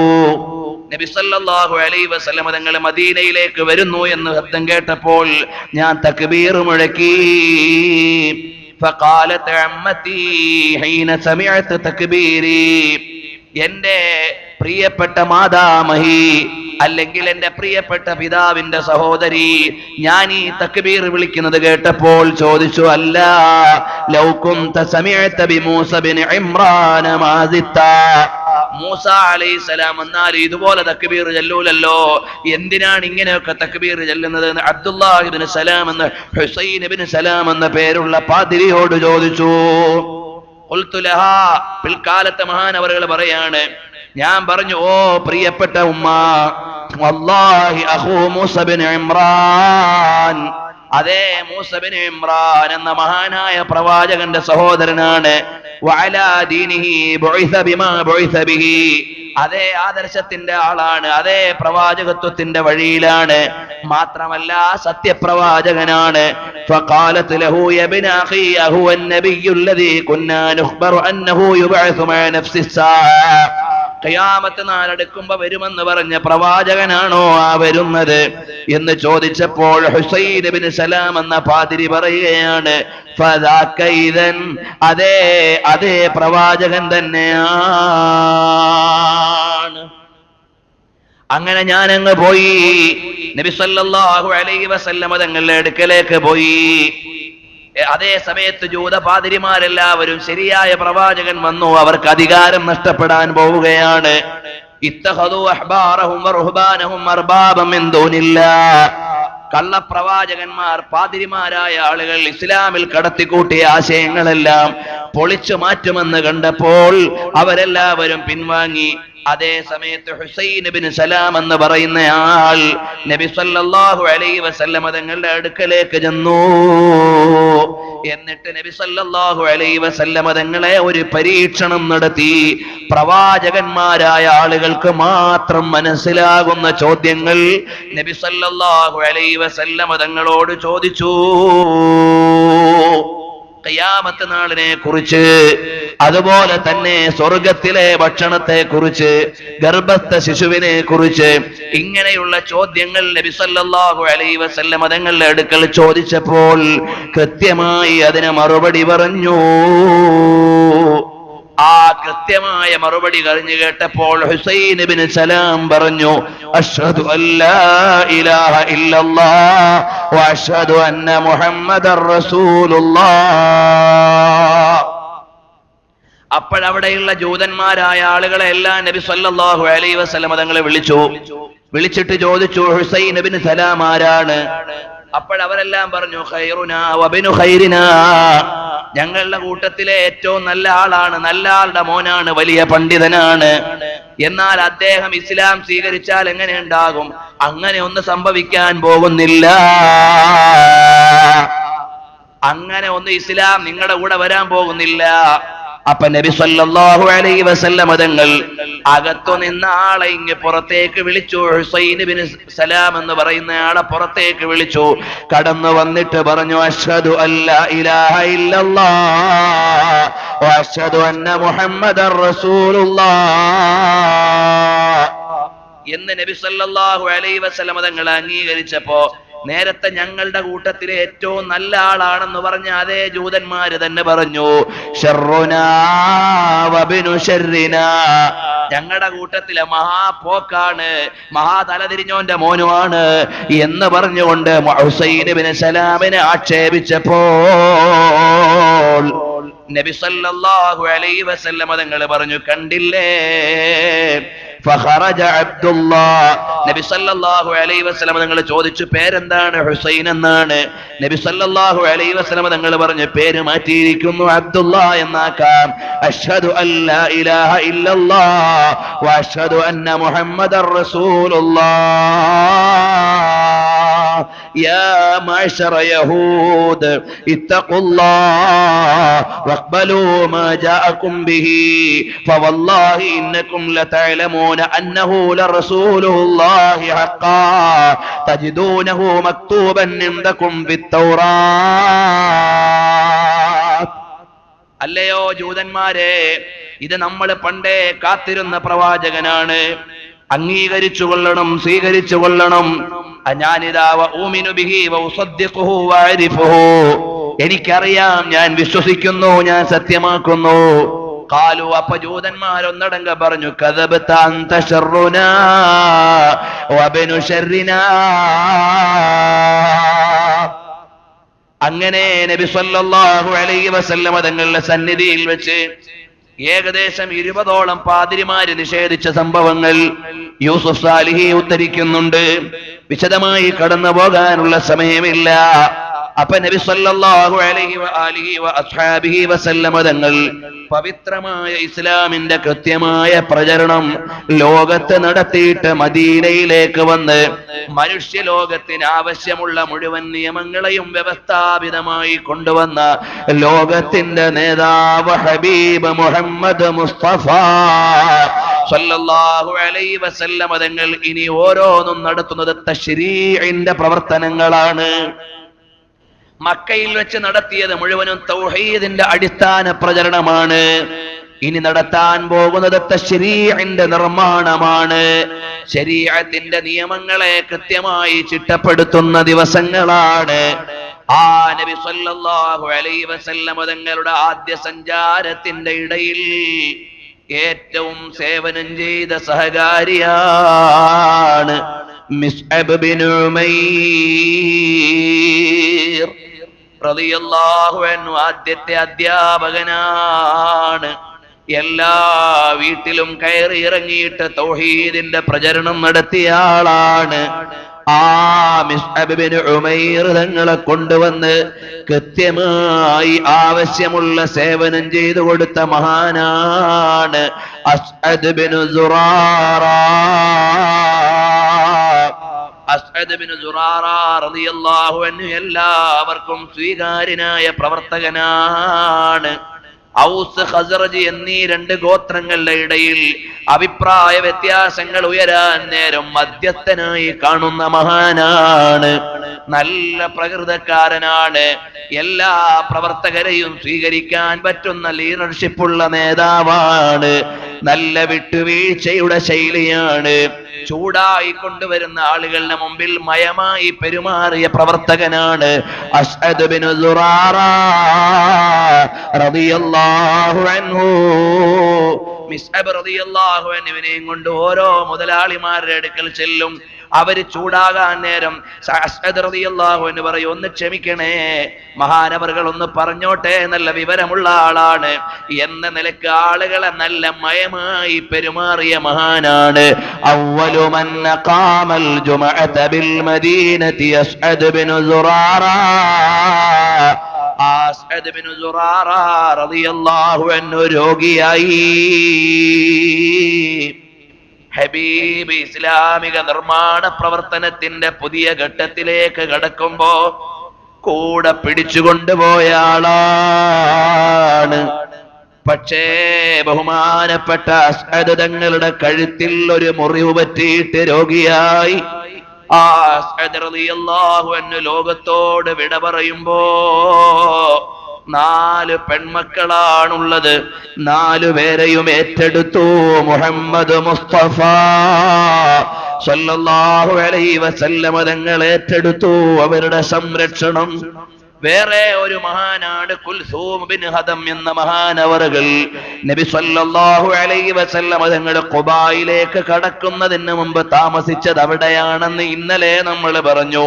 നബി സല്ലല്ലാഹു അലൈഹി വസല്ലം തങ്ങൾ മദീനയിലേക്ക് വരുന്നു എന്ന് ശബ്ദം കേട്ടപ്പോൾ ഞാൻ തക്ബീർ മുഴക്കി. فقالت عمتي حين سمعت تكبيري, എന്റെ പ്രിയപ്പെട്ട മാതാമഹി അല്ലെങ്കിൽ എന്റെ പ്രിയപ്പെട്ട പിതാവിന്റെ സഹോദരി ഞാൻ ഈ തക്ബീർ വിളിക്കുന്നത് കേട്ടപ്പോൾ ചോദിച്ചു, അല്ല ലൗ കുൻത സമിഅത ബിമൂസ ബിൻ ഇമ്രാൻ മാ സിത്ത, മൂസ അലൈഹിസ്സലാം എന്നാൽ ഇതുപോലെ തക്ബീർ ചൊല്ലൂലല്ലോ, എന്തിനാണ് ഇങ്ങനെയൊക്കെ തക്ബീർ ചൊല്ലുന്നത് എന്ന് അബ്ദുല്ലാഹ് ഇബ്നു സലാം എന്ന ഹുസൈൻ ഇബ്നു സലാം എന്ന പേരുള്ള പാതിരിയോട് ചോദിച്ചു. ഖുൽതു ലഹാ, പിൽക്കാലത്തെ മഹാനവറുകൾ പറയാണ്, ഞാൻ പറഞ്ഞു, ഓ പ്രിയപ്പെട്ട ഉമ്മ, വല്ലാഹി അഖൂ മൂസ ബിൻ ഇമ്രാൻ, അതേ മൂസ ബിൻ ഇമ്രാൻ എന്ന മഹാനായ പ്രവാചകന്റെ സഹോദരനാണ്. വഅലാ ദീനിഹി ബുഇസ ബിമാ ബുഇസ ബിഹി, അതേ ആദർശത്തിന്റെ ആളാണ്, അതേ പ്രവാചകത്വത്തിന്റെ വഴിയിലാണ്, മാത്രമല്ല സത്യപ്രവാചകനാണ്. ഫഖാലത് ലഹു യാ ഇബ്ന അഖി ഹുവ അൻ-നബിയ്യു അൽദീ കുന്നാ നുഖ്ബറു അന്നഹു യുബഅസു മഅ നഫ്സി സ്സാഅ, ഖിയാമത്ത് നാളെടുക്കുമ്പോ വരുമെന്ന് പറഞ്ഞ പ്രവാചകനാണോ ആ വരുന്നത് എന്ന് ചോദിച്ചപ്പോൾ ഹുസൈൻ ഇബ്നു സലാം എന്ന പാതിരി പറയുകയാണ്, ഫദാക ഇദൻ, അതേ അതേ പ്രവാചകൻ തന്നെയാണ്. അങ്ങനെ ഞാൻ അങ്ങ് പോയി, നബി സല്ലല്ലാഹു അലൈഹി വസല്ലം തങ്ങളുടെ അടുക്കലേക്ക് പോയി. അതേ സമയത്ത് ജൂത പാതിരിമാരെല്ലാവരും ശരിയായ പ്രവാചകൻ വന്നു, അവർക്ക് അധികാരം നഷ്ടപ്പെടാൻ പോവുകയാണ്. ഇത്തഖദു അഹ്ബാറഹും വറുഹ്ബാനഹും അർബാബൻ മിൻ ദൂനില്ലാഹ്, കള്ളപ്രവാചകന്മാർ, പാതിരിമാരായ ആളുകൾ ഇസ്ലാമിൽ കടത്തിക്കൂട്ടിയ ആശയങ്ങളെല്ലാം പൊളിച്ചു മാറ്റുമെന്ന് കണ്ടപ്പോൾ അവരെല്ലാവരും പിൻവാങ്ങി. അതേ സമയത്ത് ഹുസൈൻ ഇബ്നു സലാം എന്ന് പറയുന്ന ആൾ നബി സല്ലല്ലാഹു അലൈഹി വസല്ലം തങ്ങളുടെ അടുക്കലേക്ക് ചെന്നു. എന്നിട്ട് നബി സല്ലല്ലാഹു അലൈഹി വസല്ലം തങ്ങളെ ഒരു പരീക്ഷണം നടത്തി. പ്രവാചകന്മാരായ ആളുകൾക്ക് മാത്രം മനസ്സിലാകുന്ന ചോദ്യങ്ങൾ നബി സല്ലല്ലാഹു അലൈഹി വസല്ലം തങ്ങളോട് ചോദിച്ചു. ഖിയാമത്ത് നാളിനെ കുറിച്ച്, അതുപോലെ തന്നെ സ്വർഗത്തിലെ ഭക്ഷണത്തെ കുറിച്ച്, ഗർഭസ്ഥ ശിശുവിനെ കുറിച്ച്, ഇങ്ങനെയുള്ള ചോദ്യങ്ങൾ നബി സല്ലല്ലാഹു അലൈഹി വസല്ലം തങ്ങളുടെ അടുക്കൽ ചോദിച്ചപ്പോൾ കൃത്യമായി അതിന് മറുപടി പറഞ്ഞു. ആ കൃത്യമായ മറുപടി കഴിഞ്ഞു കേട്ടപ്പോൾ ഹുസൈൻ ഇബ്നു സലാം പറഞ്ഞു, അഷ്ഹദു അല്ലാ ഇലാഹ ഇല്ലല്ലാഹ് വ അഷ്ഹദു അന്ന മുഹമ്മദർ റസൂലുള്ളാഹ്. അപ്പോഴവിടെയുള്ള ജൂതന്മാരായ ആളുകളെ എല്ലാം നബി സല്ലല്ലാഹു അലൈഹി വസല്ലം തങ്ങളെ വിളിച്ചിട്ട് ചോദിച്ചു, ഹുസൈൻ ഇബ്നു സലാം ആരാണ്? അപ്പോഴവരെല്ലാം പറഞ്ഞു, ഖൈറുനാ വബിനു ഖൈറിനാ, ഞങ്ങളുടെ കൂട്ടത്തിലെ ഏറ്റവും നല്ല ആളാണ്, നല്ല ആളുടെ മോനാണ്, വലിയ പണ്ഡിതനാണ്. എന്നാൽ അദ്ദേഹം ഇസ്ലാം സ്വീകരിച്ചാൽ എങ്ങനെ ഉണ്ടാകും? അങ്ങനെ ഒന്നും സംഭവിക്കാൻ പോകുന്നില്ല. അങ്ങനെ ഒന്ന് ഇസ്ലാം നിങ്ങളുടെ കൂടെ വരാൻ പോകുന്നില്ല. അപ്പൊ നബി സല്ലല്ലാഹു അലൈഹി വസല്ലം തങ്ങൾ അകത്തു നിന്ന ആളെ ഇങ്ങ് പുറത്തേക്ക് വിളിച്ചു. ഹുസൈൻ ഇബ്നു സലാം എന്ന് പറയുന്ന ആളെ പുറത്തേക്ക് വിളിച്ചു. കടന്നു വന്നിട്ട് പറഞ്ഞു, അഷ്ഹദു അല്ലാ ഇലാഹ ഇല്ലല്ലാഹ് വ അഷ്ഹദു അന്ന മുഹമ്മദർ റസൂലുള്ളാഹ് എന്ന് നബി സല്ലല്ലാഹു അലൈഹി വസല്ലം തങ്ങൾ അംഗീകരിച്ചപ്പോ നേരത്തെ ഞങ്ങളുടെ കൂട്ടത്തിലെ ഏറ്റവും നല്ല ആളാണെന്ന് പറഞ്ഞ അതേ ജൂതന്മാര് തന്നെ പറഞ്ഞു ശർറുനാ വബിനു ശർറിനാ, ഞങ്ങളുടെ കൂട്ടത്തിലെ മഹാപോക്കാണ്, മഹാ തലതിരിഞ്ഞോന്റെ മോനുമാണ് എന്ന് പറഞ്ഞുകൊണ്ട് ഹുസൈൻ ഇബ്നു സലാമിനെ ആക്ഷേപിച്ചപ്പോൾ നബി സല്ലല്ലാഹു അലൈഹി വസല്ലം തങ്ങൾ പറഞ്ഞു, കണ്ടില്ലേ ഫഖറജ അബ്ദുല്ലാഹ്. നബി സല്ലല്ലാഹു അലൈഹി വസല്ലം തങ്ങൾ ചോദിച്ചു, പേരെന്താണ്? ഹുസൈൻ എന്നാണ്. നബി സല്ലല്ലാഹു അലൈഹി വസല്ലം തങ്ങൾ പറഞ്ഞു, പേര് മാറ്റിയിരിക്കുന്നു, അബ്ദുല്ലാഹ് എന്നാക്കാം. അഷ്ഹദു അല്ലാ ഇലാഹ ഇല്ലല്ലാഹ് വ അഷ്ഹദു അന്ന മുഹമ്മദർ റസൂലുള്ളാഹ്. യാ മഅശറ യഹൂദ് ഇത്തഖുല്ലാഹ് വഖ്ബലൂ മാ ജാഅകും ബിഹി ഫവല്ലാഹി ഇന്നകും ലതഅലമൂന أنه لرسوله الله حقا تجدونه مكتوبا عندكم في التوراة. അല്ലയോ ജൂതന്മാരെ, ഇത് നമ്മൾ പണ്ടേ കാത്തിരുന്ന പ്രവാചകനാണ്, അംഗീകരിച്ചു കൊള്ളണം, സ്വീകരിച്ചു കൊള്ളണം. ഞാനിതാ വഉമിനു ബിഹി വഉസദ്ദിഖുഹു വഅരിഫുഹു, എനിക്കറിയാം, ഞാൻ വിശ്വസിക്കുന്നു, ഞാൻ സത്യമാക്കുന്നു. ഖാലു, അപ്പൊ ജൂതന്മാരൊന്നടങ്ക പറഞ്ഞു, കദബത അൻത ശർറുനാ വബനു ശർറിനാ. അങ്ങനെ നബി സല്ലല്ലാഹു അലൈഹി വസല്ലം തങ്ങളുടെ സന്നിധിയിൽ വെച്ച് ഏകദേശം 20ഓളം പാതിരിമാര് നിഷേധിച്ച സംഭവങ്ങൾ യൂസുഫ് സാലിഹി ഉദ്ധരിക്കുന്നുണ്ട്. വിശദമായി കടന്നു പോകാനുള്ള സമയമില്ല. അപ്പൊ നബി സല്ലല്ലാഹു അലൈഹി വആലിഹി വഅസ്ഹാബിഹി വസല്ലം തങ്ങൾ പവിത്രമായ ഇസ്ലാമിന്റെ കൃത്യമായ പ്രചരണം ലോകത്ത് നടത്തിയിട്ട് മദീനയിലേക്ക് വന്ന് മനുഷ്യ ലോകത്തിന് ആവശ്യമുള്ള മുഴുവൻ നിയമങ്ങളെയും വ്യവസ്ഥാപിതമായി കൊണ്ടുവന്ന ലോകത്തിന്റെ നേതാവ് ഹബീബ് മുഹമ്മദ് മുസ്തഫ സല്ലല്ലാഹു അലൈഹി വസല്ലം തങ്ങൾ ഇനി ഓരോന്നും നടത്തുന്നത് തശ്രീഇന്റെ പ്രവർത്തനങ്ങളാണ്. മക്കയിൽ വെച്ച് നടത്തിയത് മുഴുവനും തൗഹീദിന്റെ അടിസ്ഥാന പ്രചരണമാണ്. ഇനി നടത്താൻ പോകുന്നത് തശ്രീഇന്റെ നിർമ്മാണമാണ്. ശരീഅത്തിന്റെ നിയമങ്ങളെ കൃത്യമായി ചിട്ടപ്പെടുത്തുന്ന ദിവസങ്ങളാണ്. ആ നബി സല്ലല്ലാഹു അലൈഹി വസല്ലം തങ്ങളുടെ ആദ്യ സഞ്ചാരത്തിന്റെ ഇടയിൽ ഏറ്റവും സേവനം ചെയ്ത സഹകാരിയാണ് മിസ്അബ് ബിൻ ഉമൈർ റളിയല്ലാഹു അൻഹു. ആദ്യത്തെ അധ്യാപകനാണ്. എല്ലാ വീട്ടിലും കയറി ഇറങ്ങിയിട്ട് തൗഹീദിന്റെ പ്രചരണം നടത്തിയ ആളാണ്. ആ മിസ്അബ് ബിൻ ഉമൈർ തങ്ങളെ കൊണ്ടുവന്ന് കൃത്യമായി ആവശ്യമുള്ള സേവനം ചെയ്തു കൊടുത്ത മഹാനാണ് Asad bin Zurara. Asad bin Zurara റളിയല്ലാഹു അൻഹു എല്ലാവർക്കും സ്വീകാര്യനായ പ്രവർത്തകനാണ്. ഔസ് ഖസറജ് എന്നീ രണ്ട് ഗോത്രങ്ങളുടെ ഇടയിൽ അഭിപ്രായ വ്യത്യാസങ്ങൾ ഉയരാൻ നേരം മധ്യസ്ഥനായി കാണുന്ന മഹാനാണ്. നല്ല പ്രകൃതക്കാരനാണ്. എല്ലാ പ്രവർത്തകരെയും സ്വീകരിക്കാൻ പറ്റുന്ന ലീഡർഷിപ്പുള്ള നേതാവാണ്. നല്ല വിട്ടുവീഴ്ചയുടെ ശൈലിയാണ്. ചൂടായി കൊണ്ടുവരുന്ന ആളുകളുടെ മുമ്പിൽ മയമായി പെരുമാറിയ പ്രവർത്തകനാണ് അസ്അദ് ബിൻ സുറാറ റളിയല്ലാഹു അൻഹു. മിസ്അബ് റളിയല്ലാഹു അൻഹുവിനെയും കൊണ്ട് ഓരോ മുതലാളിമാരുടെ അടുക്കൽ ചെല്ലും. അവര് ചൂടാകാൻ നേരം അസ്അദ് റളിയല്ലാഹു അൻഹു പറയും, ഒന്ന് ക്ഷമിക്കണേ, മഹാനവറുകൾ ഒന്ന് പറഞ്ഞോട്ടെ, നല്ല വിവരമുള്ള ആളാണ് എന്ന നിലക്ക് ആളുകളെ നല്ല മയമായി പെരുമാറിയ മഹാനാണ്. അവ്വലു മൻ ഖാമൽ ജുമഅത ബിൽ മദീനതി Asad bin Zurara. Asad bin Zurara റളിയല്ലാഹു അൻഹു രോഗിയായി. ഹബീബ് ഇസ്ലാമിക നിർമ്മാണ പ്രവർത്തനത്തിന്റെ പുതിയ ഘട്ടത്തിലേക്ക് കടക്കുമ്പോ കൂടെ പിടിച്ചുകൊണ്ടുപോയ ആളാണ്. പക്ഷേ ബഹുമാനപ്പെട്ട അസ്അദ് തങ്ങളുടെ കഴുത്തിൽ ഒരു മുറിവ് പറ്റിയിട്ട് രോഗിയായി. ആ അസ്അദ് റളിയല്ലാഹു അൻഹു ലോകത്തോട് വിട പറയുമ്പോ 4 പെൺമക്കളാണുള്ളത്. 4 പേരെയും ഏറ്റെടുത്തു മുഹമ്മദ് മുസ്തഫ സ്വല്ലല്ലാഹു അലൈഹി വസല്ലമ തങ്ങൾ ഏറ്റെടുത്തു അവരുടെ സംരക്ഷണം. വേറെ ഒരു മഹാനാണ് കുൽസൂം ബിൻ ഹദം എന്ന മഹാനവറുകൾ. നബി സല്ലല്ലാഹു അലൈഹി വസല്ലം തങ്ങൾ ഖുബായിലേക്ക് കടക്കുന്നതിന് മുമ്പ് താമസിച്ചത് അവിടെയാണെന്ന് ഇന്നലെ നമ്മൾ പറഞ്ഞു.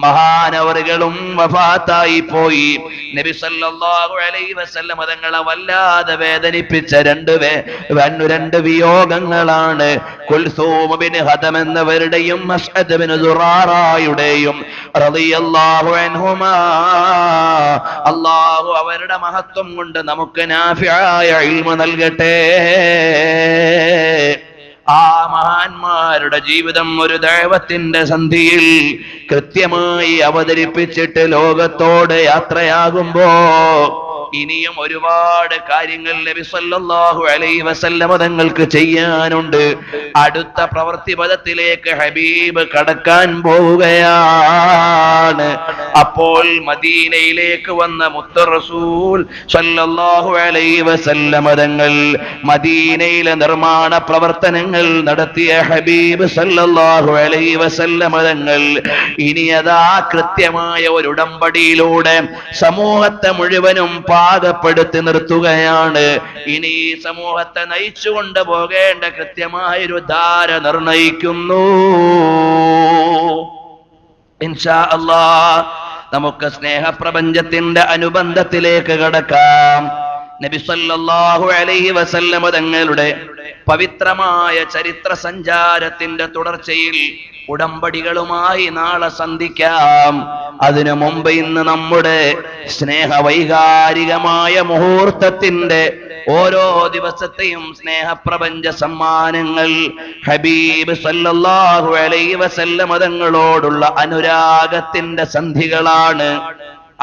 മഹാനവറുകളും വഫാത്തായി പോയി. നബി സല്ലല്ലാഹു അലൈഹി വസല്ലം തങ്ങളെ വല്ലാതെ വേദനിപ്പിച്ച രണ്ട് വിയോഗങ്ങളാണ്. കുൽസൂം ബിൻ ഹദം എന്നവരുടെയും അസ്അദ് ബിൻ സുറാറയുടെയും റളിയല്ലാഹു അൻഹുമാ. അല്ലാഹു അവരുടെ മഹത്വം കൊണ്ട് നമുക്ക് നാഫിയായ ഇൽമു നൽകട്ടെ. ആ മഹാന്മാരുടെ ജീവിതം ഒരു ദഅവത്തിന്റെ സന്ധിയിൽ കൃത്യമായി അവതരിപ്പിച്ചിട്ട് ലോകത്തോട് യാത്രയാകുമ്പോ ഇനിയും ഒരുപാട് കാര്യങ്ങൾ നബി സല്ലല്ലാഹു അലൈഹി വസല്ലം തങ്ങൾക്ക് ചെയ്യാനുണ്ട്. അടുത്ത പ്രവൃത്തി പദത്തിലേക്ക് ഹബീബ് കടക്കാൻ പോവുകയാണ്. അപ്പോൾ മദീനയിലേക്ക് വന്ന മുത്ത് റസൂൽ സല്ലല്ലാഹു അലൈഹി വസല്ലം തങ്ങൾ മദീനയിലെ നിർമ്മാണ പ്രവർത്തനങ്ങൾ നടത്തിയ ഹബീബ് സല്ലല്ലാഹു അലൈഹി വസല്ലം തങ്ങൾ ഇനി അതാ കൃത്യമായ ഒരു ഉടമ്പടിയിലൂടെ സമൂഹത്തെ മുഴുവനും പാകപ്പെടുത്തി നിർത്തുകയാണ്. ഇനി സമൂഹത്തെ നയിച്ചു കൊണ്ടുപോകേണ്ട കൃത്യമായൊരു ധാര നിർണയിക്കുന്നു. ഇൻഷാ അല്ലാഹ് നമുക്ക് സ്നേഹപ്രപഞ്ചത്തിന്റെ അനുബന്ധത്തിലേക്ക് കടക്കാം. നബി സല്ലല്ലാഹു അലൈഹി വസല്ലം തങ്ങളുടെ പവിത്രമായ ചരിത്ര സഞ്ചാരത്തിന്റെ തുടർച്ചയിൽ ഉടമ്പടികളുമായി നാളെ സന്ധിക്കാം. അതിനു മുമ്പ് ഇന്ന് നമ്മുടെ സ്നേഹവൈകാരികമായ മുഹൂർത്തത്തിന്റെ ഓരോ ദിവസത്തെയും സ്നേഹപ്രപഞ്ച സമ്മാനങ്ങൾ ഹബീബ് സല്ലല്ലാഹു അലൈഹി വസല്ലം തങ്ങളോടുള്ള അനുരാഗത്തിന്റെ സന്ധികളാണ്.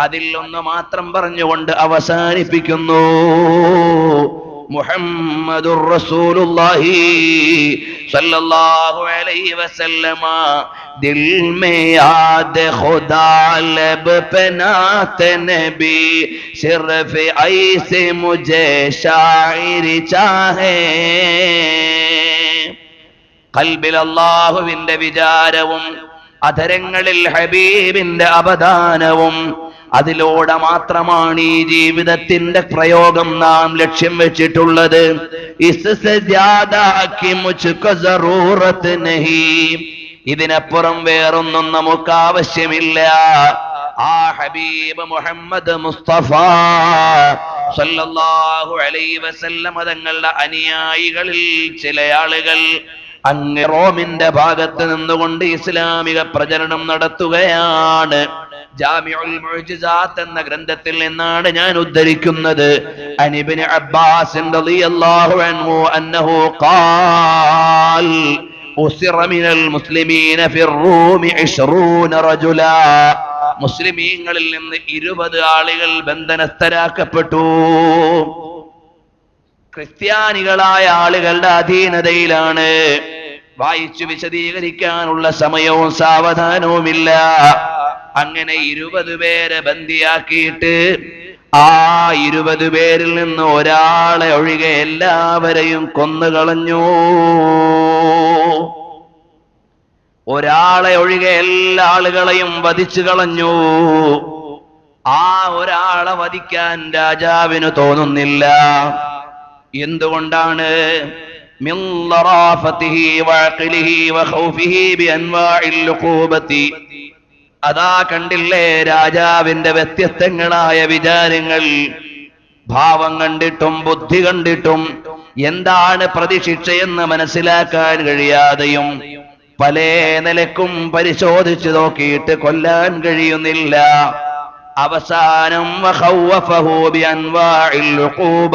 അതിൽ ഒന്ന് മാത്രം പറഞ്ഞുകൊണ്ട് അവസാനിപ്പിക്കുന്നു. മുഹമ്മദുർ റസൂലുള്ളാഹി സല്ലല്ലാഹു അലൈഹി വസല്ലമ ദിൽ മേ യാദ് ഖുദാ ലബ് പേ നാത്ത് നബി സിർഫ് ഐസെ മുझे ശായിരി ചാഹേ. ഖൽബിൽ അല്ലാഹുവിന്റെ വിചാരവും അധരങ്ങളിൽ ഹബീബിന്റെ അപദാനവും അതിലൂടെ മാത്രമാണ് ഈ ജീവിതത്തിന്റെ പ്രയോഗം നാം ലക്ഷ്യം വെച്ചിട്ടുള്ളത്. ഇതിനപ്പുറം വേറൊന്നും നമുക്ക് ആവശ്യമില്ല. ആ ഹബീബ് മുഹമ്മദ് മുസ്തഫ സല്ലല്ലാഹു അലൈഹി വസല്ലം തങ്ങളുടെ അനുയായികളിൽ ചില ആളുകൾ അങ്ങ് റോമിന്റെ ഭാഗത്ത് നിന്നുകൊണ്ട് ഇസ്ലാമിക പ്രചരണം നടത്തുകയാണ്. ജാമിഉൽ മുഅ്ജിസാത്ത് എന്ന ഗ്രന്ഥത്തിൽ നിന്നാണ് ഞാൻ ഉദ്ധരിക്കുന്നത്. അനിബ്നു അബ്ബാസ് റളിയല്ലാഹു അൻഹു അന്നഹു ഖാൽ ഉസിറ മിനൽ മുസ്ലിമീന ഫിർ റൂമി 20 റജുലാ. മുസ്ലിമീങ്ങളിൽ നിന്ന് 20 ആളുകൾ ബന്ധനസ്ഥരാക്കപ്പെട്ടു. ക്രിസ്ത്യാനികളായ ആളുകളുടെ അധീനതയിലാണ്. വായിച്ചു വിശദീകരിക്കാനുള്ള സമയവും സാവധാനവുമില്ല. അങ്ങനെ 20 പേരെ ബന്ദിയാക്കിയിട്ട് ആ 20 പേരിൽ നിന്ന് ഒരാളെ ഒഴികെ എല്ലാവരെയും കൊന്നുകളഞ്ഞു. ഒരാളെ ഒഴികെ എല്ലാ ആളുകളെയും വധിച്ചു കളഞ്ഞു. ആ ഒരാളെ വധിക്കാൻ രാജാവിന് തോന്നുന്നില്ല. എന്തുകൊണ്ടാണ്? മിൻ ലറാഫതിഹി വഅഖലിഹി വഖൗഫിഹി ബിഅൻവാഇൽ ലുഖൂബതി. അതാ കണ്ടില്ലേ രാജാവിന്റെ വ്യത്യസ്തങ്ങളായ വിചാരങ്ങൾ. ഭാവം കണ്ടിട്ടും ബുദ്ധി കണ്ടിട്ടും എന്താണ് പ്രതിശിക്ഷയെന്ന് മനസ്സിലാക്കാൻ കഴിയാതെയും പല നിലക്കും പരിശോധിച്ചു നോക്കിയിട്ട് കൊല്ലാൻ കഴിയുന്നില്ല. അവസാനം വഖവഫഹു ബിഅൻവാഇൽ ലുഖൂബ.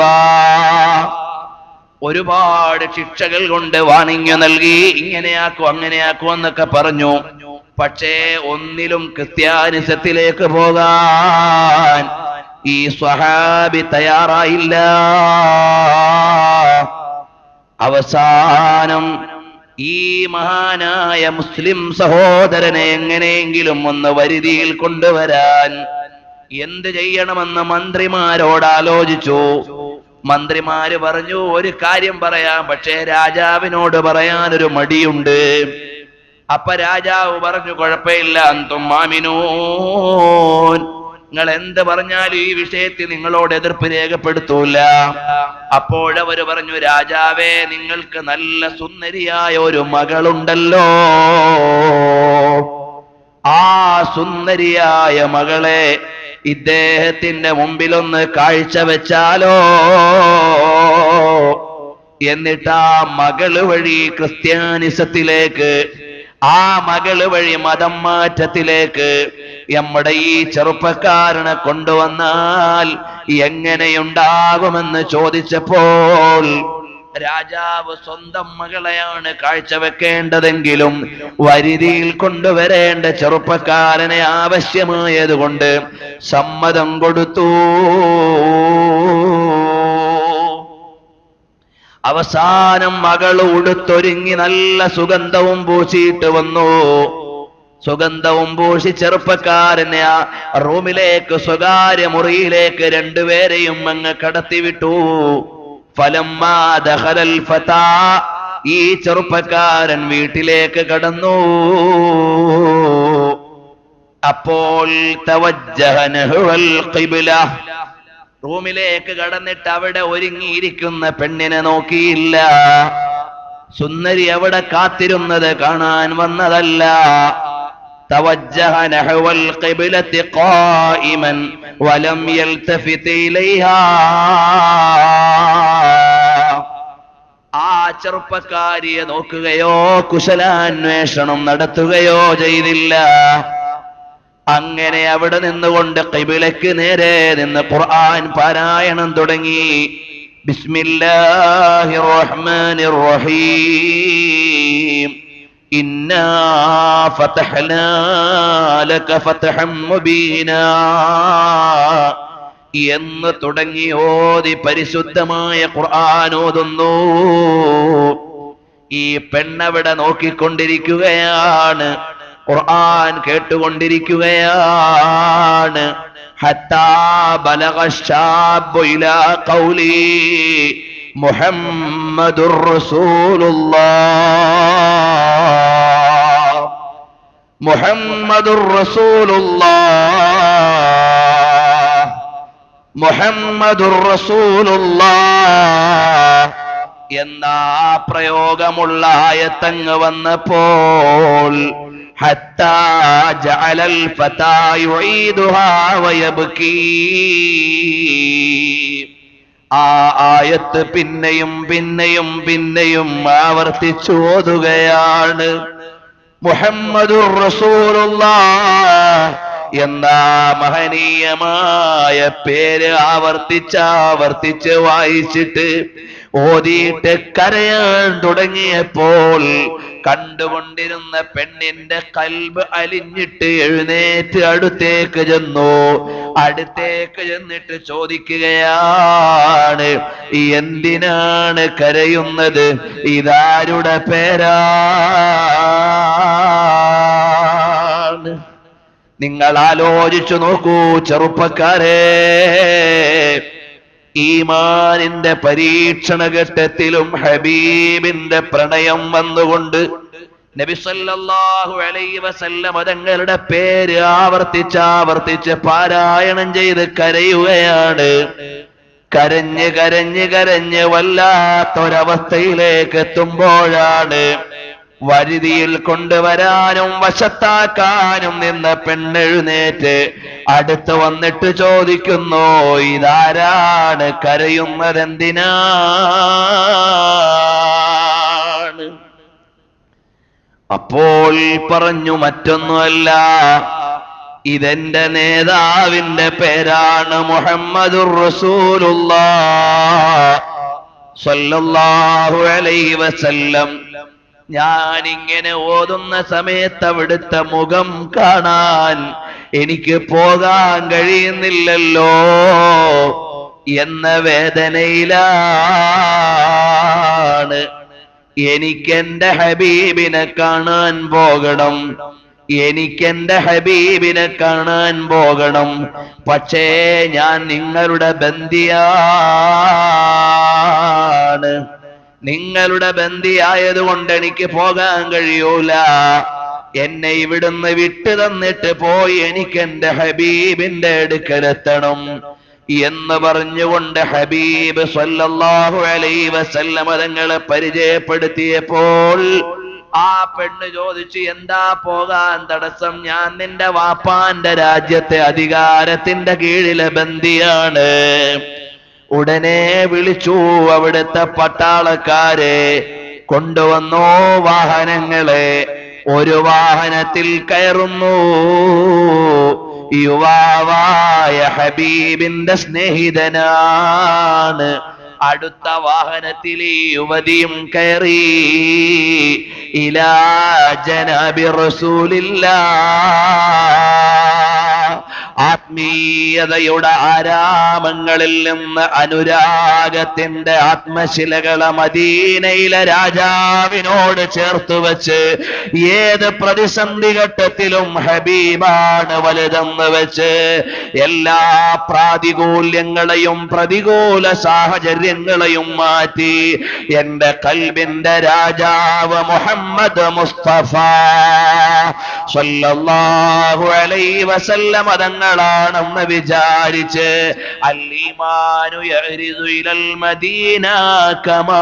ഒരുപാട് ശിക്ഷകൾ കൊണ്ട് വാണിംഗ് നൽകി. ഇങ്ങനെയാക്കൂ അങ്ങനെയാക്കൂ എന്നൊക്കെ പറഞ്ഞു. പക്ഷേ ഒന്നിലും ക്രിസ്ത്യാനിസത്തിലേക്ക് പോകാൻ ഈ സ്വഹാബി തയ്യാറായില്ല. അവസാനം ഈ മഹാനായ മുസ്ലിം സഹോദരനെ എങ്ങനെയെങ്കിലും ഒന്ന് വരുതിയിൽ കൊണ്ടുവരാൻ എന്ത് ചെയ്യണമെന്ന് മന്ത്രിമാരോട് ആലോചിച്ചു. മന്ത്രിമാര് പറഞ്ഞു, ഒരു കാര്യം പറയാം, പക്ഷേ രാജാവിനോട് പറയാനൊരു മടിയുണ്ട്. അപ്പൊ രാജാവ് പറഞ്ഞു, കുഴപ്പമില്ല, അന്തും മാമിനൂൻ, നിങ്ങൾ എന്ത് പറഞ്ഞാലും ഈ വിഷയത്തിൽ നിങ്ങളോട് എതിർപ്പ് രേഖപ്പെടുത്തൂല. അപ്പോഴവര് പറഞ്ഞു, രാജാവേ, നിങ്ങൾക്ക് നല്ല സുന്ദരിയായ ഒരു മകളുണ്ടല്ലോ, ആ സുന്ദരിയായ മകളെ ഇദ്ദേഹത്തിന്റെ മുമ്പിലൊന്ന് കാഴ്ചവെച്ചാലോ, എന്നിട്ട് ആ മകള് വഴി ക്രിസ്ത്യാനിസത്തിലേക്ക്, ആ മകള് വഴി മതം മാറ്റത്തിലേക്ക് നമ്മുടെ ഈ ചെറുപ്പക്കാരനെ കൊണ്ടുവന്നാൽ എങ്ങനെയുണ്ടാകുമെന്ന് ചോദിച്ചപ്പോൾ രാജാവ് സ്വന്തം മകളെയാണ് കാഴ്ചവെക്കേണ്ടതെങ്കിലും വരുതിയിൽ കൊണ്ടുവരേണ്ട ചെറുപ്പക്കാരനെ ആവശ്യമായതുകൊണ്ട് സമ്മതം കൊടുത്തു. അവസാനം മകൾ ഉടുത്തൊരുങ്ങി നല്ല സുഗന്ധവും പൂശിയിട്ട് വന്നു. സുഗന്ധവും പൂശി ചെറുപ്പക്കാരനെ ആ റൂമിലേക്ക്, സ്വകാര്യ മുറിയിലേക്ക് രണ്ടുപേരെയും അങ്ങ് കടത്തിവിട്ടു. ഫലമ്മാ ദഖലൽ ഫതാ, ഈ ചെറുപ്പക്കാരൻ വീട്ടിലേക്ക് കടന്നു. അപ്പോൾ തവജ്ജഹ നഹ്വൽ ഖിബ്ല, റൂമിലേക്ക് കടന്നിട്ട് അവിടെ ഒരുങ്ങിയിരിക്കുന്ന പെണ്ണിനെ നോക്കിയില്ല. സുന്ദരി അവിടെ കാത്തിരുന്നത് കാണാൻ വന്നതല്ല. തവജ്ജഹ നഹ്വൽ ഖിബ്ലത്തി ഖായിമൻ വലം യൽതഫിത് ഇലൈഹാ, ആ ചെറുപ്പക്കാരിയെ നോക്കുകയോ കുശലാന്വേഷണം നടത്തുകയോ ചെയ്തില്ല. അങ്ങനെ അവിടെ നിന്നുകൊണ്ട് ഖിബ്ലയ്ക്ക് നേരെ നിന്ന് ഖുർആൻ പാരായണം തുടങ്ങി. ബിസ്മില്ലാഹിർ റഹ്മാനിർ റഹീം, ഇന്നാ ഫതഹ്നാ ലക ഫതഹൻ മുബീനാ എന്ന് തുടങ്ങി ഓതി പരിശുദ്ധമായ ഖുർആൻ ഓതുന്നു. ഈ പെണ്ണവിടെ നോക്കിക്കൊണ്ടിരിക്കുകയാണ്, ഖുർആൻ കേട്ടുകൊണ്ടിരിക്കുകയാണ്. ഹത്താ ബലഗ ശാബു ഇലാ ഖൗലി മുഹമ്മദുർ റസൂലുള്ളാഹ്, മുഹമ്മദുർ റസൂലുള്ളാഹ്, മുഹമ്മദുർ റസൂലുള്ളാഹ് എന്ന പ്രയോഗമുള്ള ആയത്തങ്ങ് വന്നപ്പോൾ ഹത്താ ജഅലൽ ഫതാ യുഈദുഹാ വയബ്കീ, ആ ആയത്ത് പിന്നെയും പിന്നെയും പിന്നെയും ആവർത്തിച്ചു ഓതുകയാണ്. മുഹമ്മദുർ റസൂലുള്ളാഹ് എന്ന മഹനീയമായ പേര് ആവർത്തിച്ച് വായിച്ചിട്ട് ഓതിയിട്ട് കരയാൻ തുടങ്ങിയപ്പോൾ കണ്ടുകൊണ്ടിരുന്ന പെണ്ണിന്റെ കൽബ് അലിഞ്ഞിട്ട് എഴുന്നേറ്റ് അടുത്തേക്ക് ചെന്നിട്ട് ചോദിക്കുകയാണ്, എന്തിനാണ് കരയുന്നത്? ഇതാരുടെ പേരാണ്? നിങ്ങൾ ആലോചിച്ചു നോക്കൂ ചെറുപ്പക്കാരെ, ഈമാനിന്റെ പരീക്ഷണഘട്ടത്തിലും ഹബീബിന്റെ പ്രണയം വന്നുകൊണ്ട് നബി സല്ലല്ലാഹു അലൈഹി വസല്ലം തങ്ങളുടെ പേര് ആവർത്തിച്ച് പാരായണം ചെയ്ത് കരയുകയാണ്. കരഞ്ഞ് വല്ലാത്തൊരവസ്ഥയിലേക്ക് എത്തുമ്പോഴാണ് വരുതിയിൽ കൊണ്ടുവരാനും വശത്താക്കാനും നിന്ന പെണ്ണെഴുന്നേറ്റ് അടുത്ത് വന്നിട്ട് ചോദിക്കുന്നു, ഇതാരാണ്? കരയുന്നതെന്തിനാണ്? അപ്പോൾ പറഞ്ഞു, മറ്റൊന്നുമല്ല, ഇതെന്റെ നേതാവിന്റെ പേരാണ്, മുഹമ്മദുർ റസൂലുള്ളാഹ് സ്വല്ലല്ലാഹു അലൈഹി വസല്ലം. ഞാനിങ്ങനെ ഓതുന്ന സമയത്ത് അവിടുത്തെ മുഖം കാണാൻ എനിക്ക് പോകാൻ കഴിയുന്നില്ലല്ലോ എന്ന വേദനയിലാണ്. എനിക്കെന്റെ ഹബീബിനെ കാണാൻ പോകണം, എനിക്കെന്റെ ഹബീബിനെ കാണാൻ പോകണം. പക്ഷേ ഞാൻ നിങ്ങളുടെ ബന്ദിയാണ്, നിങ്ങളുടെ ബന്ദിയായതുകൊണ്ട് എനിക്ക് പോകാൻ കഴിയൂല. എന്നെ ഇവിടുന്ന് വിട്ടു തന്നിട്ട് പോയി എനിക്ക് എന്റെ ഹബീബിന്റെ അടുക്കലെത്തണം എന്ന് പറഞ്ഞുകൊണ്ട് ഹബീബ് സല്ലല്ലാഹു അലൈഹി വസല്ലമ തങ്ങളെ പരിചയപ്പെടുത്തിയപ്പോൾ ആ പെണ്ണ് ചോദിച്ചു, എന്താ പോകാൻ തടസ്സം? ഞാൻ നിന്റെ വാപ്പാന്റെ രാജ്യത്തെ അധികാരത്തിന്റെ കീഴിലെ ബന്ദിയാണ്. ഉടനെ വിളിച്ചു അവിടുത്തെ പട്ടാളക്കാരെ, കൊണ്ടുവന്നോ വാഹനങ്ങളെ. ഒരു വാഹനത്തിൽ കയറുന്നു യുവാവായ ഹബീബിന്റെ സ്നേഹിതനാണ്. അടുത്ത വാഹനത്തിൽ ഈ യുവതിയും കയറി. ഇലാ ജനാബി റസൂലില്ലാഹ്, ആത്മീയതയുടെ ആരാമങ്ങളിൽ നിന്ന് അനുരാഗത്തിന്റെ ആത്മശിലകളെ മദീനയിലെ രാജാവിനോട് ചേർത്ത് വെച്ച് ഏത് പ്രതിസന്ധി ഘട്ടത്തിലും ഹബീബാണ് വലുതെന്ന് വെച്ച് എല്ലാ പ്രാതികൂല്യങ്ങളെയും പ്രതികൂല സാഹചര്യങ്ങളെയും മാറ്റി എന്റെ കൽബിന്റെ രാജാവ് മുഹമ്മദ് മുസ്തഫ സല്ലല്ലാഹു അലൈഹി വസല്ലം തങ്ങളാണെന്ന് വിചാരിച്ച് അൽ-ഈമാനു യഅരിദു ഇലൽ മദീന കമാ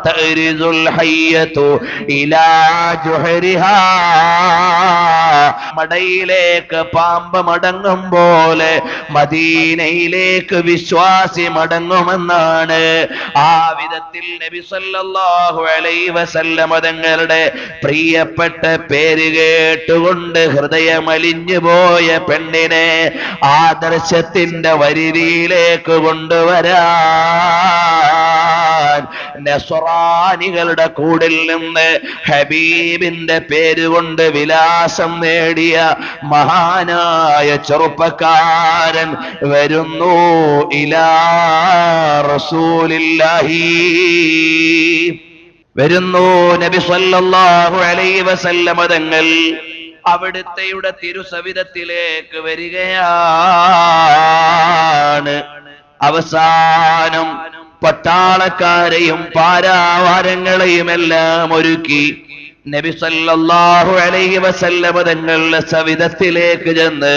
തഅരിദുൽ ഹയ്യതു ഇലാ ജുഹരിഹാ, മടയിലേക്ക് പാമ്പ് മടങ്ങും പോലെ മദീനയിലേക്ക് വിശ്വാസി മടങ്ങുമെന്നാണ്. ആ വിധത്തിൽ നബി സല്ലല്ലാഹു അലൈഹി വസല്ലം തങ്ങളുടെ പ്രിയപ്പെട്ട പേര് കേട്ടുകൊണ്ട് ഹൃദയമലിഞ്ഞു പോയ പെണ്ണിനെ ആദർശത്തിന്റെ വരിയിലേക്ക് കൊണ്ടുവരാൻ നസ്രാനികളുടെ കൂടിൽ നിന്ന് ഹബീബിന്റെ പേര് കൊണ്ട് വിലാസം നേടിയ മഹാനായ ചെറുപ്പക്കാരൻ വരുന്നു. ഇലാ റസൂലില്ലാഹി, വരുന്നു നബി സല്ലല്ലാഹു അലൈഹി വസല്ലം തങ്ങൾ അവിടുത്തെയുടെ തിരുസവിധത്തിലേക്ക് വരികയാണ്. അവസാനം പട്ടാളക്കാരെയും പാരാവാരങ്ങളെയും എല്ലാം ഒരുക്കി നബി സല്ലല്ലാഹു അലൈഹി വസല്ലം തങ്ങളുടെ സവിധത്തിലേക്ക് ചെന്ന്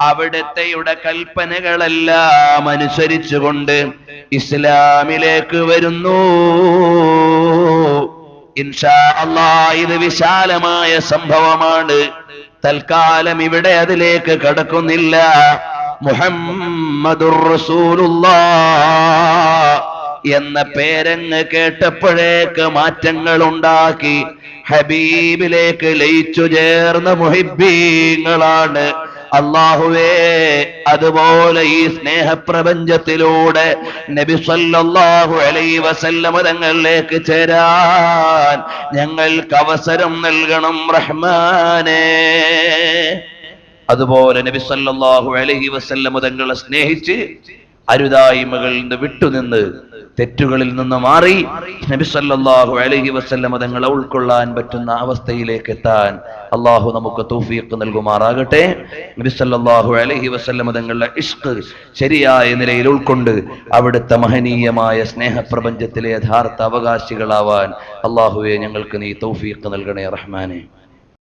അവിടുത്തെയുടെ കൽപ്പനകളെല്ലാം അനുസരിച്ചുകൊണ്ട് ഇസ്ലാമിലേക്ക് വരുന്നു. ഇൻഷാ അല്ലാഹ് ഇത് വിശാലമായ സംഭവമാണ്. തൽക്കാലം ഇവിടെ അതിലേക്ക് കടക്കുന്നില്ല. മുഹമ്മദുർ റസൂലുള്ളാഹ് എന്ന പേരങ്ങ് കേട്ടപ്പോഴേക്ക് മാറ്റങ്ങൾ ഉണ്ടാക്കി ഹബീബിലേക്ക് ലയിച്ചു ചേർന്ന മുഹിബ്ബീങ്ങളാണ്. അല്ലാഹുവേ, അതുപോലെ ഈ സ്നേഹപ്രപഞ്ചത്തിലൂടെ നബി സല്ലല്ലാഹു അലൈഹി വസല്ലം തങ്ങളിലേക്ക് ചേരാൻ ഞങ്ങൾക്ക് അവസരം നൽകണം റഹ്മാനേ. അതുപോലെ നബി സല്ലല്ലാഹു അലൈഹി വസല്ലം തങ്ങളെ സ്നേഹിച്ച് അരുതായ്മകളിൽ നിന്ന് വിട്ടുനിന്ന് തെറ്റുകളിൽ നിന്ന് മാറി നബി സല്ലല്ലാഹു അലൈഹി വസല്ലം തങ്ങളെ ഉൾക്കൊള്ളാൻ പറ്റുന്ന അവസ്ഥയിലേക്ക് എത്താൻ അള്ളാഹു നമുക്ക് തൗഫീഖ് നൽകുമാറാകട്ടെ. നബി സല്ലല്ലാഹു അലൈഹി വസല്ലം തങ്ങളുടെ ഇഷ്ഖ് ശരിയായ നിലയിൽ ഉൾക്കൊണ്ട് അവിടുത്തെ മഹനീയമായ സ്നേഹപ്രപഞ്ചത്തിലെ യഥാർത്ഥ അവകാശികളാവാൻ അള്ളാഹുവെ ഞങ്ങൾക്ക് നീ തൗഫീഖ് നൽകണേ റഹ്മാനെ.